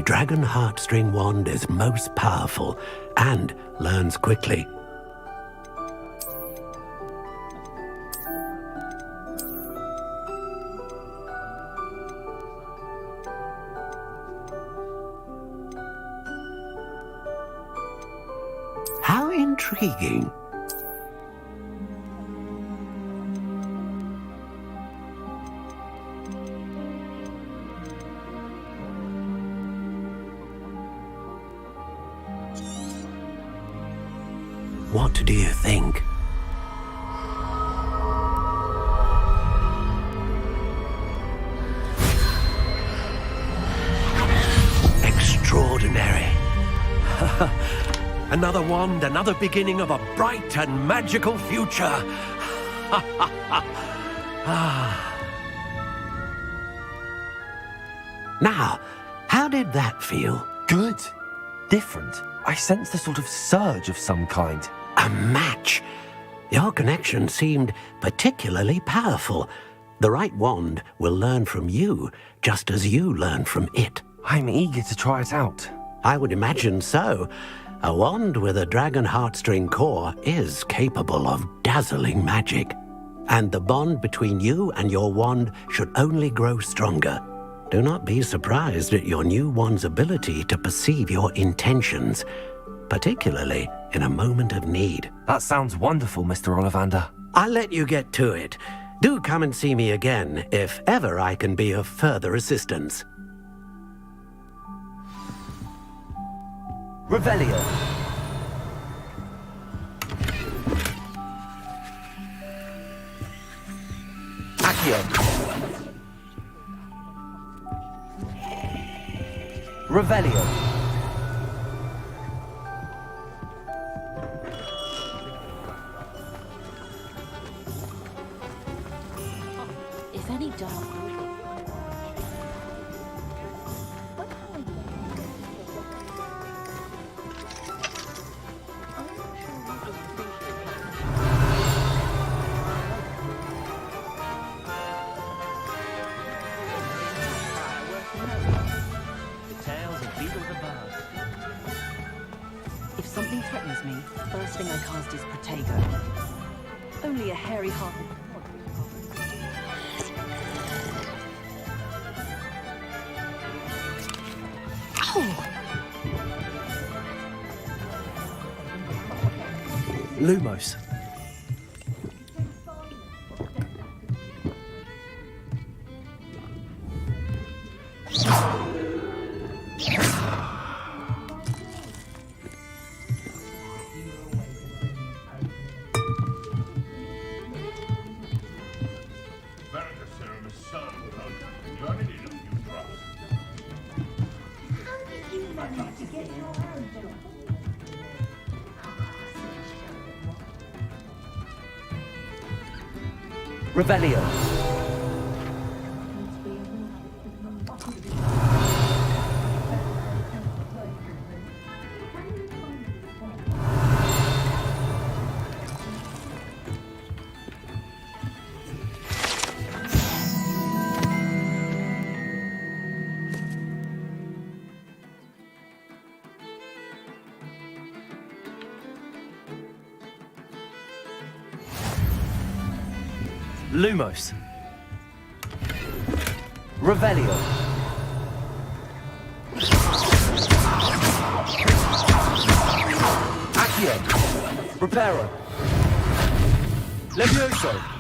S19: dragon heartstring wand is most powerful and learns quickly. How intriguing. What do you think? Extraordinary. Another wand, another beginning of a bright and magical future. Now, how did that feel?
S2: Good. Different. I sensed a sort of surge of some kind.
S19: A match. Your connection seemed particularly powerful. The right wand will learn from you, just as you learn from it.
S2: I'm eager to try it out.
S19: I would imagine so. A wand with a dragon heartstring core is capable of dazzling magic. And the bond between you and your wand should only grow stronger. Do not be surprised at your new wand's ability to perceive your intentions, particularly in a moment of need.
S2: That sounds wonderful, Mr. Ollivander.
S19: I'll let you get to it. Do come and see me again if ever I can be of further assistance.
S2: Revelio. Accio. Revelio.
S14: If any dark
S22: If something threatens me, the first thing I cast is Protego. Only a hairy heart.
S2: Lumos. Revelio. Lumos. Revelio. Accio. Reparo. Levioso.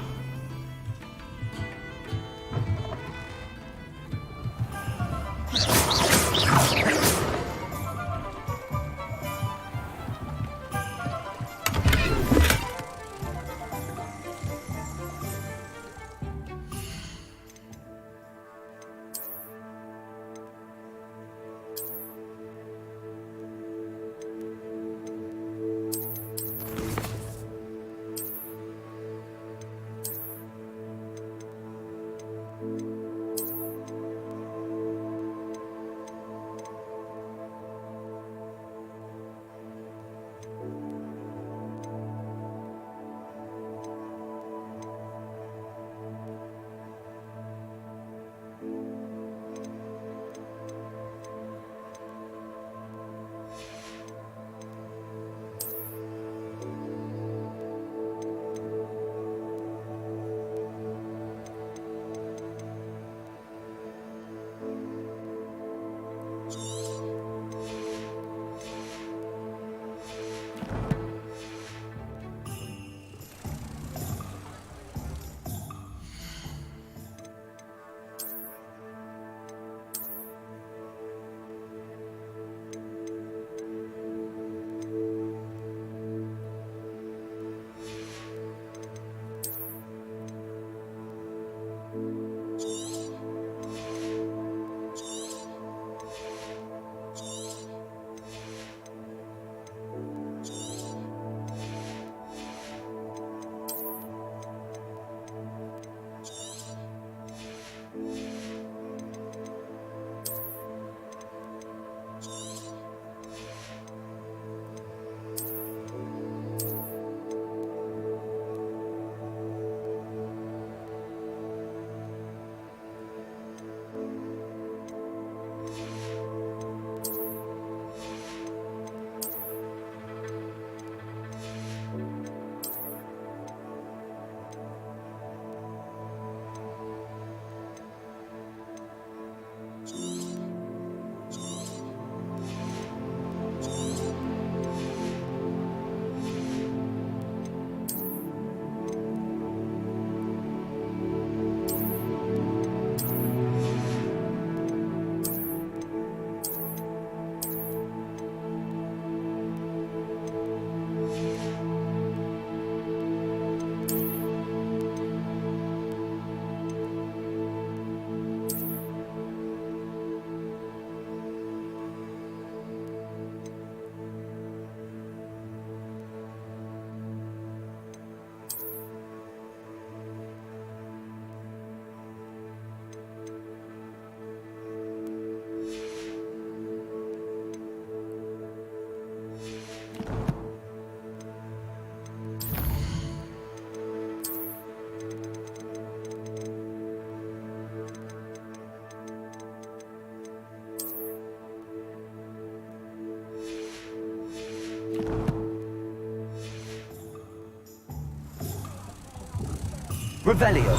S2: Revelio.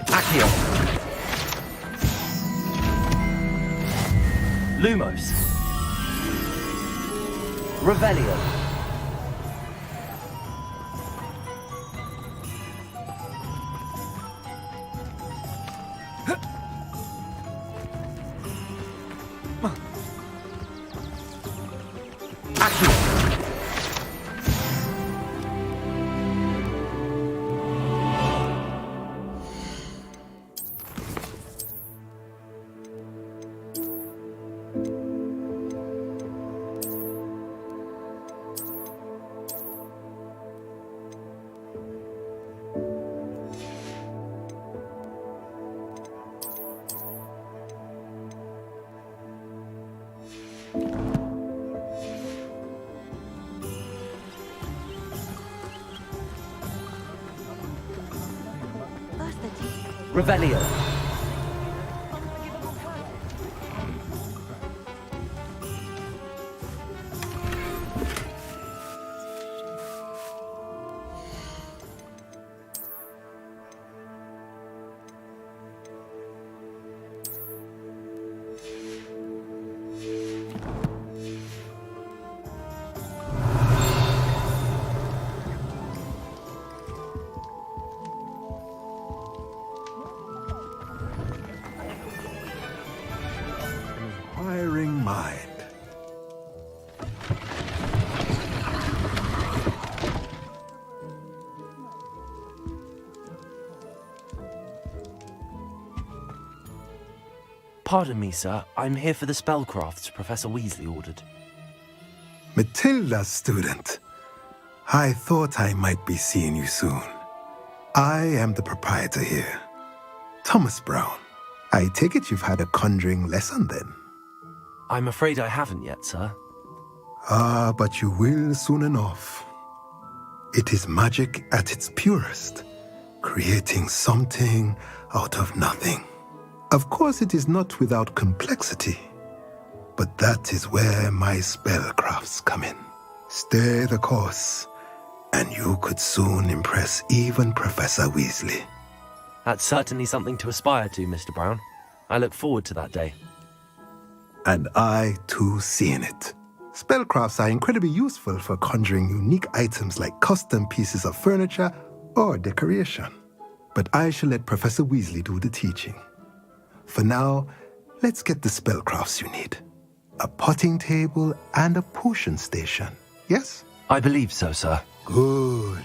S2: Accio. Lumos. Revelio. Revelio.
S8: Inquiring mind.
S2: Pardon me, sir. I'm here for the spellcrafts Professor Weasley ordered.
S8: Matilda's student. I thought I might be seeing you soon. I am the proprietor here, Thomas Brown. I take it you've had a conjuring lesson then?
S2: I'm afraid I haven't yet, sir.
S8: Ah, but you will soon enough. It is magic at its purest, creating something out of nothing. Of course, it is not without complexity, but that is where my spellcrafts come in. Stay the course, and you could soon impress even Professor Weasley.
S2: That's certainly something to aspire to, Mr. Brown. I look forward to that day.
S8: And I, too, seeing it. Spellcrafts are incredibly useful for conjuring unique items like custom pieces of furniture or decoration. But I shall let Professor Weasley do the teaching. For now, let's get the spellcrafts you need. A potting table and a potion station, yes?
S2: I believe so, sir.
S8: Good.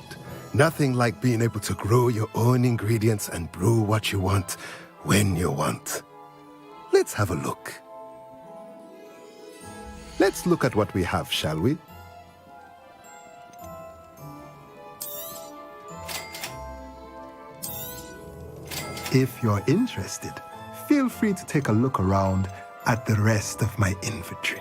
S8: Nothing like being able to grow your own ingredients and brew what you want when you want. Let's have a look. Let's look at what we have, shall we? If you're interested, feel free to take a look around at the rest of my inventory.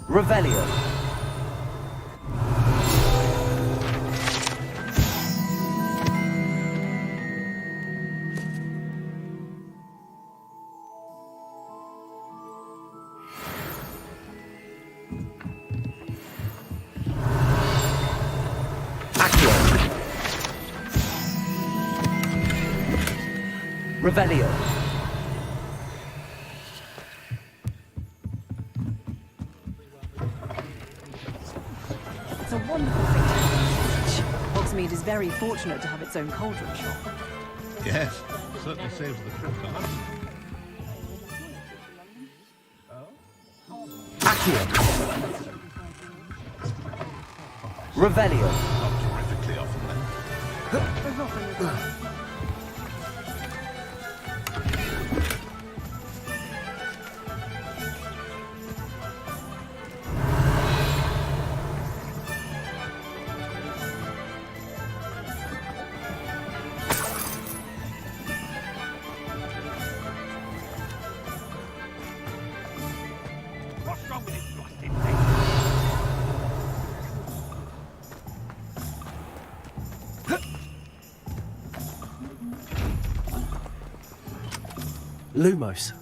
S2: Revelio. Accio. Revelio.
S22: It's a wonderful thing to have. Hogsmeade is very fortunate to have its own cauldron shop.
S12: Yes, certainly saves the trip to London.
S2: Accio. Revelio.
S12: Not terrifically often then.
S19: What's wrong with this busted
S2: Lumos.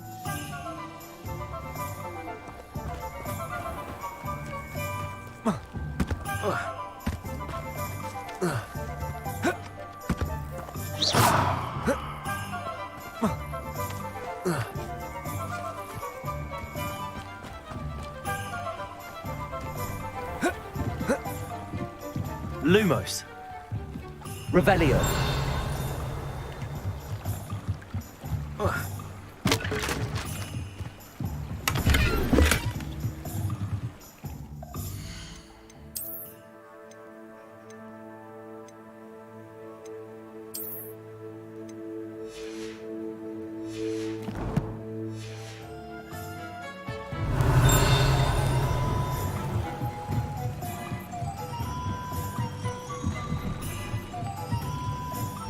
S2: Lumos. Revelio.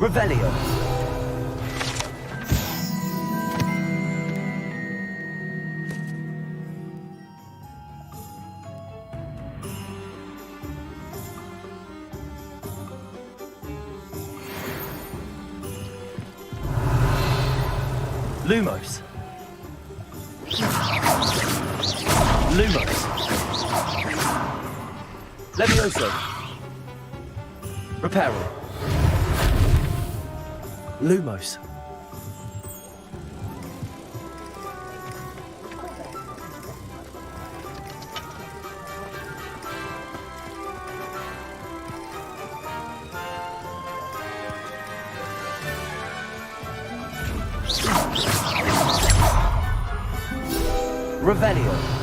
S2: Revelio. Lumos. Lumos. Levioso. Reparo. Lumos. Revelio.